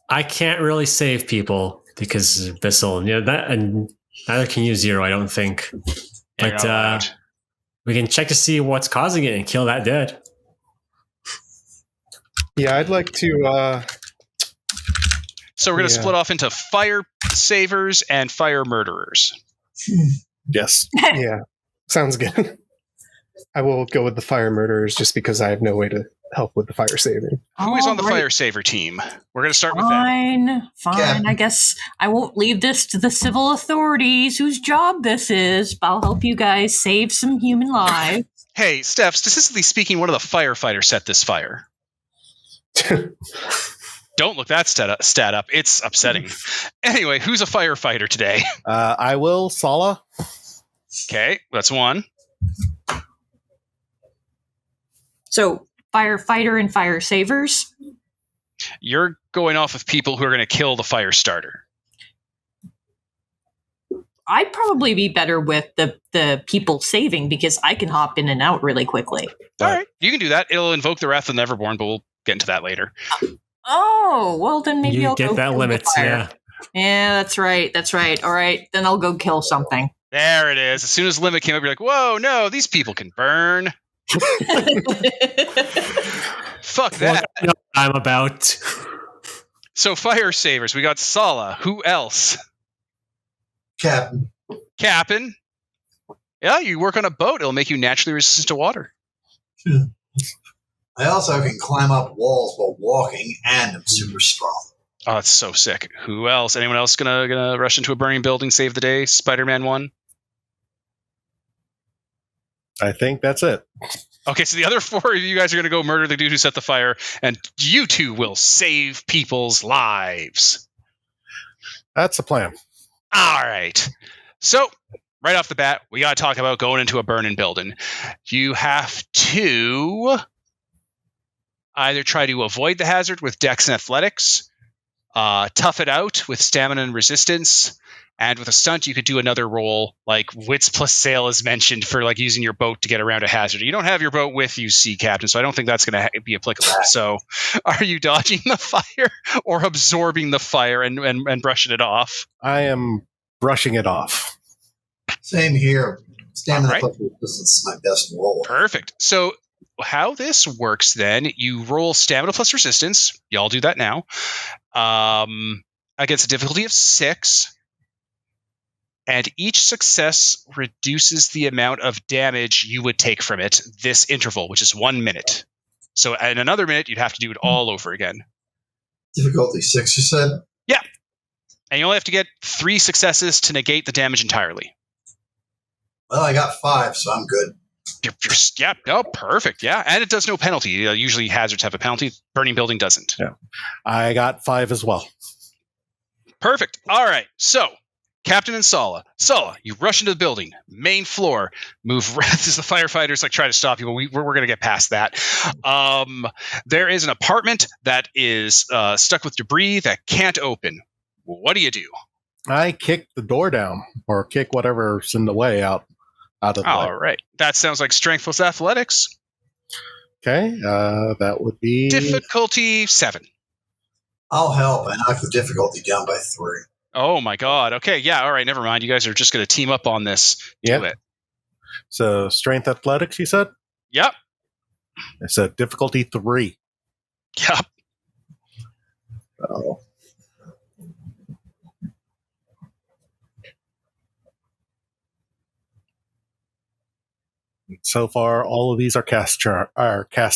Speaker 4: I can't really save people because of Bissell. Yeah, that, and neither can you, Zero, I don't think. But we can check to see what's causing it and kill that dead.
Speaker 5: Yeah, I'd like to.
Speaker 1: So we're going to split off into fire savers and fire murderers.
Speaker 2: Yes.
Speaker 5: Yeah, sounds good. I will go with the fire murderers just because I have no way to help with the fire saving.
Speaker 1: Who is on the
Speaker 3: All right.
Speaker 1: fire saver team? We're going to start with them.
Speaker 3: Fine.
Speaker 6: Captain.
Speaker 3: I guess I won't leave this to the civil authorities whose job this is, but I'll help you guys save some human lives.
Speaker 1: Hey, Steph, statistically speaking, one of the firefighters set this fire. Don't look that stat up. It's upsetting. Anyway, who's a firefighter today?
Speaker 2: I will, Sala.
Speaker 1: Okay, that's one.
Speaker 3: So, firefighter and fire savers.
Speaker 1: You're going off of people who are going to kill the fire starter.
Speaker 3: I'd probably be better with the people saving because I can hop in and out really quickly.
Speaker 1: All right, you can do that. It'll invoke the Wrath of the Neverborn, but we'll get into that later.
Speaker 3: Oh, well then maybe
Speaker 4: You
Speaker 3: I'll
Speaker 4: get
Speaker 3: go
Speaker 4: that
Speaker 3: kill the
Speaker 4: limit,
Speaker 3: fire.
Speaker 4: yeah.
Speaker 3: Yeah, that's right. All right, then I'll go kill something.
Speaker 1: There it is. As soon as limit came up, you're like, whoa, no, these people can burn. Fuck that.
Speaker 4: You know what I'm about.
Speaker 1: So fire savers, we got Sala. Who else?
Speaker 6: Captain.
Speaker 1: Captain. Yeah, you work on a boat. It'll make you naturally resistant to water.
Speaker 6: I also can climb up walls while walking, and I'm super strong.
Speaker 1: Oh, that's so sick. Who else? Anyone else gonna rush into a burning building, save the day? Spider-Man 1?
Speaker 2: I think that's it.
Speaker 1: Okay, so the other 4 of you guys are gonna go murder the dude who set the fire, and you two will save people's lives.
Speaker 2: That's the plan.
Speaker 1: All right. So, right off the bat, we got to talk about going into a burning building. You have to either try to avoid the hazard with Dex and Athletics, tough it out with Stamina and Resistance, and with a stunt, you could do another roll, like Wits plus Sail is mentioned for like using your boat to get around a hazard. You don't have your boat with you, Sea Captain, so I don't think that's going to be applicable. So, are you dodging the fire or absorbing the fire and brushing it off?
Speaker 2: I am brushing it off.
Speaker 6: Same here. Stamina
Speaker 1: All right.
Speaker 6: plus resistance is my best roll.
Speaker 1: Perfect. So how this works then, you roll Stamina plus Resistance. Y'all do that now. Against a difficulty of 6. And each success reduces the amount of damage you would take from it this interval, which is 1 minute. So in another minute, you'd have to do it all over again.
Speaker 6: Difficulty 6, you said?
Speaker 1: Yeah. And you only have to get 3 successes to negate the damage entirely.
Speaker 6: Well, I got 5, so I'm good.
Speaker 1: Yeah, oh, perfect. Yeah, and it does no penalty. Usually hazards have a penalty. Burning building doesn't.
Speaker 2: Yeah. I got 5 as well.
Speaker 1: Perfect. All right. So, Captain and Sala. Sala, you rush into the building, main floor, move as the firefighters like try to stop you, but we're going to get past that. There is an apartment that is stuck with debris that can't open. What do you do?
Speaker 2: I kick the door down or kick whatever's in the way out of the way.
Speaker 1: All right. That sounds like strength plus athletics.
Speaker 2: Okay, that would be
Speaker 1: Difficulty 7.
Speaker 6: I'll help. I knock the difficulty down by 3.
Speaker 1: Oh my god. Okay, yeah, all right, never mind. You guys are just going to team up on this. Do
Speaker 2: Yep.
Speaker 1: it.
Speaker 2: So strength athletics, you said?
Speaker 1: Yep.
Speaker 2: I said difficulty 3.
Speaker 1: Yep.
Speaker 2: Oh. So far, all of these are cast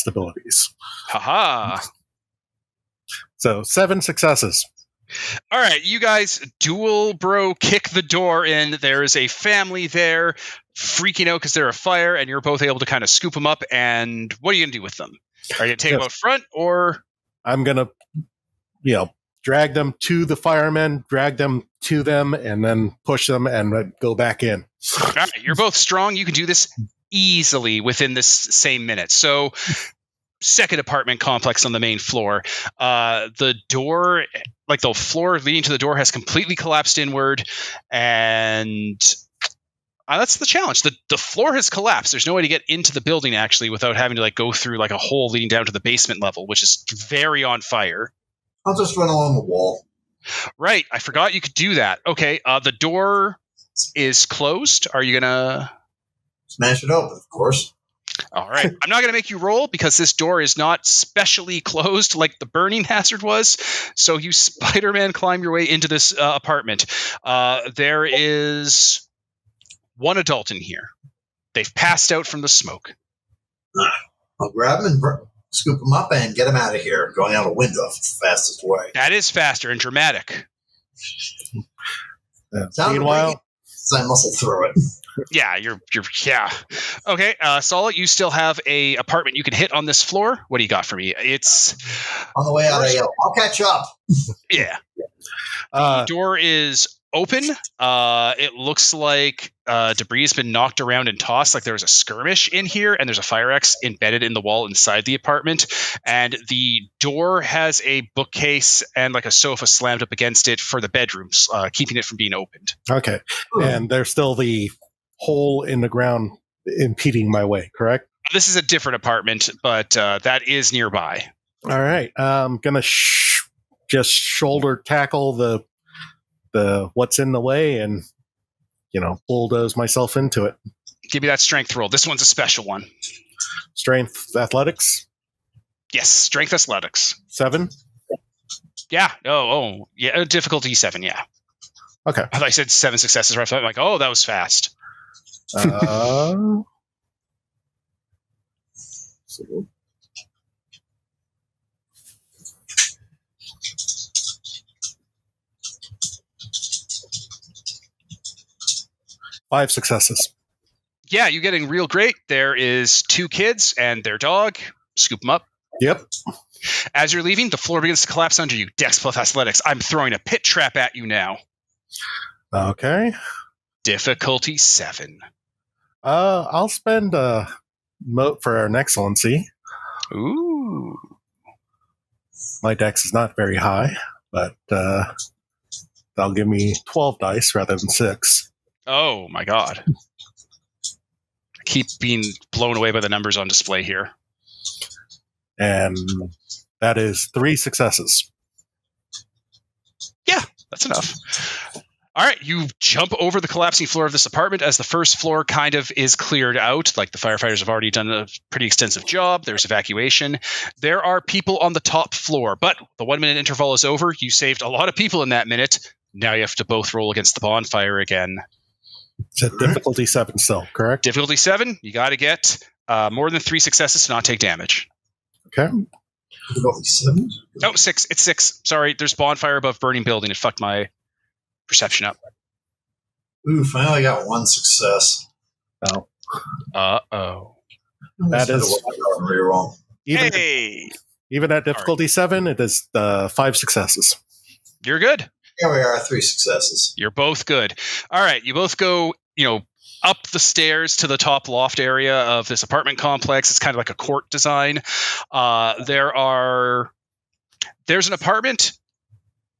Speaker 2: abilities.
Speaker 1: Haha.
Speaker 2: So 7 successes.
Speaker 1: All right, you guys dual bro kick the door in. There is a family there freaking out because they're afire, and you're both able to kind of scoop them up. And what are you going to do with them? Are you going to take them out front or?
Speaker 2: I'm going to, drag them to the firemen, drag them to them, and then push them and go back in.
Speaker 1: All right, you're both strong. You can do this easily within this same minute. So, second apartment complex on the main floor. The door, like the floor leading to the door, has completely collapsed inward, and that's the challenge. The floor has collapsed. There's no way to get into the building actually without having to like go through like a hole leading down to the basement level, which is very on fire.
Speaker 6: I'll just run along the wall.
Speaker 1: Right, I forgot you could do that. Okay, the door is closed. Are you gonna
Speaker 6: Smash it open, of course.
Speaker 1: All right. I'm not going to make you roll because this door is not specially closed like the burning hazard was. So you Spider-Man climb your way into this apartment. There is one adult in here. They've passed out from the smoke.
Speaker 6: I'll grab him and scoop them up and get them out of here. Going out a window is the fastest way.
Speaker 1: That is faster and dramatic.
Speaker 2: Meanwhile,
Speaker 6: I muscle through it.
Speaker 1: Yeah, you're okay. Solid, you still have a apartment you can hit on this floor. What do you got for me? It's
Speaker 6: on the way out. I'll catch up.
Speaker 1: Yeah. The door is open. It looks like debris has been knocked around and tossed. Like there was a skirmish in here, and there's a fire X embedded in the wall inside the apartment. And the door has a bookcase and like a sofa slammed up against it for the bedrooms, keeping it from being opened.
Speaker 2: Okay, and there's still the hole in the ground impeding my way, correct?
Speaker 1: This is a different apartment, but that is nearby.
Speaker 2: All right, I'm gonna just shoulder tackle the what's in the way and bulldoze myself into it.
Speaker 1: Give me that strength roll. This one's a special one.
Speaker 2: Strength athletics?
Speaker 1: Yes, strength athletics.
Speaker 2: 7?
Speaker 1: Yeah. Oh, yeah. Difficulty 7. Yeah.
Speaker 2: Okay.
Speaker 1: I thought I said 7 successes. Right? I'm like, oh, that was fast.
Speaker 2: So 5 successes.
Speaker 1: Yeah, you're getting real great. There is 2 kids and their dog. Scoop them up.
Speaker 2: Yep.
Speaker 1: As you're leaving, the floor begins to collapse under you. Dex plus athletics. I'm throwing a pit trap at you now.
Speaker 2: Okay.
Speaker 1: Difficulty 7.
Speaker 2: I'll spend a mote for an excellency.
Speaker 1: Ooh.
Speaker 2: My dex is not very high, but that'll give me 12 dice rather than 6.
Speaker 1: Oh, my God. I keep being blown away by the numbers on display here.
Speaker 2: And that is 3 successes.
Speaker 1: Yeah, that's enough. All right, you jump over the collapsing floor of this apartment as the first floor kind of is cleared out. Like the firefighters have already done a pretty extensive job. There's evacuation. There are people on the top floor, but the 1-minute interval is over. You saved a lot of people in that minute. Now you have to both roll against the bonfire again.
Speaker 2: It's at difficulty 7 still, correct?
Speaker 1: Difficulty 7, you got to get more than 3 successes to not take damage.
Speaker 2: Okay.
Speaker 6: Difficulty 7?
Speaker 1: Oh, 6. It's 6. Sorry, there's bonfire above burning building. It fucked my perception up.
Speaker 6: Ooh, finally got 1 success.
Speaker 2: Oh.
Speaker 1: Uh-oh.
Speaker 2: That is
Speaker 6: reroll.
Speaker 2: Even at difficulty 7, it is 5 successes.
Speaker 1: You're good.
Speaker 6: Here we are, 3 successes.
Speaker 1: You're both good. All right, you both go, up the stairs to the top loft area of this apartment complex. It's kind of like a court design. There's an apartment.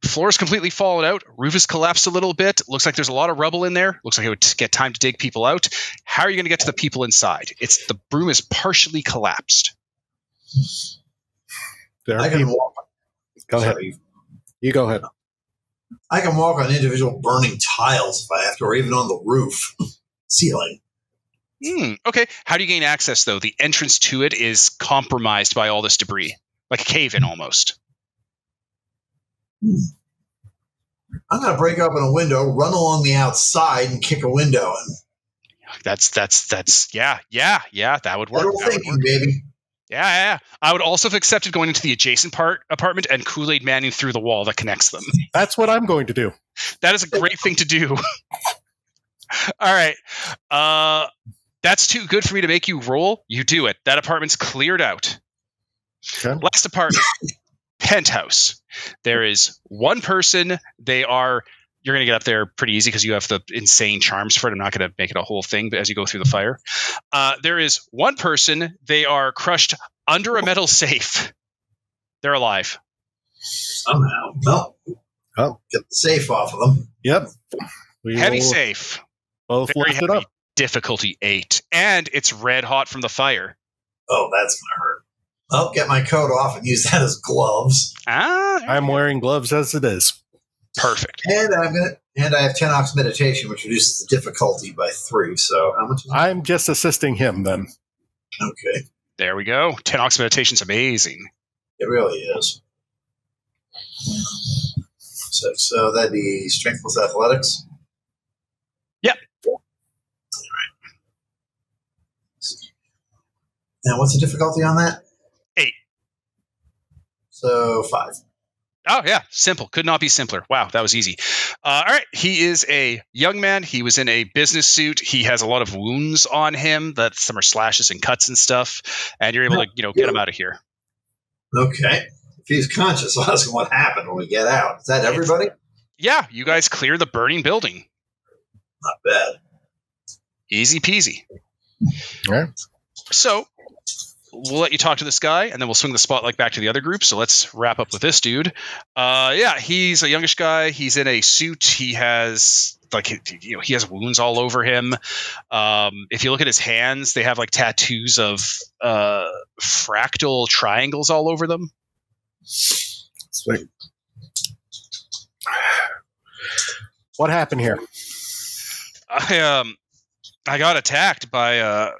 Speaker 1: Floor is completely fallen out. Roof has collapsed a little bit. Looks like there's a lot of rubble in there. Looks like it would get time to dig people out. How are you going to get to the people inside? The broom is partially collapsed.
Speaker 6: I can walk.
Speaker 2: Go ahead. You go ahead.
Speaker 6: I can walk on individual burning tiles if I have to, or even on the roof ceiling.
Speaker 1: Okay. How do you gain access, though? The entrance to it is compromised by all this debris, like a cave-in almost.
Speaker 6: I'm going to break open a window, run along the outside, and kick a window in.
Speaker 1: That's yeah. That would work.
Speaker 6: Little thinking, baby.
Speaker 1: Yeah. I would also have accepted going into the adjacent apartment and Kool-Aid Manning through the wall that connects them.
Speaker 2: That's what I'm going to do.
Speaker 1: That is a great thing to do. All right. That's too good for me to make you roll. You do it. That apartment's cleared out.
Speaker 2: Okay.
Speaker 1: Last apartment. Penthouse. There is one person. You're going to get up there pretty easy because you have the insane charms for it. I'm not going to make it a whole thing, but as you go through the fire, there is one person. They are crushed under a metal safe. They're alive.
Speaker 6: Somehow. Well, get the safe off of them.
Speaker 2: Yep.
Speaker 1: Heavy safe.
Speaker 2: Both
Speaker 1: Very
Speaker 2: lift it
Speaker 1: heavy.
Speaker 2: up.
Speaker 1: Difficulty 8. And it's red hot from the fire.
Speaker 6: Oh, that's going to hurt. I'll get my coat off and use that as gloves.
Speaker 2: I'm wearing gloves as it is.
Speaker 1: Perfect.
Speaker 6: And I have 10 ox meditation, which reduces the difficulty by 3. So how much?
Speaker 2: I'm just assisting him then.
Speaker 6: Okay.
Speaker 1: There we go. 10 ox meditation's amazing.
Speaker 6: It really is. So that'd be strength plus athletics.
Speaker 1: Yep.
Speaker 6: All right. And what's the difficulty on that?
Speaker 1: 8.
Speaker 6: So 5.
Speaker 1: Oh, yeah. Simple. Could not be simpler. Wow, that was easy. All right. He is a young man. He was in a business suit. He has a lot of wounds on him. That some are slashes and cuts and stuff. And you're able to, get him out of here.
Speaker 6: Okay. If he's conscious, I'll ask him what happened when we get out. Is that everybody?
Speaker 1: Yeah. You guys clear the burning building.
Speaker 6: Not bad.
Speaker 1: Easy peasy.
Speaker 2: All right.
Speaker 1: So we'll let you talk to this guy, and then we'll swing the spotlight back to the other group. So let's wrap up with this dude. He's a youngish guy. He's in a suit. He has he has wounds all over him. If you look at his hands, they have like tattoos of fractal triangles all over them.
Speaker 2: Sweet. What happened here?
Speaker 1: I got attacked by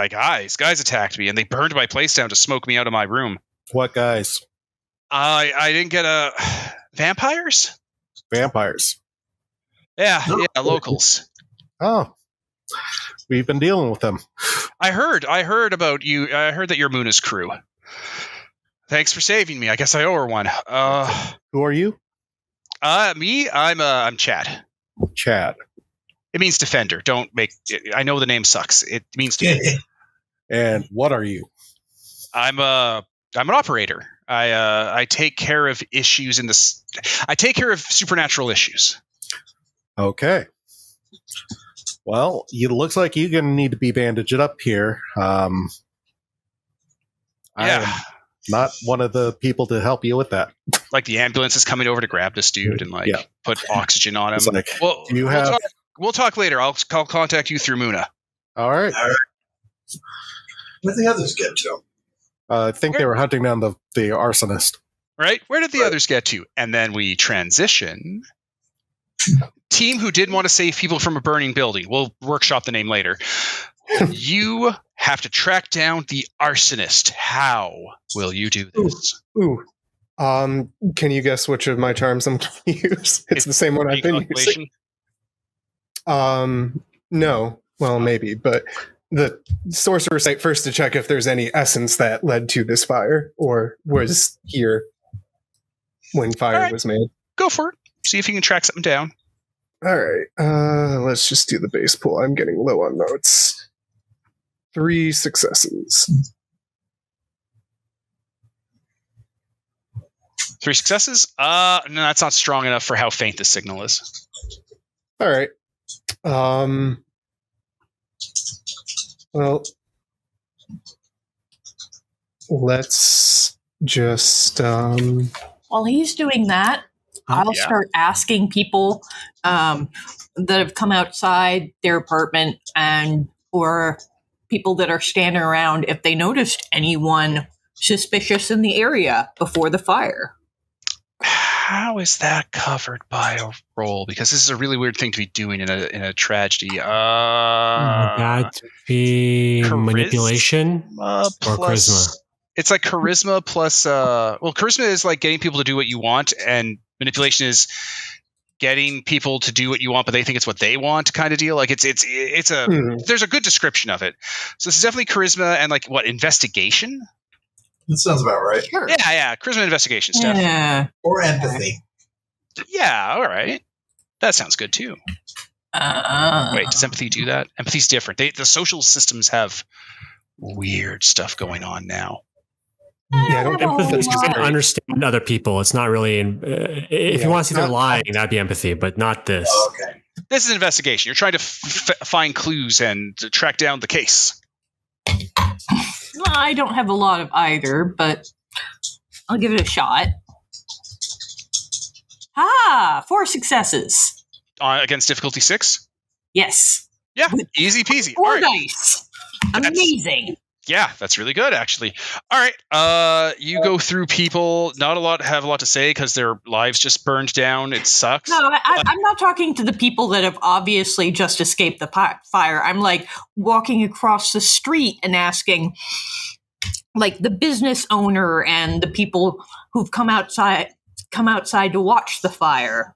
Speaker 1: guys. Guys attacked me, and they burned my place down to smoke me out of my room.
Speaker 2: What guys?
Speaker 1: I didn't get vampires.
Speaker 2: Vampires.
Speaker 1: Yeah, locals.
Speaker 2: Oh, we've been dealing with them.
Speaker 1: I heard about you. I heard that you're Muna's crew. Thanks for saving me. I guess I owe her one.
Speaker 2: Who are you?
Speaker 1: Me. I'm Chad.
Speaker 2: Chad.
Speaker 1: It means defender. Don't make. I know the name sucks. It means defender.
Speaker 2: And what are you?
Speaker 1: I'm an operator. I take care of issues in this. I take care of supernatural issues.
Speaker 2: Okay. Well, it looks like you're going to need to be bandaged up here. I am not one of the people to help you with that.
Speaker 1: Like the ambulance is coming over to grab this dude and put oxygen on him.
Speaker 2: It's like,
Speaker 1: we'll talk later. I'll contact you through Muna.
Speaker 2: All right.
Speaker 6: Where did the others get to?
Speaker 2: I think they were hunting down the arsonist.
Speaker 1: Right? Where did the others get to? And then we transition. Team who did want to save people from a burning building. We'll workshop the name later. You have to track down the arsonist. How will you do this?
Speaker 5: Ooh. Can you guess which of my charms I'm going to use? It's the same one I've been using. No. Well, maybe, but the sorcerer site first to check if there's any essence that led to this fire or was here when fire was made.
Speaker 1: Go for it. See if you can track something down.
Speaker 5: All right. Let's just do the base pool. I'm getting low on notes. 3 successes.
Speaker 1: 3 successes? No, that's not strong enough for how faint the signal is.
Speaker 5: All right. Well, let's just
Speaker 3: While he's doing that, I'll start asking people that have come outside their apartment or people that are standing around if they noticed anyone suspicious in the area before the fire.
Speaker 1: How is that covered by a roll? Because this is a really weird thing to be doing in a tragedy.
Speaker 4: That'd be manipulation or charisma.
Speaker 1: It's like charisma plus. Charisma is like getting people to do what you want, and manipulation is getting people to do what you want, but they think it's what they want, kind of deal. Like it's there's a good description of it. So this is definitely charisma and investigation.
Speaker 6: That sounds about right.
Speaker 3: Sure.
Speaker 1: Yeah. Charisma investigation stuff.
Speaker 3: Yeah.
Speaker 6: Or empathy.
Speaker 1: Yeah, all right. That sounds good too. Wait, does empathy do that? Empathy's different. The social systems have weird stuff going on now.
Speaker 5: Yeah, I don't
Speaker 4: empathy is trying to understand other people. It's not really. If you want to see them lying, that'd be empathy, but not this.
Speaker 6: Oh, okay.
Speaker 1: This is an investigation. You're trying to find clues and to track down the case.
Speaker 3: I don't have a lot of either, but I'll give it a shot. 4 successes.
Speaker 1: Against difficulty 6?
Speaker 3: Yes.
Speaker 1: Yeah, easy peasy.
Speaker 3: 4 dice. Amazing.
Speaker 1: Yeah, that's really good, actually. All right, you go through people. Not a lot have a lot to say because their lives just burned down. It sucks.
Speaker 3: No, I'm not talking to the people that have obviously just escaped the fire. I'm like walking across the street and asking, like the business owner and the people who've come outside to watch the fire,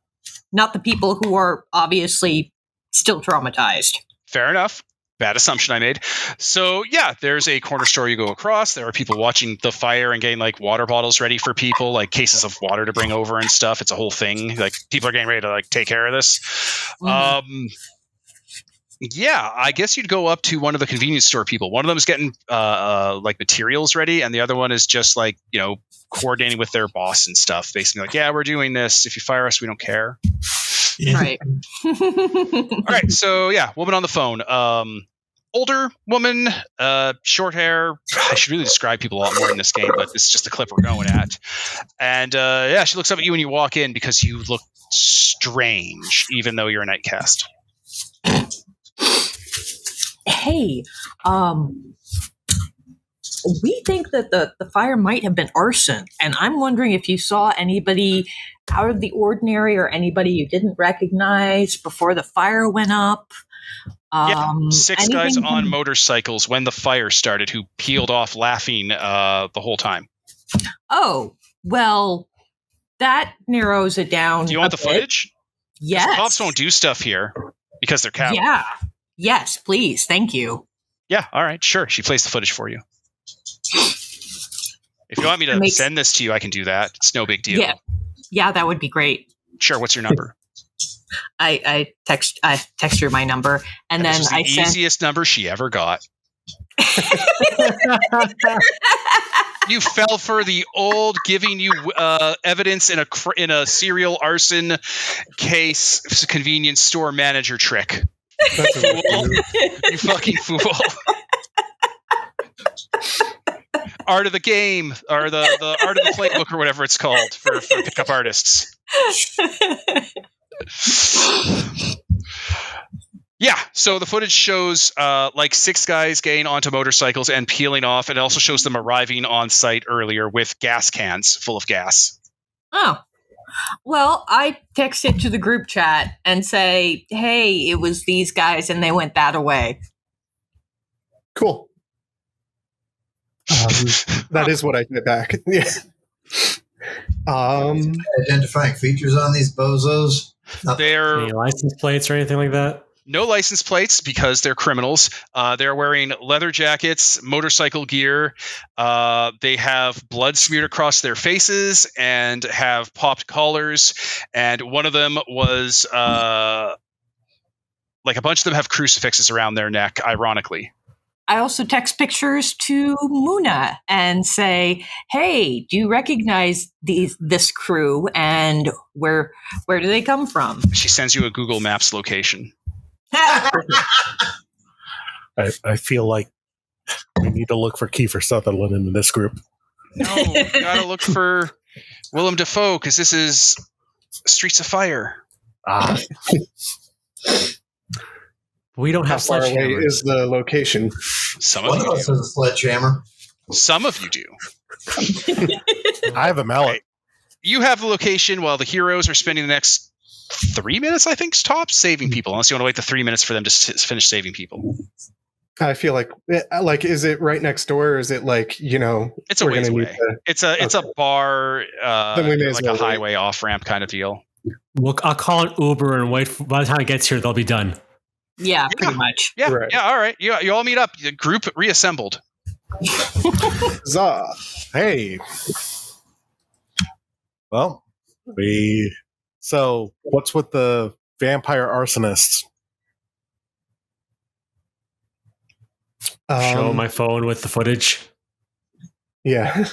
Speaker 3: not the people who are obviously still traumatized.
Speaker 1: Fair enough. Bad assumption I made. So yeah, there's a corner store you go across. There are people watching the fire and getting like water bottles ready for people, like cases of water to bring over and stuff. It's a whole thing. Like people are getting ready to like take care of this. Yeah, I guess you'd go up to one of the convenience store people. One of them is getting like materials ready, and the other one is just like, coordinating with their boss and stuff. Basically like, yeah, we're doing this. If you fire us, we don't care.
Speaker 3: Right.
Speaker 1: All right. So yeah, woman on the phone. Older woman, short hair. I should really describe people a lot more in this game, but this is just the clip we're going at. And yeah, she looks up at you when you walk in because you look strange, even though you're a nightcast.
Speaker 3: Hey, we think that the fire might have been arson, and I'm wondering if you saw anybody out of the ordinary or anybody you didn't recognize before the fire went up.
Speaker 1: Yeah, 6 guys
Speaker 3: anything
Speaker 1: on motorcycles when the fire started who peeled off laughing the whole time.
Speaker 3: Oh, well, that narrows it down.
Speaker 1: Do you want the
Speaker 3: a bit.
Speaker 1: footage?
Speaker 3: Yes.
Speaker 1: The cops won't do stuff here because they're cowards.
Speaker 3: Yeah. Yes, please. Thank you.
Speaker 1: Yeah, all right, sure. She plays the footage for you. If you want me to send this to you, I can do that. It's no big deal.
Speaker 3: Yeah, that would be great.
Speaker 1: Sure, what's your number?
Speaker 3: I text her my number, and then
Speaker 1: this was the
Speaker 3: I sent
Speaker 1: easiest number she ever got. You fell for the old giving you evidence in a serial arson case convenience store manager trick. You fucking fool. Art of the game, or the art of the playbook, or whatever it's called for pickup artists. Yeah, so the footage shows like 6 guys getting onto motorcycles and peeling off. It also shows them arriving on site earlier with gas cans full of gas.
Speaker 3: Oh. Well, I text it to the group chat and say, hey, it was these guys and they went that away.
Speaker 5: Cool. That is what I did back. Yeah.
Speaker 6: Identifying features on these bozos?
Speaker 1: They're
Speaker 4: Any license plates or anything like that?
Speaker 1: no license plates because they're criminals. They're wearing leather jackets, motorcycle gear. They have blood smeared across their faces and have popped collars. And one of them was like a bunch of them have crucifixes around their neck, ironically.
Speaker 3: I also text pictures to Muna and say, hey, do you recognize this crew and where do they come from?
Speaker 1: She sends you a Google Maps location.
Speaker 2: I feel like we need to look for Kiefer Sutherland in this group.
Speaker 1: No, you gotta look for Willem Dafoe because this is Streets of Fire.
Speaker 4: We don't
Speaker 5: How
Speaker 4: have
Speaker 5: far away
Speaker 4: sledgehammers.
Speaker 5: is the location?
Speaker 1: Some of
Speaker 6: One of
Speaker 1: you
Speaker 6: us
Speaker 1: do.
Speaker 6: has a sledgehammer.
Speaker 1: Some of you do.
Speaker 2: I have a mallet.
Speaker 1: You have the location while the heroes are spending the next 3 minutes, I think, tops, saving people. Unless you want to wait the 3 minutes for them to finish saving people.
Speaker 5: I feel like is it right next door, or is it like,
Speaker 1: It's a
Speaker 5: we're
Speaker 1: ways
Speaker 5: gonna need
Speaker 1: away.
Speaker 5: to-
Speaker 1: It's a bar,
Speaker 5: Then we may as
Speaker 1: like
Speaker 5: well
Speaker 1: a highway off ramp kind of deal.
Speaker 4: I'll call an Uber and wait. By the time it gets here, they'll be done.
Speaker 3: Yeah, pretty much.
Speaker 1: Yeah,
Speaker 5: Right.
Speaker 1: yeah. All right, you all meet up. The group reassembled.
Speaker 5: Huzzah.
Speaker 2: Hey. Well, so what's with the vampire arsonists?
Speaker 4: Show my phone with the footage.
Speaker 5: Yeah.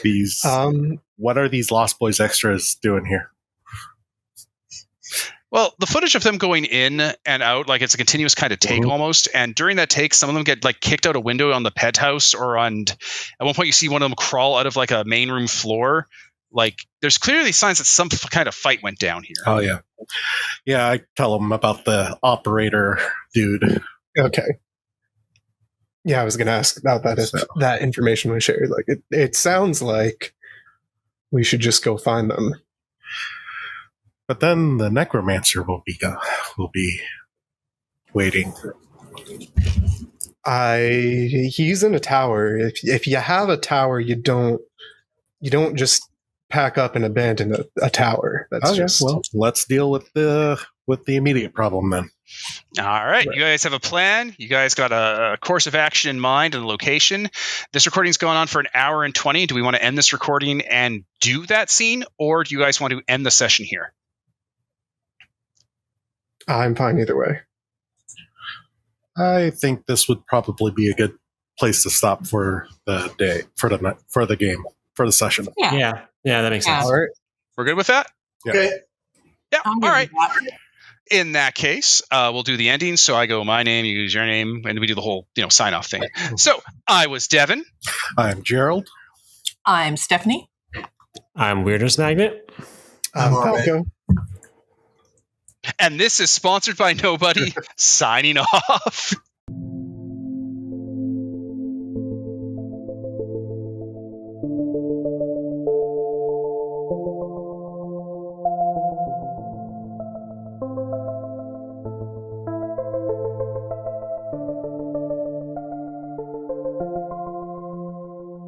Speaker 2: These what are these Lost Boys extras doing here?
Speaker 1: Well, the footage of them going in and out, like it's a continuous kind of take almost. And during that take, some of them get like kicked out a window on the pet house, or at one point you see one of them crawl out of like a main room floor. Like there's clearly signs that some kind of fight went down here.
Speaker 2: Oh yeah, yeah. I tell them about the operator dude.
Speaker 5: Okay. Yeah, I was going to ask about that if that information was shared. Like, it sounds like we should just go find them.
Speaker 2: But then the necromancer will be waiting.
Speaker 5: He's in a tower. If you have a tower, you don't just pack up and abandon a tower. That's just
Speaker 2: well, let's deal with the immediate problem then.
Speaker 1: All right. You guys have a plan. You guys got a course of action in mind and a location. This recording's going on for an hour and 20. Do we want to end this recording and do that scene, or do you guys want to end the session here?
Speaker 5: I'm fine either way.
Speaker 2: I think this would probably be a good place to stop for the day, for the game, for the session.
Speaker 3: Yeah.
Speaker 4: Yeah, that makes sense.
Speaker 5: All right.
Speaker 1: We're good with that?
Speaker 2: Yeah.
Speaker 6: Okay.
Speaker 1: Yeah.
Speaker 3: I'm
Speaker 1: All
Speaker 3: good
Speaker 1: right.
Speaker 3: with that.
Speaker 1: In that case, we'll do the ending. So I go my name, you use your name, and we do the whole sign off thing. So I was Devon.
Speaker 2: I'm Gerald.
Speaker 3: I'm Stephanie.
Speaker 4: I'm Weirdness Magnet.
Speaker 6: I'm all right.
Speaker 5: Falco.
Speaker 1: And this is sponsored by Nobody, signing off.